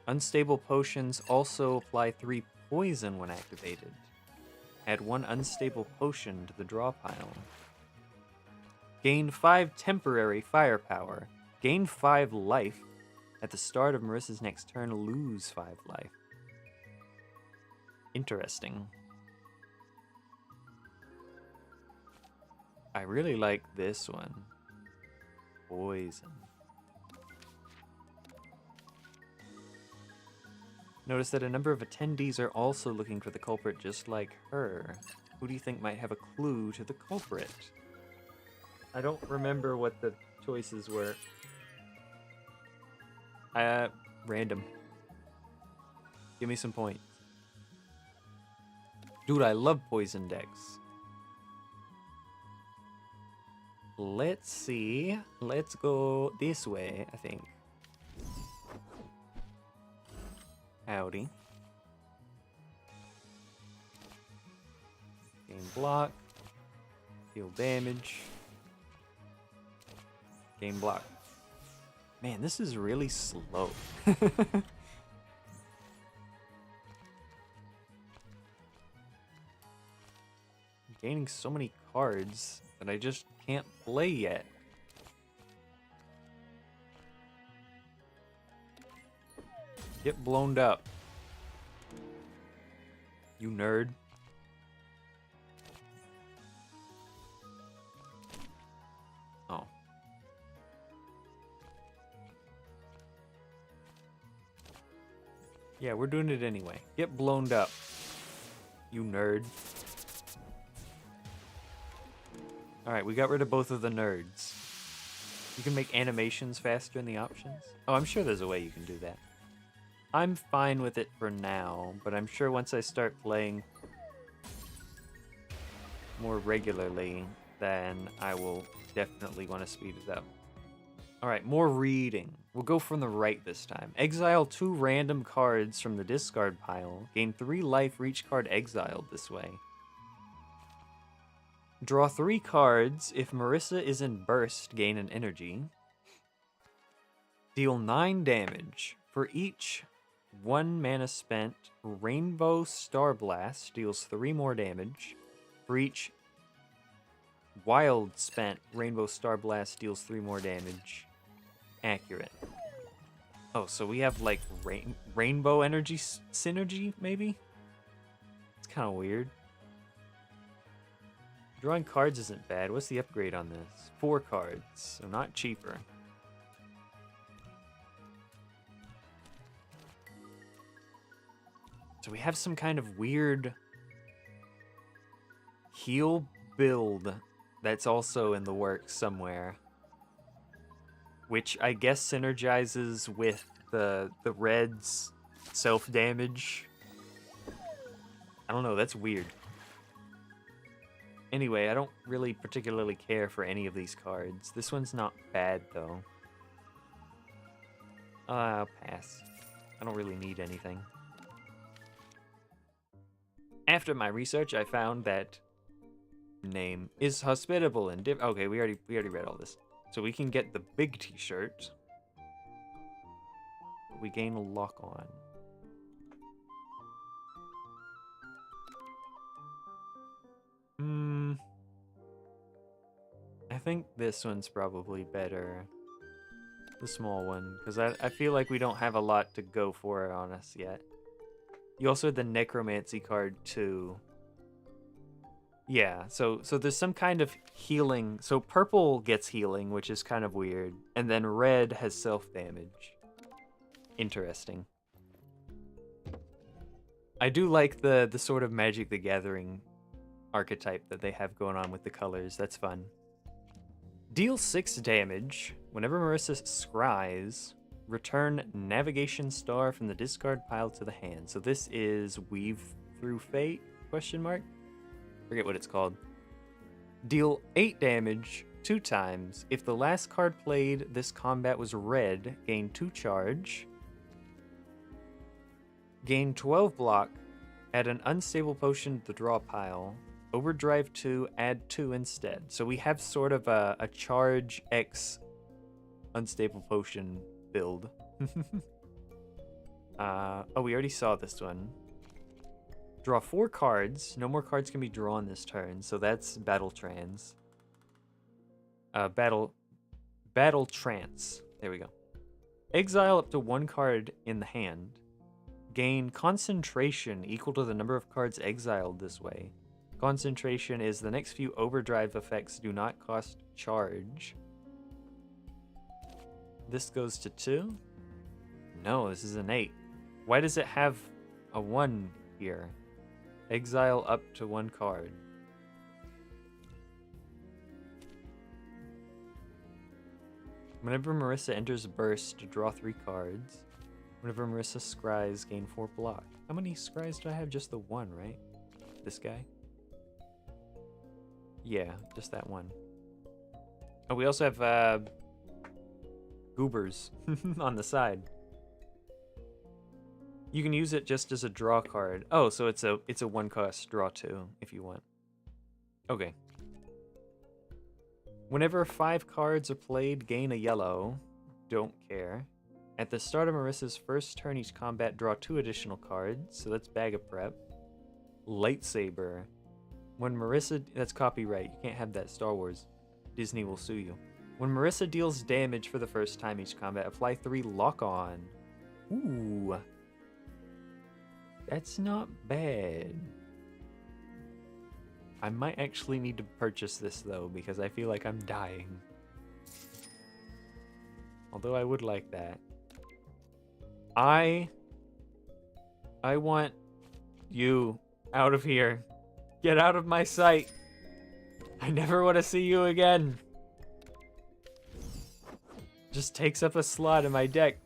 Unstable potions also apply 3 poison when activated. Add 1 unstable potion to the draw pile. Gain 5 temporary firepower. Gain 5 life. At the start of Marissa's next turn, lose 5 life. Interesting. I really like this one. Poison. Notice that a number of attendees are also looking for the culprit just like her. Who do you think might have a clue to the culprit? I don't remember what the choices were. Random. Give me some points. Dude, I love poison decks. Let's see. Let's go this way, I think. Howdy. Gain block. Deal damage. Gain block. Man, this is really slow. I'm gaining so many cards that I just can't play yet. Get blown up. You nerd. Oh. Yeah, we're doing it anyway. Get blown up. You nerd. Alright, we got rid of both of the nerds. You can make animations faster in the options. Oh, I'm sure there's a way you can do that. I'm fine with it for now, but I'm sure once I start playing more regularly, then I will definitely want to speed it up. Alright, more reading. We'll go from the right this time. Exile 2 random cards from the discard pile. Gain 3 life for each card exiled this way. Draw 3 cards. If Marissa is in burst, gain an energy. Deal 9 damage. For each 1 mana spent. Rainbow Star Blast deals 3 more damage. For each wild spent, Rainbow Star Blast deals 3 more damage. Accurate. Oh, so we have like rainbow energy synergy, maybe? It's kind of weird. Drawing cards isn't bad. What's the upgrade on this? 4 cards, so not cheaper. So we have some kind of weird heal build that's also in the works somewhere, which I guess synergizes with the red's self-damage. I don't know, that's weird. Anyway, I don't really particularly care for any of these cards. This one's not bad, though. I'll pass. I don't really need anything. After my research, I found that name is hospitable and okay, we already read all this. So we can get the big t-shirt. We gain a lock on. I think this one's probably better. The small one, because I feel like we don't have a lot to go for on us yet. You also had the necromancy card too. Yeah, so there's some kind of healing. So purple gets healing, which is kind of weird, and then red has self-damage. Interesting. I do like the sort of Magic the Gathering archetype that they have going on with the colors. That's fun. Deal 6 damage. Whenever Marissa scries, return Navigation Star from the discard pile to the hand. So this is Weave Through Fate? Question mark? Forget what it's called. Deal 8 damage 2 times. If the last card played this combat was red, gain 2 charge. Gain 12 block. Add an unstable potion to the draw pile. Overdrive 2, add 2 instead. So we have sort of a charge X unstable potion build. Oh, we already saw this one. Draw 4 cards. No more cards can be drawn this turn, so that's Battle Trance. Battle Trance. There we go. Exile up to 1 card in the hand. Gain concentration equal to the number of cards exiled this way. Concentration is the next few overdrive effects do not cost charge. This goes to 2? No, this is an 8. Why does it have a 1 here? Exile up to 1 card. Whenever Marissa enters a burst, draw 3 cards. Whenever Marissa scries, gain 4 block. How many scries do I have? Just the 1, right? This guy? Yeah, just that 1. Oh, we also have goobers on the side. You can use it just as a draw card. Oh, so it's a 1-cost draw 2 if you want. Okay. Whenever 5 cards are played, gain a yellow. Don't care. At the start of Marissa's first turn each combat, draw 2 additional cards. So that's Bag of Prep. Lightsaber. When Marissa... That's copyright. You can't have that, Star Wars. Disney will sue you. When Marissa deals damage for the first time each combat, apply 3 Lock On. Ooh. That's not bad. I might actually need to purchase this, though, because I feel like I'm dying. Although I would like that. I want you out of here. Get out of my sight. I never want to see you again. Just takes up a slot in my deck.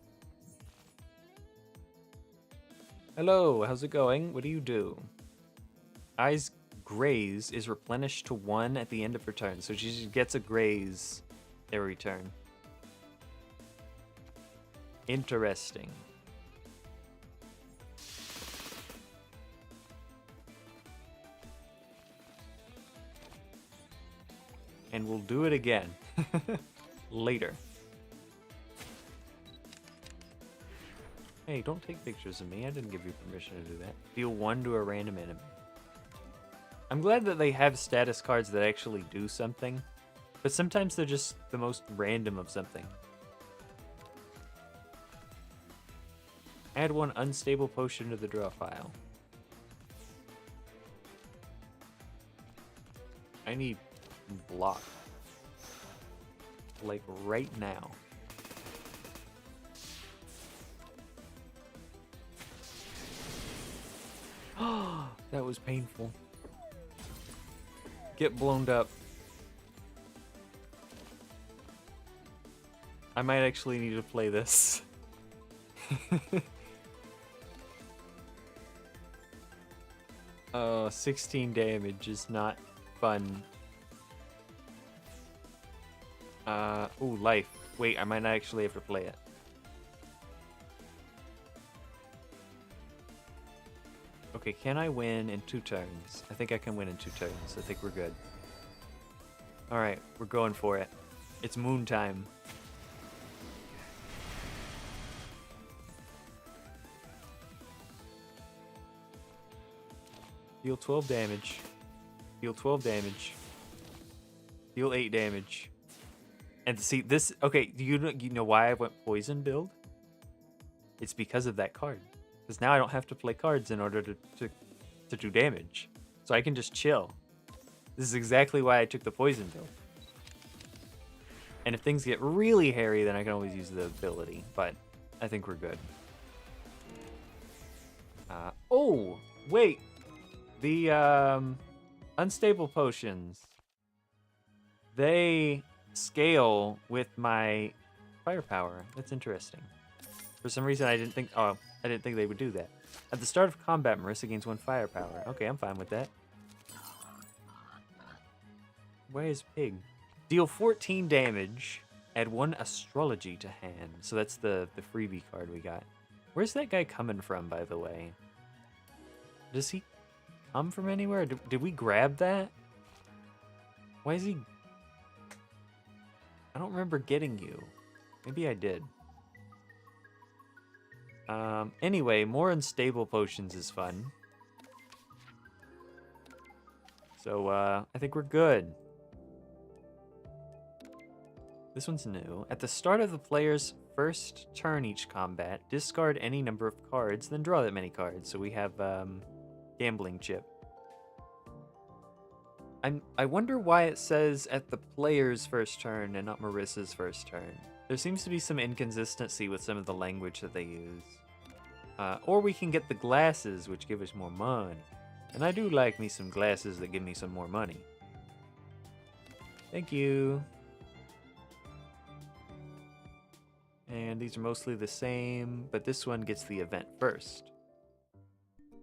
Hello, how's it going? What do you do? Eyes Graze is replenished to 1 at the end of her turn, so she just gets a graze every turn. Interesting. And we'll do it again. Later. Hey, don't take pictures of me. I didn't give you permission to do that. Deal 1 to a random enemy. I'm glad that they have status cards that actually do something, but sometimes they're just the most random of something. Add 1 unstable potion to the draw file. I need block. Like right now. That was painful. Get blown up. I might actually need to play this. 16 damage is not fun. Ooh, life. Wait, I might not actually have to play it. Okay, can I win in 2 turns? I think I can win in 2 turns. I think we're good. Alright, we're going for it. It's moon time. Deal 12 damage. Deal 12 damage. Deal 8 damage. And see, this... Okay, you know why I went poison build? It's because of that card. Because now I don't have to play cards in order to do damage. So I can just chill. This is exactly why I took the poison build. And if things get really hairy, then I can always use the ability. But I think we're good. Oh, wait. The unstable potions. They scale with my firepower. That's interesting. For some reason, I didn't think they would do that. At the start of combat, Marissa gains 1 firepower. Okay, I'm fine with that. Where is Pig? Deal 14 damage. Add 1 astrology to hand. So that's the freebie card we got. Where's that guy coming from, by the way? Does he come from anywhere? Did we grab that? Why is he... I don't remember getting you. Maybe I did. Anyway, more unstable potions is fun. So, I think we're good. This one's new. At the start of the player's first turn each combat, discard any number of cards, then draw that many cards. So we have, gambling chip. I wonder why it says at the player's first turn and not Marissa's first turn. There seems to be some inconsistency with some of the language that they use. Or we can get the glasses, which give us more money. And I do like me some glasses that give me some more money. Thank you. And these are mostly the same, but this one gets the event first.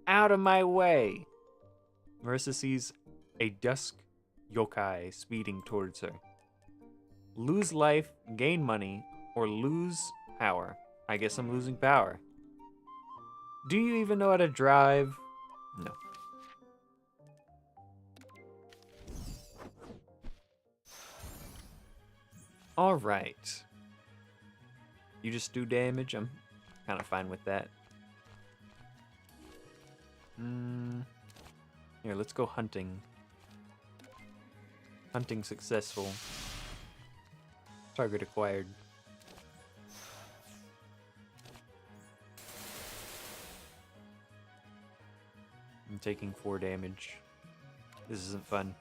Out of my way! Marissa sees a dusk yokai speeding towards her. Lose life, gain money, or lose power. I guess I'm losing power. Do you even know how to drive? No. Alright. You just do damage? I'm kind of fine with that. Here, let's go hunting. Hunting successful. Target acquired. I'm taking 4 damage. This isn't fun.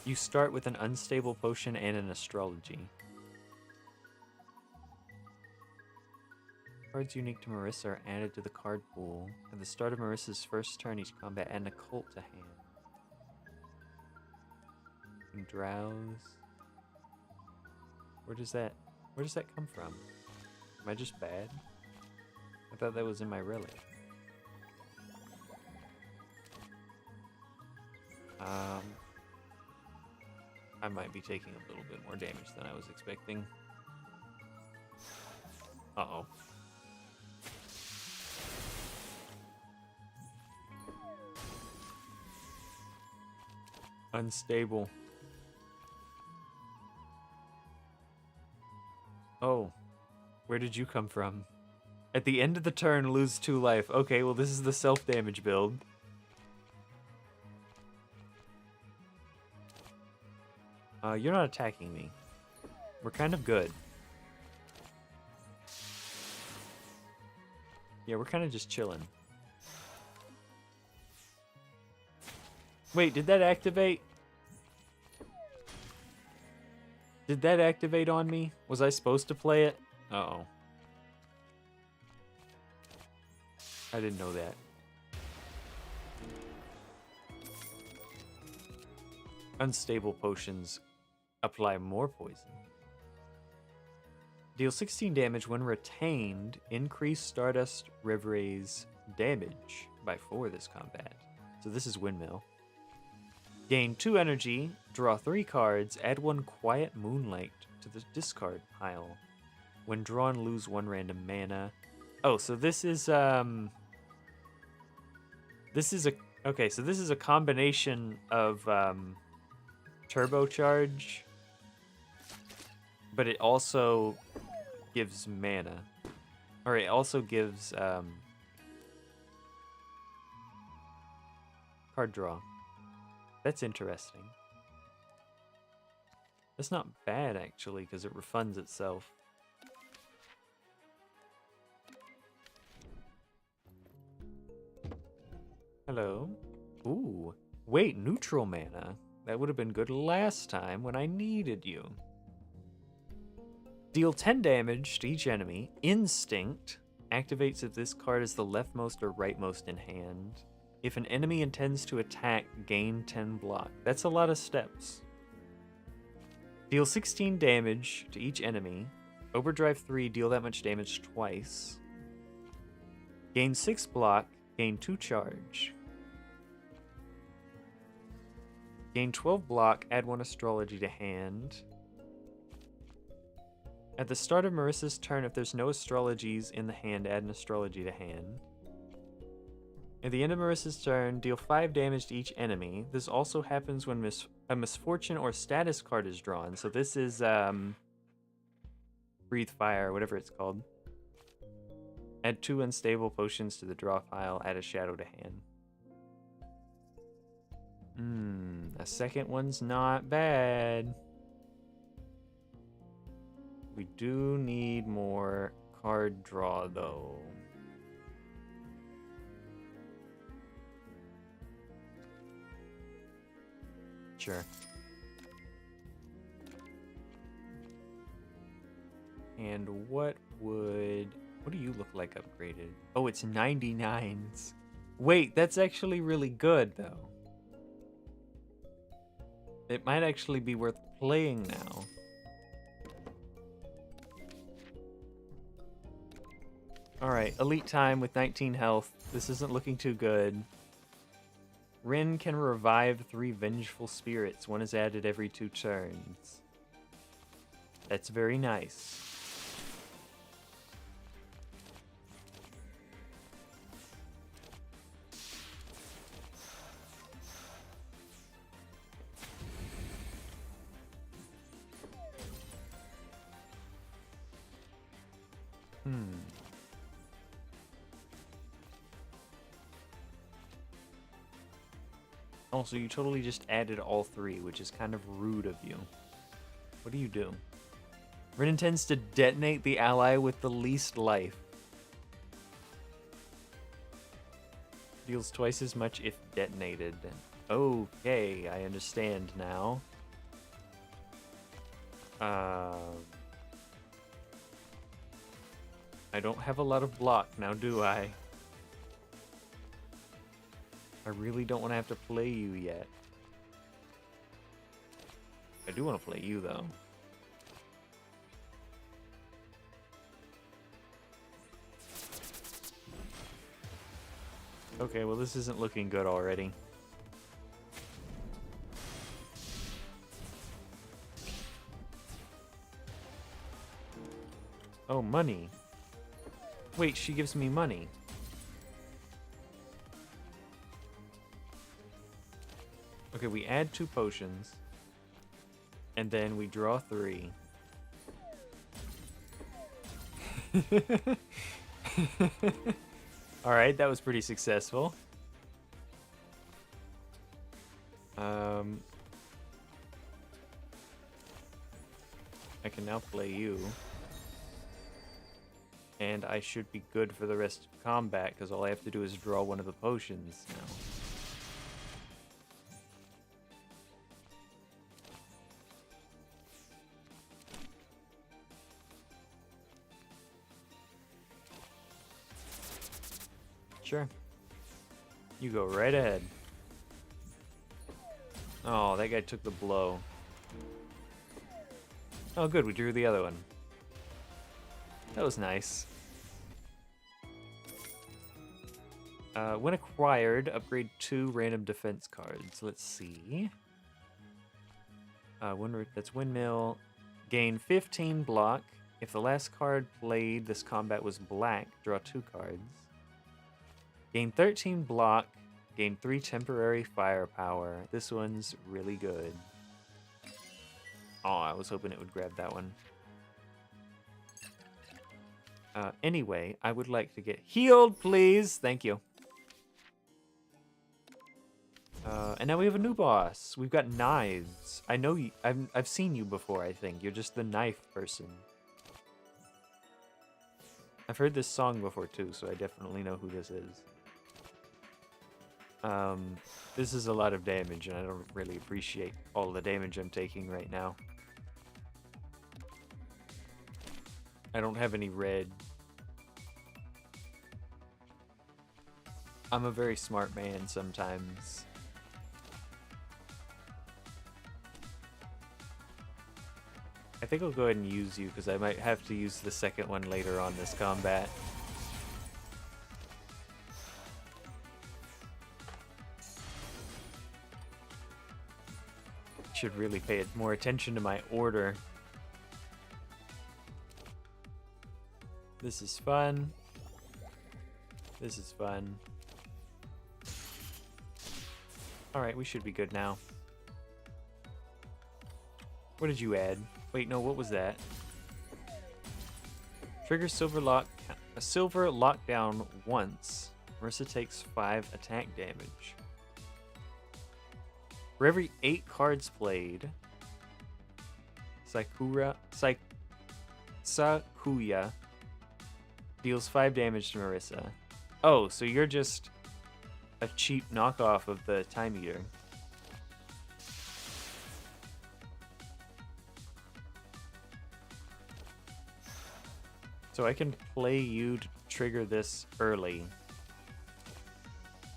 You start with an unstable potion and an astrology. Cards unique to Marissa are added to the card pool. At the start of Marissa's first turn each combat, add an occult to hand. And drowse. Where does that come from? Am I just bad? I thought that was in my relic. I might be taking a little bit more damage than I was expecting. Uh-oh. Unstable. Oh. Where did you come from? At the end of the turn, lose 2 life. Okay, well, this is the self-damage build. You're not attacking me. We're kind of good. Yeah, we're kind of just chilling. Wait, did that activate? Did that activate on me? Was I supposed to play it? Uh-oh. I didn't know that. Unstable potions apply more poison. Deal 16 damage when retained. Increase Stardust Reveray's damage by 4 this combat. So this is Windmill. Gain 2 energy, draw 3 cards, add 1 Quiet Moonlight to the discard pile. When drawn, lose 1 random mana. Oh, so this is okay, so this is a combination of turbocharge, but it also gives mana. Or it also gives card draw. That's interesting. That's not bad, actually, because it refunds itself. Hello. Ooh. Wait, neutral mana. That would have been good last time when I needed you. Deal 10 damage to each enemy. Instinct activates if this card is the leftmost or rightmost in hand. If an enemy intends to attack, gain 10 block. That's a lot of steps. Deal 16 damage to each enemy. Overdrive 3, deal that much damage twice. Gain 6 block, gain 2 charge. Gain 12 block, add 1 astrology to hand. At the start of Marissa's turn, if there's no astrologies in the hand, add an astrology to hand. At the end of Marissa's turn, deal 5 damage to each enemy. This also happens when a misfortune or status card is drawn. So this is Breathe Fire, whatever it's called. Add 2 unstable potions to the draw pile, add a shadow to hand. A second one's not bad. We do need more card draw, though. Sure. And what do you look like upgraded? Oh, it's 99s. Wait, that's actually really good, though. It might actually be worth playing now. Alright, elite time with 19 health. This isn't looking too good. Rin can revive 3 vengeful spirits. 1 is added every 2 turns. That's very nice. Also, you totally just added all 3, which is kind of rude of you. What do you do? Rin intends to detonate the ally with the least life. Deals twice as much if detonated. Okay, I understand now. I don't have a lot of block now, do I? I really don't want to have to play you yet. I do want to play you, though. Okay, well, this isn't looking good already. Oh, money. Wait, she gives me money. Okay, we add 2 potions. And then we draw 3. Alright, that was pretty successful. I can now play you. And I should be good for the rest of combat, because all I have to do is draw one of the potions now. Sure. You go right ahead. Oh, that guy took the blow. Oh, good, we drew the other one. That was nice. When acquired, upgrade 2 random defense cards. Let's see. That's Windmill. Gain 15 block. If the last card played this combat was black, draw 2 cards. Gain 13 block. Gain 3 temporary firepower. This one's really good. Oh, I was hoping it would grab that one. Anyway, I would like to get healed, please. Thank you. And now we have a new boss. We've got knives. I know you. I've seen you before. I think you're just the knife person. I've heard this song before too, so I definitely know who this is. This is a lot of damage, and I don't really appreciate all the damage I'm taking right now. I don't have any red. I'm a very smart man sometimes. I think I'll go ahead and use you, because I might have to use the second one later on this combat. Should really pay more attention to my order. This is fun. This is fun. Alright, we should be good now. What did you add? Wait, no, what was that? Trigger silver lockdown once. Marissa takes 5 attack damage. For every 8 cards played, Sakuya deals 5 damage to Marissa. Oh, so you're just a cheap knockoff of the Time Eater. So I can play you to trigger this early.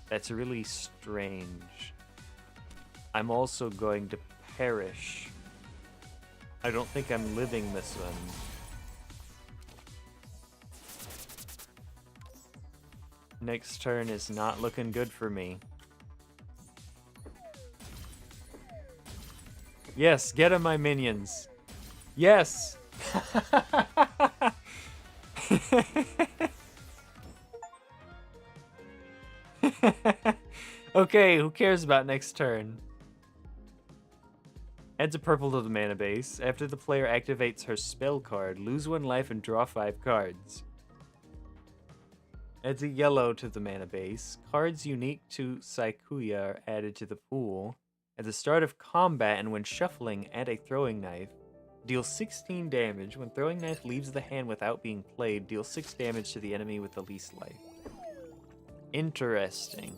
That's really strange. I'm also going to perish. I don't think I'm living this one. Next turn is not looking good for me. Yes, get him, my minions. Yes! Okay, who cares about next turn? Adds a purple to the mana base. After the player activates her spell card, lose 1 life and draw 5 cards. Adds a yellow to the mana base. Cards unique to Saikuya are added to the pool. At the start of combat and when shuffling, add a throwing knife. Deal 16 damage. When throwing knife leaves the hand without being played, deal 6 damage to the enemy with the least life. Interesting.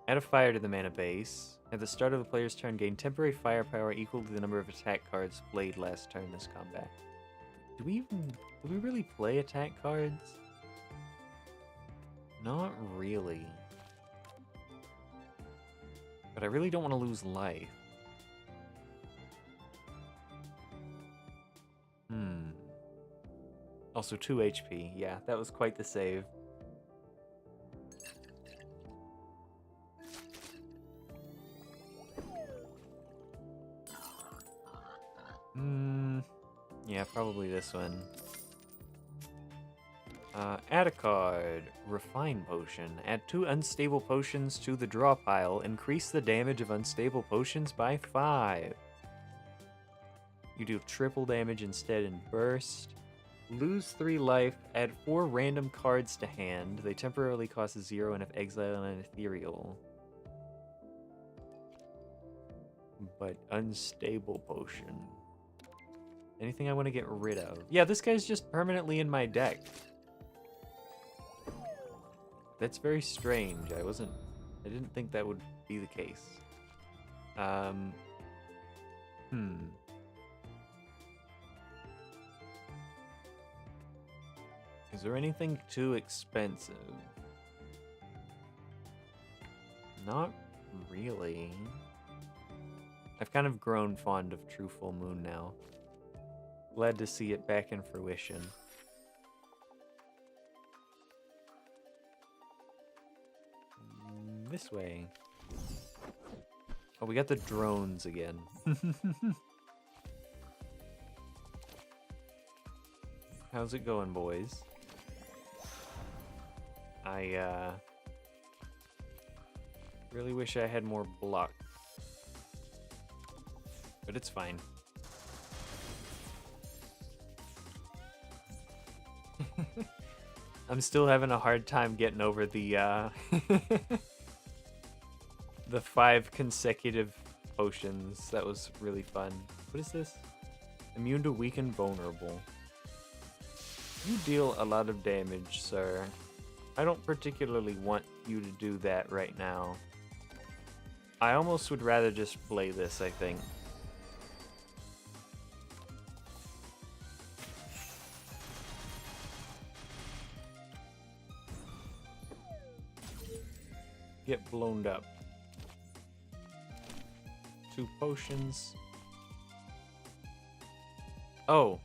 Add a fire to the mana base. At the start of the player's turn, gain temporary firepower equal to the number of attack cards played last turn this combat. Do we really play attack cards? Not really. But I really don't want to lose life. Also 2 HP. Yeah, that was quite the save. Yeah, probably this one. Add a card. Refine Potion. Add 2 unstable potions to the draw pile. Increase the damage of unstable potions by 5. You do triple damage instead in burst. Lose 3 life. Add 4 random cards to hand. They temporarily cost 0 and if exile an ethereal. But unstable potion. Anything I want to get rid of? Yeah, this guy's just permanently in my deck. That's very strange. I didn't think that would be the case. Is there anything too expensive? Not really. I've kind of grown fond of True Full Moon now. Glad to see it back in fruition. This way. Oh, we got the drones again. How's it going, boys? I really wish I had more block. But it's fine. I'm still having a hard time getting over the the 5 consecutive potions. That was really fun. What is this? Immune to weaken vulnerable. You deal a lot of damage, sir. I don't particularly want you to do that right now. I almost would rather just play this, I think. Get blown up. 2 potions. Oh,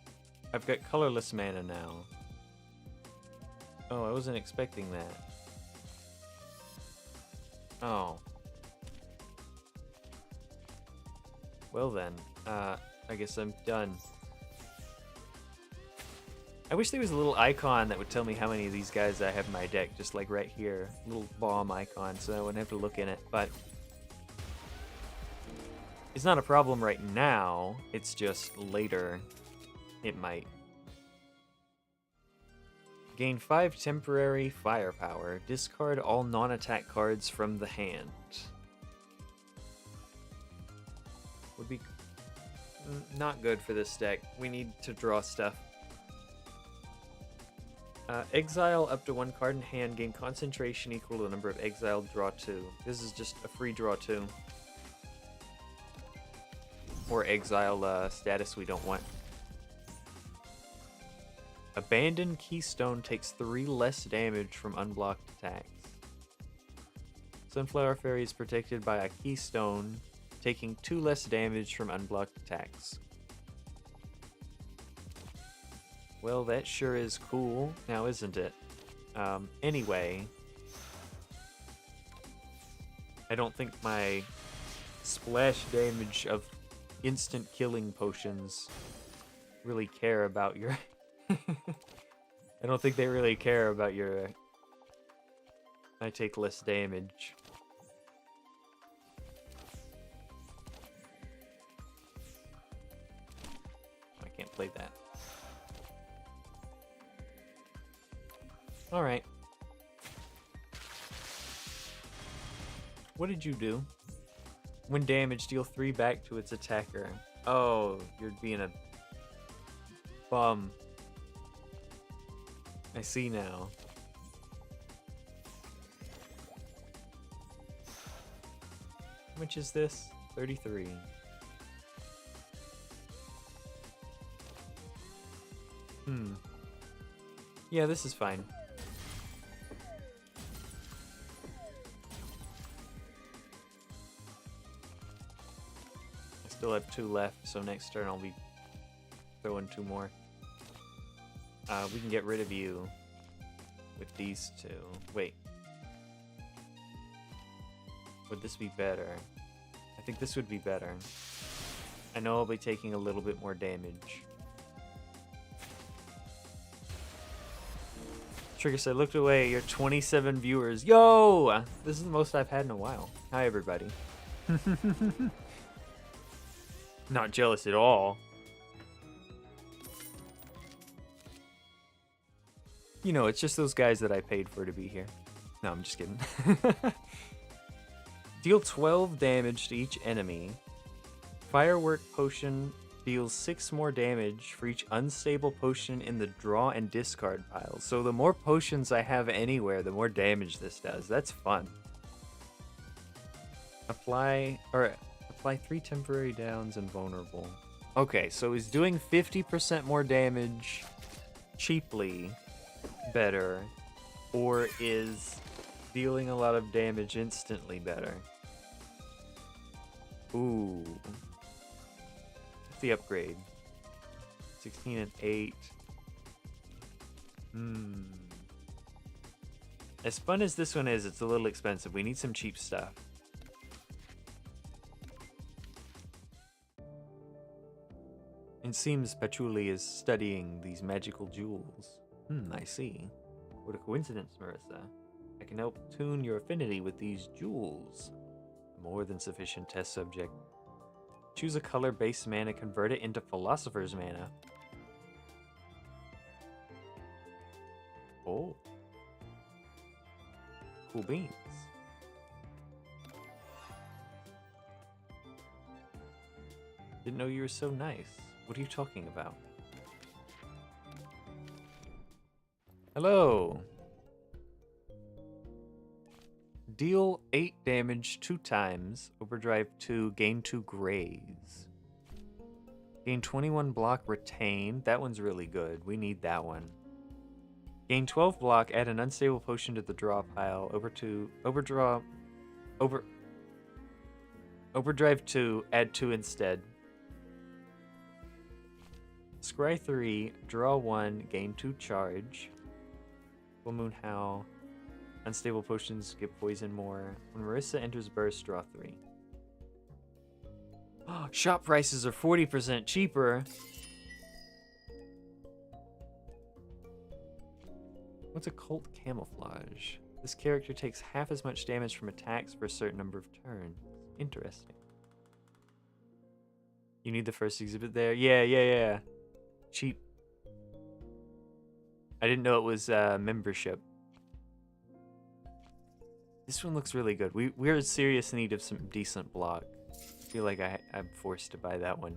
I've got colorless mana now. Oh, I wasn't expecting that. Oh. Well then, I guess I'm done. I wish there was a little icon that would tell me how many of these guys I have in my deck, just like right here. A little bomb icon, so I wouldn't have to look in it, but it's not a problem right now, it's just later it might. Gain 5 temporary firepower. Discard all non-attack cards from the hand. Would be not good for this deck. We need to draw stuff. Exile up to 1 card in hand. Gain concentration equal to the number of exiled. Draw 2. This is just a free draw 2. Or exile status we don't want. Abandoned Keystone takes 3 less damage from unblocked attacks. Sunflower Fairy is protected by a Keystone, taking 2 less damage from unblocked attacks. Well, that sure is cool, now isn't it? Anyway, I don't think my splash damage of instant killing potions really care about your... I don't think they really care about your... I take less damage. I can't play that. Alright. What did you do? When damaged, deal 3 back to its attacker. Oh, you're being a bum. I see now. How much is this? 33. Yeah, this is fine. I still have 2 left, so next turn I'll be throwing 2 more. We can get rid of you with these 2. Wait. Would this be better? I think this would be better. I know I'll be taking a little bit more damage. Trigger said, looked away, you're 27 viewers. Yo! This is the most I've had in a while. Hi, everybody. Not jealous at all. You know, it's just those guys that I paid for to be here. No, I'm just kidding. Deal 12 damage to each enemy. Firework potion deals 6 more damage for each unstable potion in the draw and discard pile. So the more potions I have anywhere, the more damage this does. That's fun. Apply 3 temporary downs and vulnerable. Okay, so he's doing 50% more damage cheaply better, or is dealing a lot of damage instantly better? Ooh. What's the upgrade? 16 and 8. As fun as this one is, it's a little expensive. We need some cheap stuff. It seems Patchouli is studying these magical jewels. I see. What a coincidence, Marissa. I can help tune your affinity with these jewels. A more than sufficient test subject. Choose a color-based mana, convert it into Philosopher's Mana. Oh. Cool beans. Didn't know you were so nice. What are you talking about? Hello. Deal 8 damage 2 times. Overdrive 2. Gain 2 grays. Gain 21 block. Retain. That one's really good. We need that one. Gain 12 block. Add an unstable potion to the draw pile. Overdrive 2. Add 2 instead. Scry 3. Draw 1. Gain 2 charge. Full Moon Howl. Unstable potions get poison more. When Marissa enters burst, draw 3. Shop prices are 40% cheaper. What's occult camouflage? This character takes half as much damage from attacks for a certain number of turns. Interesting. You need the first exhibit there? Yeah. Cheap. I didn't know it was membership. This one looks really good. We're in serious need of some decent block. I feel like I'm forced to buy that one.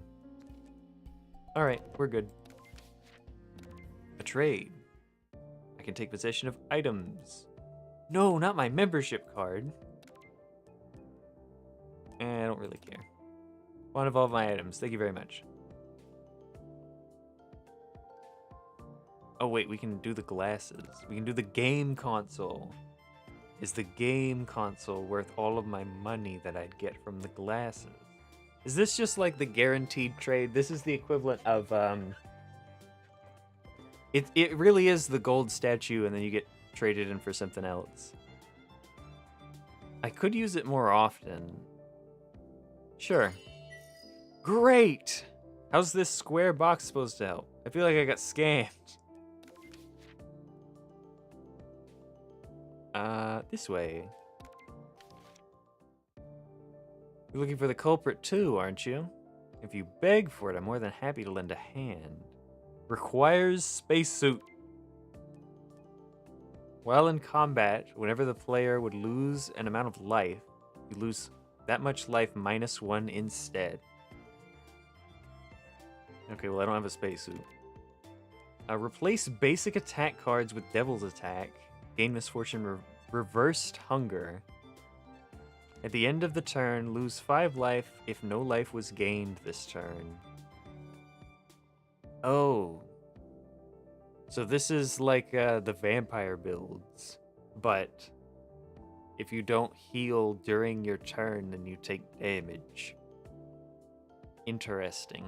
Alright, we're good. A trade. I can take possession of items. No, not my membership card. I don't really care. Want to evolve my items. Thank you very much. Oh wait, we can do the glasses. We can do the game console. Is the game console worth all of my money that I'd get from the glasses? Is this just like the guaranteed trade? This is the equivalent of it really is the gold statue and then you get traded in for something else. I could use it more often. Sure. Great! How's this square box supposed to help? I feel like I got scammed. This way. You're looking for the culprit too, aren't you? If you beg for it, I'm more than happy to lend a hand. Requires spacesuit. While in combat, whenever the player would lose an amount of life, you lose that much life -1 instead. Okay, well I don't have a spacesuit. Replace basic attack cards with Devil's Attack. Gain Misfortune Reversed Hunger. At the end of the turn, lose 5 life if no life was gained this turn. Oh. So this is like the vampire builds, but if you don't heal during your turn, then you take damage. Interesting.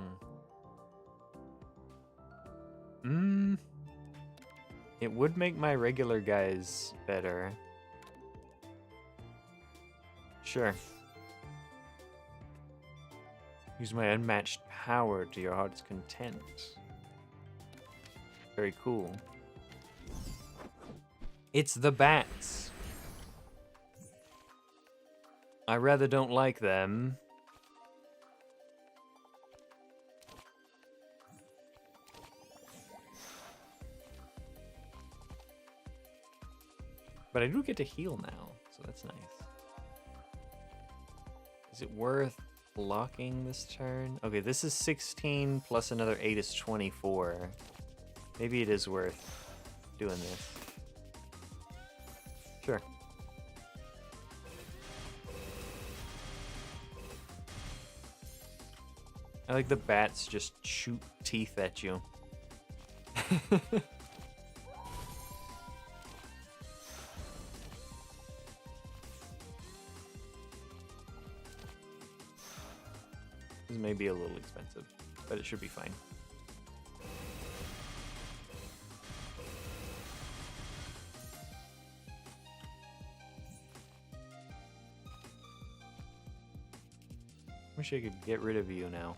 It would make my regular guys better. Sure. Use my unmatched power to your heart's content. Very cool. It's the bats. I rather don't like them. But I do get to heal now, so that's nice. Is it worth blocking this turn? Okay, this is 16 plus another 8 is 24. Maybe it is worth doing this. Sure. I like the bats just shoot teeth at you. This may be a little expensive, but it should be fine. Wish I could get rid of you now.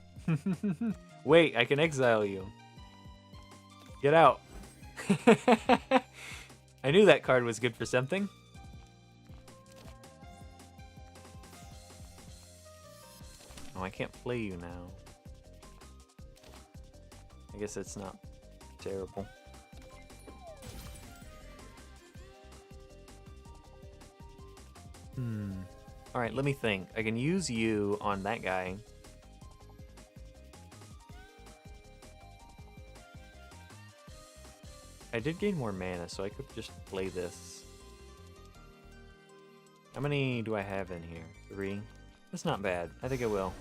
Wait, I can exile you. Get out. I knew that card was good for something. Oh, I can't play you now. I guess that's not terrible. Alright, let me think. I can use you on that guy. I did gain more mana, so I could just play this. How many do I have in here? 3? That's not bad. I think I will.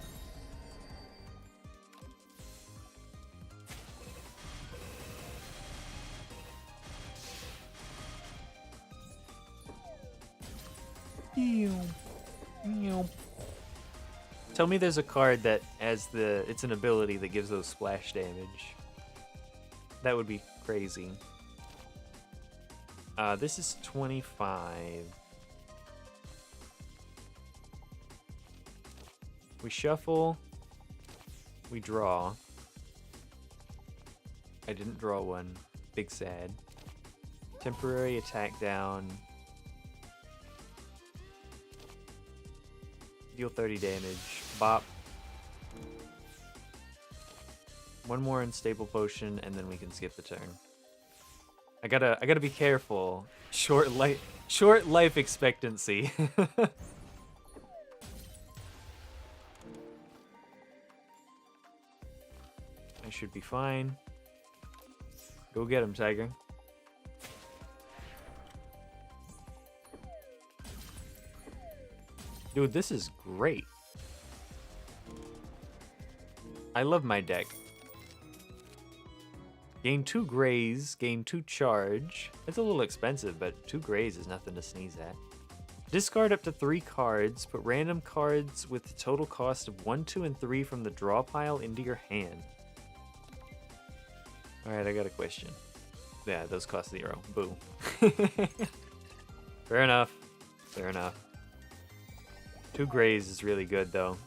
Tell me there's a card that has it's an ability that gives those splash damage. That would be crazy. This is 25. We shuffle. We draw. I didn't draw one. Big sad. Temporary attack down. Deal 30 damage. Bop. One more unstable potion, and then we can skip the turn. I gotta be careful. Short life expectancy. I should be fine. Go get him, Tiger. Dude, this is great. I love my deck. Gain 2 grays, gain 2 charge. It's a little expensive, but 2 grays is nothing to sneeze at. Discard up to 3 cards. Put random cards with the total cost of 1, 2, and 3 from the draw pile into your hand. Alright, I got a question. Yeah, those cost 0. Boo. Fair enough. Fair enough. 2 grays is really good, though.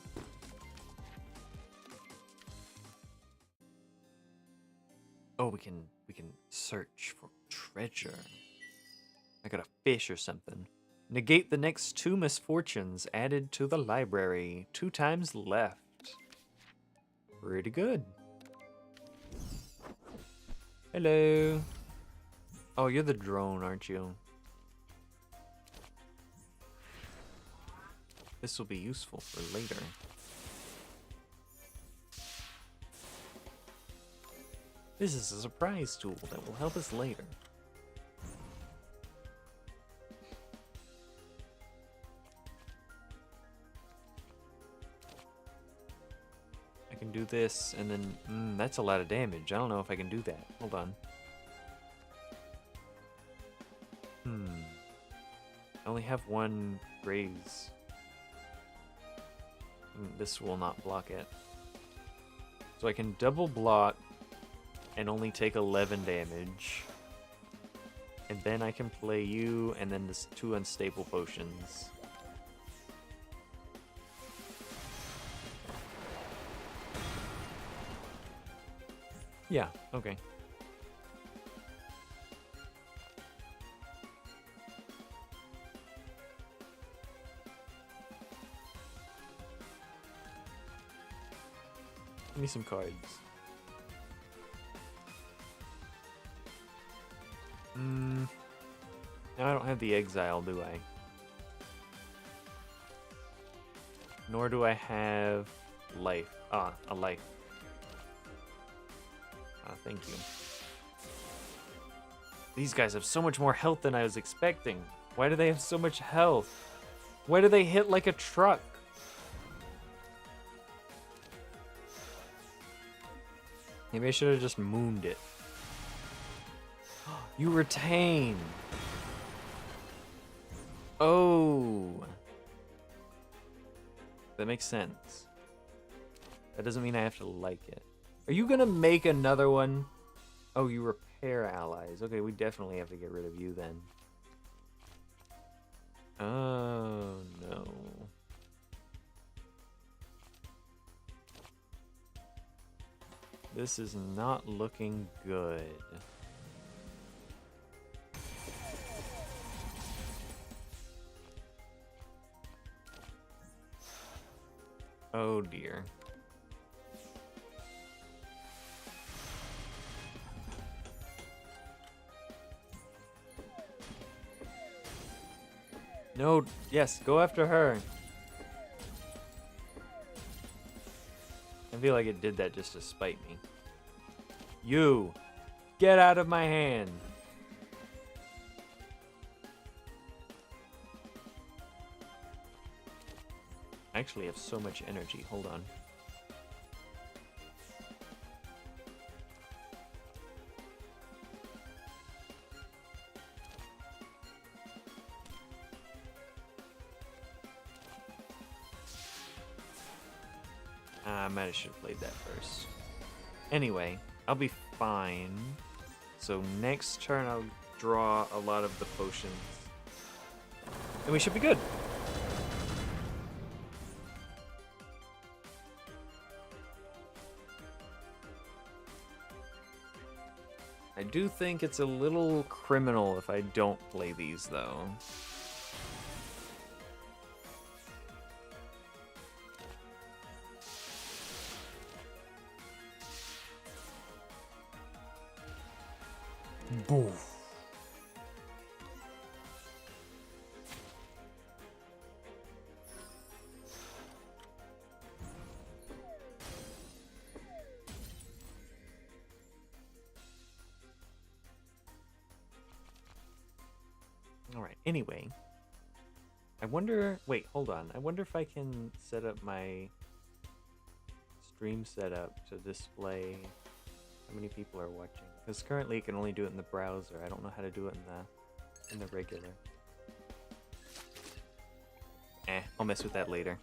Oh, we can search for treasure. I got a fish or something. Negate the next 2 misfortunes added to the library. 2 times left. Pretty good. Hello. Oh, you're the drone, aren't you? This will be useful for later. This is a surprise tool that will help us later. I can do this, and then that's a lot of damage. I don't know if I can do that. Hold on. I only have 1 graze. This will not block it. So I can double block and only take 11 damage. And then I can play you and then this 2 unstable potions. Yeah, okay. Give me some cards. Now I don't have the exile, do I? Nor do I have life. Ah, a life. Ah, thank you. These guys have so much more health than I was expecting. Why do they have so much health? Why do they hit like a truck? Maybe I should have just mooned it. You retain. Oh. That makes sense. That doesn't mean I have to like it. Are you gonna make another one? Oh, you repair allies. Okay, we definitely have to get rid of you then. Oh, no. This is not looking good. Oh dear. No, yes, go after her. I feel like it did that just to spite me. You, get out of my hand. I actually have so much energy. Hold on. I might have should have played that first. Anyway, I'll be fine. So next turn I'll draw a lot of the potions. And we should be good. I do think it's a little criminal if I don't play these, though. Boof. Alright, anyway. I wonder... Wait, hold on. I wonder if I can set up my stream setup to display how many people are watching. Because currently you can only do it in the browser. I don't know how to do it in the regular. I'll mess with that later.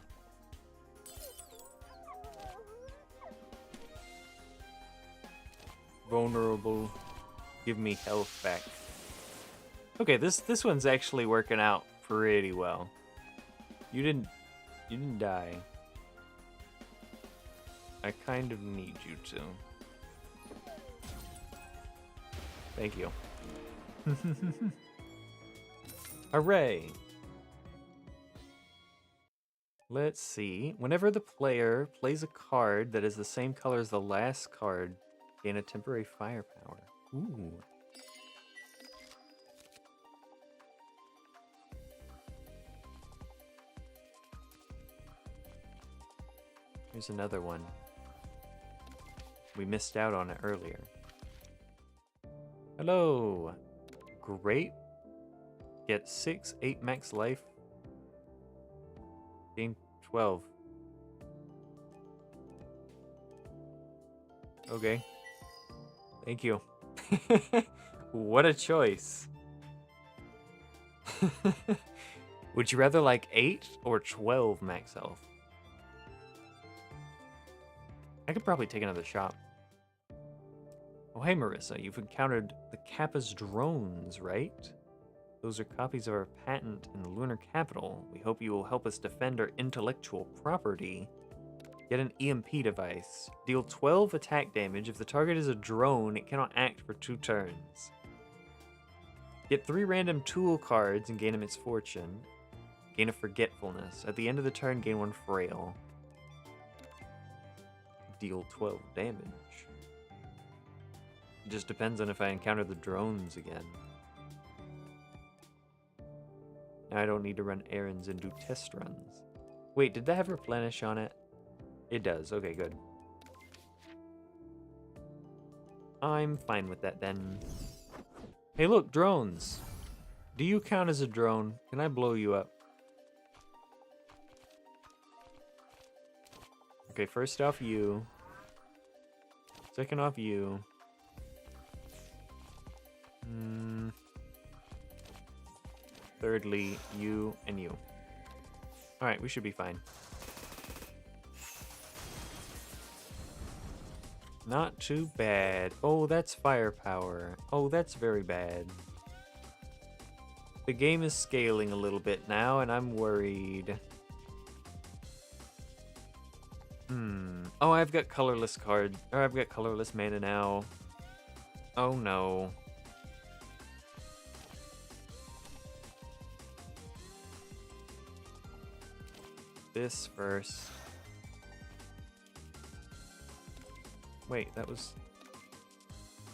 Vulnerable. Give me health back. Okay, this one's actually working out pretty well. You didn't die. I kind of need you to. Thank you. Hooray! Let's see. Whenever the player plays a card that is the same color as the last card, gain a temporary firepower. Ooh. Here's another one. We missed out on it earlier. Hello. Great. Get 6, 8 max life. Gain 12. Okay. Thank you. What a choice. Would you rather like 8 or 12 max health? I could probably take another shot. Oh, hey, Marissa, you've encountered the Kappa's drones, right? Those are copies of our patent in the lunar capital. We hope you will help us defend our intellectual property. Get an EMP device. Deal 12 attack damage. If the target is a drone, it cannot act for 2 turns. Get 3 random tool cards and gain a misfortune. Gain a forgetfulness. At the end of the turn, gain 1 frail. Deal 12 damage. It just depends on if I encounter the drones again. Now I don't need to run errands and do test runs. Wait, did that have replenish on it? It does. Okay, good. I'm fine with that then. Hey, look, drones. Do you count as a drone? Can I blow you up? Okay, first off you. Second off you. Thirdly, you and you. Alright, we should be fine. Not too bad. Oh, that's firepower. Oh, that's very bad. The game is scaling a little bit now, and I'm worried. Oh, I've got colorless cards. Or I've got colorless mana now. Oh no. This first. Wait, that was...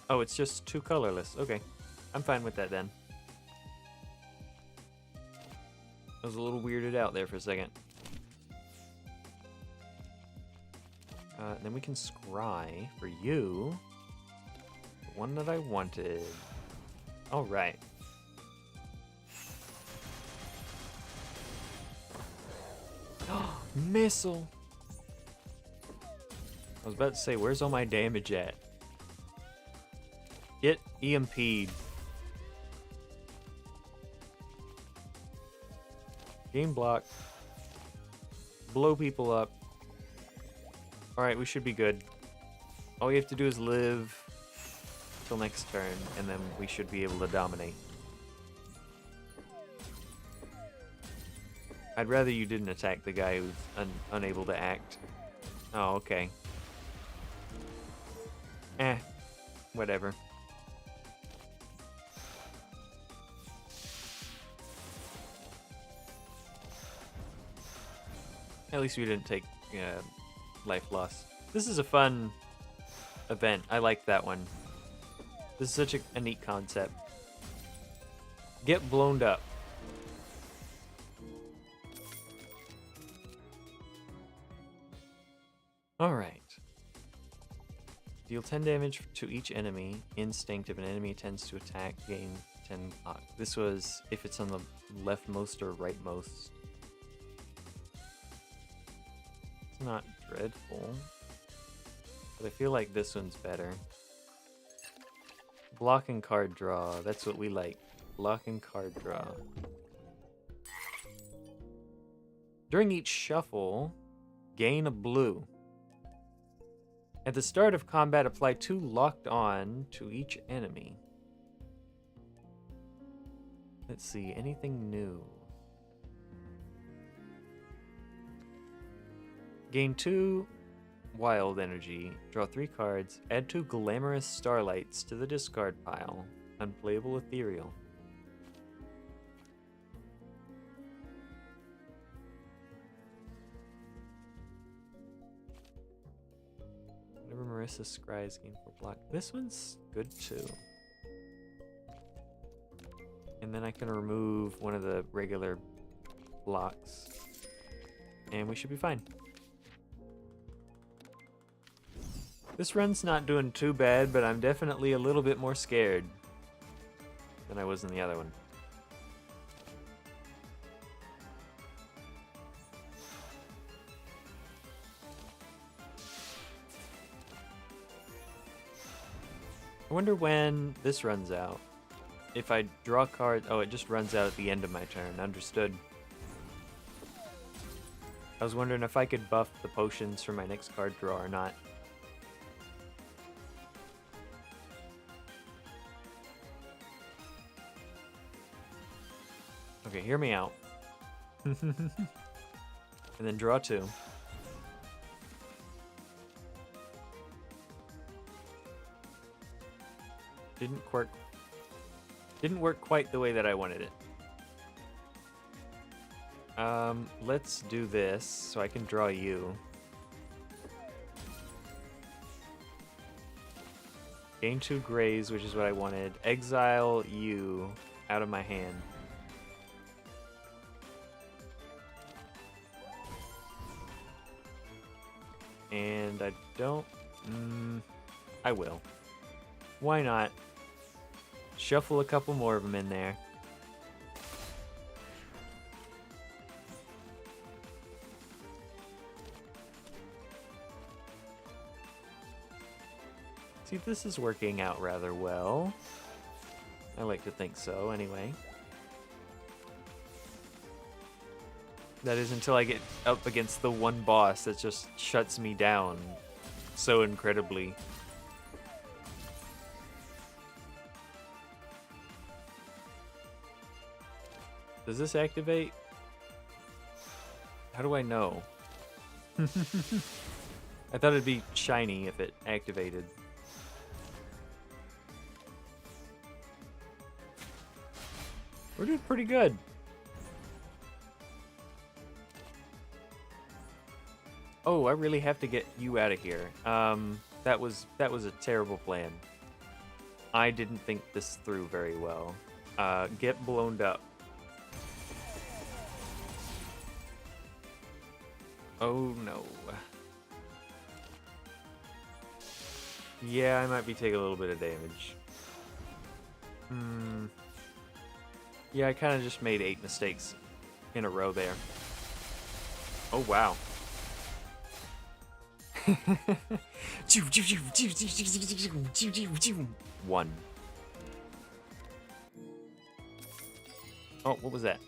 Oh, it's just 2 colorless. Okay. I'm fine with that then. I was a little weirded out there for a second. Then we can scry for you. The one that I wanted. Alright. Missile! I was about to say, where's all my damage at? Get EMP'd. Game block. Blow people up. Alright, we should be good. All we have to do is live till next turn, and then we should be able to dominate. I'd rather you didn't attack the guy who's unable to act. Oh, okay. Whatever. At least we didn't take life loss. This is a fun event. I like that one. This is such a neat concept. Get blown up. Alright. Deal 10 damage to each enemy. Instinct, if an enemy tends to attack, gain 10. This was if it's on the leftmost or rightmost. It's not dreadful, but I feel like this one's better. Block and card draw. That's what we like. Block and card draw. During each shuffle, gain a blue. At the start of combat, apply 2 locked on to each enemy. Let's see, anything new? Gain 2 wild energy, draw 3 cards, add 2 glamorous starlights to the discard pile. Unplayable ethereal. Whatever Marissa scries gain 4 block. This one's good too. And then I can remove one of the regular blocks. And we should be fine. This run's not doing too bad, but I'm definitely a little bit more scared than I was in the other one. I wonder when this runs out. If I draw a card... Oh, it just runs out at the end of my turn. Understood. I was wondering if I could buff the potions for my next card draw or not. Okay, hear me out. And then draw 2. Didn't work quite the way that I wanted it. Let's do this so I can draw you. Gain 2 grays, which is what I wanted. Exile you out of my hand. And I don't... I will. Why not? Shuffle a couple more of them in there. See, this is working out rather well. I like to think so, anyway. That is until I get up against the one boss that just shuts me down so incredibly. Does this activate? How do I know? I thought it'd be shiny if it activated. We're doing pretty good. Oh, I really have to get you out of here. That was a terrible plan. I didn't think this through very well. Get blown up. Oh no. Yeah, I might be taking a little bit of damage. Yeah, I kind of just made 8 mistakes in a row there. Oh, wow. One. Oh, what was that?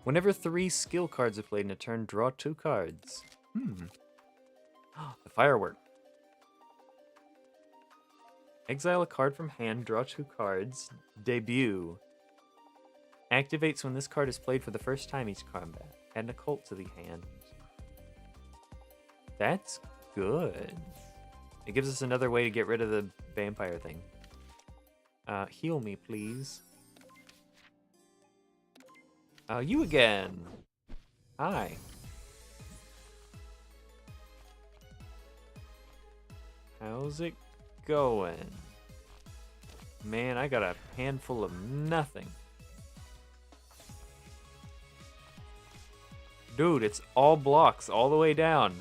Whenever 3 skill cards are played in a turn, draw 2 cards. The firework. Exile a card from hand, draw 2 cards. Debut. Activates when this card is played for the first time each combat. Add an occult to the hand. That's good. It gives us another way to get rid of the vampire thing. Heal me, please. You again. Hi. How's it going? Man, I got a handful of nothing. Dude, it's all blocks all the way down.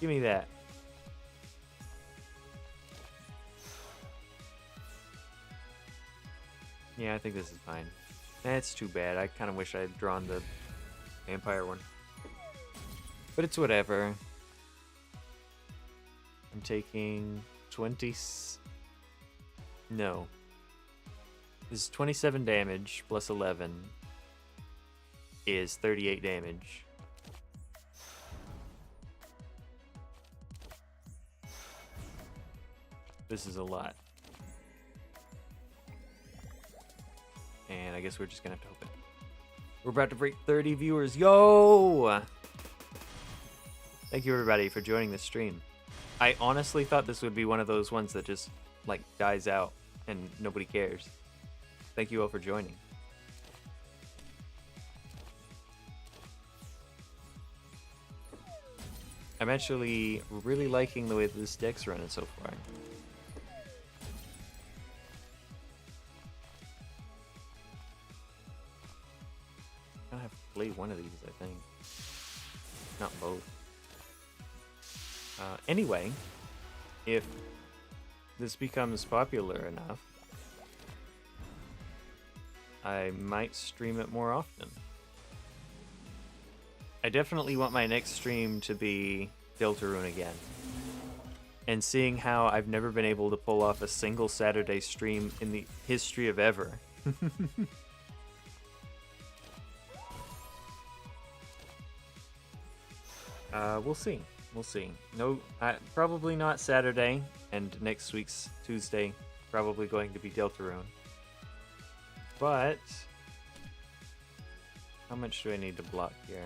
Give me that. Yeah, I think this is fine. That's too bad. I kind of wish I had drawn the vampire one. But it's whatever. I'm taking 20... No. This is 27 damage plus 11 is 38 damage. This is a lot. And I guess we're just gonna have to hope it. We're about to break 30 viewers. Yo! Thank you everybody for joining the stream. I honestly thought this would be one of those ones that just like dies out and nobody cares. Thank you all for joining. I'm actually really liking the way that this deck's running so far. I have to play one of these, I think. Not both. Anyway, if this becomes popular enough, I might stream it more often. I definitely want my next stream to be Deltarune again. And seeing how I've never been able to pull off a single Saturday stream in the history of ever. We'll see. We'll see. No, probably not Saturday, and next week's Tuesday probably going to be Deltarune. But how much do I need to block here?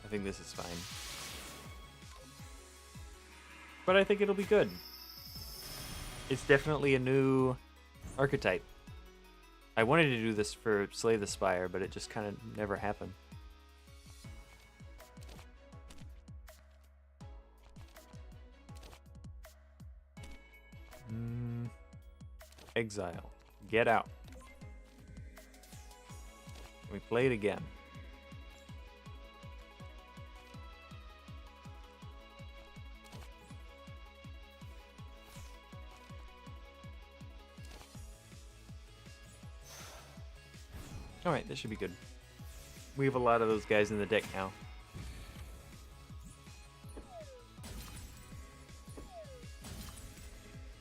I think this is fine. But I think it'll be good. It's definitely a new archetype. I wanted to do this for Slay the Spire, but it just kind of never happened. Exile. Get out. We play it again. Alright, that should be good. We have a lot of those guys in the deck now.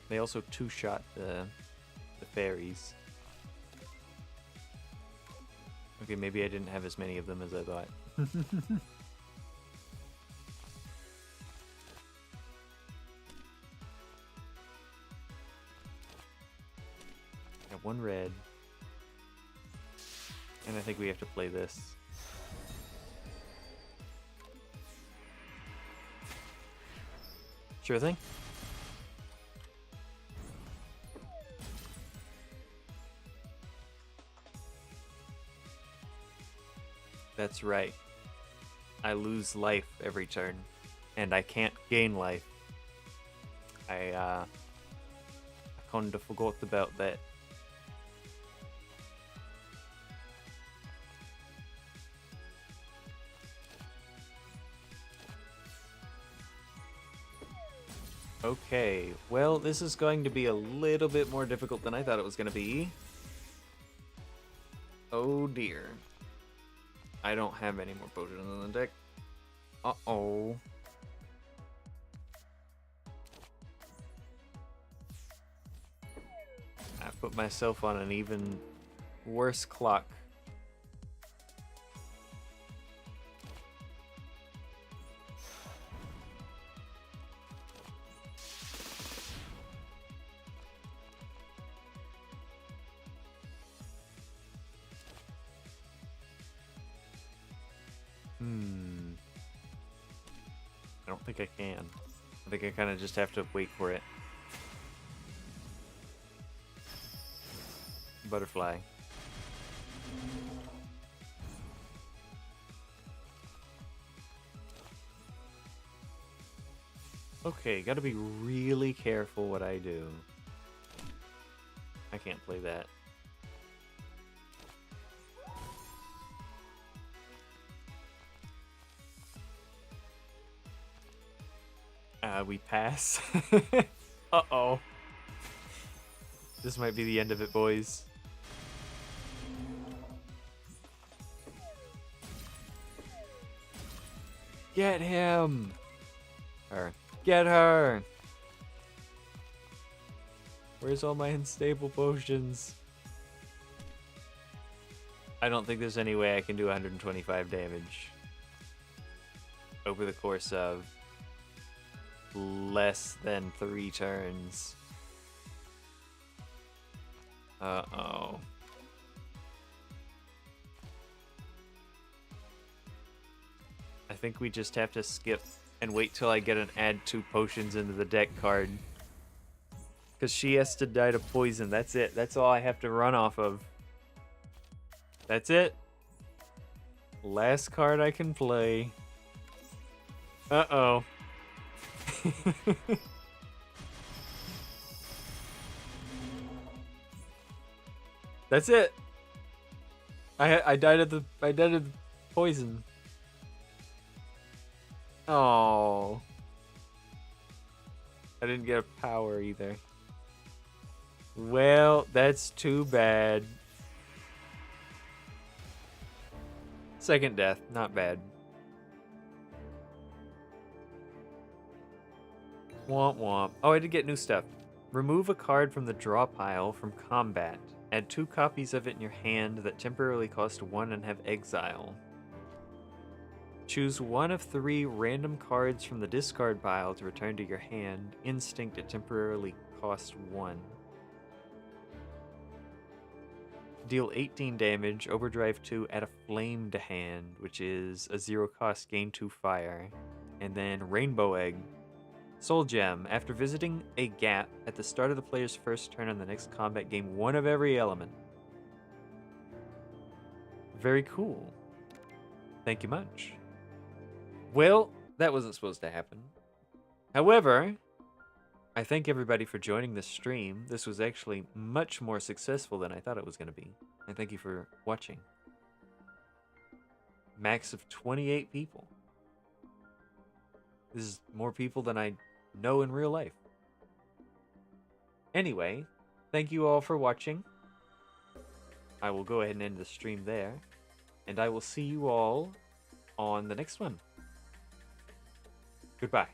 They also two-shot the fairies. Okay, maybe I didn't have as many of them as I thought. Got one red. And I think we have to play this. Sure thing. That's right. I lose life every turn, and I can't gain life. I kinda forgot about that. Okay, well, this is going to be a little bit more difficult than I thought it was going to be. Oh dear. I don't have any more potions on the deck. Uh-oh. I put myself on an even worse clock. I don't think I can. I think I kind of just have to wait for it. Butterfly. Okay, gotta be really careful what I do. I can't play that. We pass. Uh-oh. This might be the end of it, boys. Get him! Her. Get her! Where's all my unstable potions? I don't think there's any way I can do 125 damage over the course of less than 3 turns. Uh-oh. I think we just have to skip and wait till I get an add 2 potions into the deck card. Because she has to die to poison. That's it. That's all I have to run off of. That's it. Last card I can play. Uh-oh. That's it. I died of the poison. Oh. I didn't get a power either. Well, that's too bad. Second death, not bad. Womp womp. Oh, I did get new stuff. Remove a card from the draw pile from combat. Add 2 copies of it in your hand that temporarily cost 1 and have exile. Choose 1 of 3 random cards from the discard pile to return to your hand. Instinct at temporarily cost 1. Deal 18 damage, overdrive 2, add a flame to hand, which is a 0 cost, gain 2 fire. And then Rainbow Egg. Soul Gem. After visiting a gap at the start of the player's first turn on the next combat, gain 1 of every element. Very cool. Thank you much. Well, that wasn't supposed to happen. However, I thank everybody for joining this stream. This was actually much more successful than I thought it was going to be. And thank you for watching. Max of 28 people. This is more people than I know in real life. Anyway, thank you all for watching. I will go ahead and end the stream there. And I will see you all on the next one. Goodbye.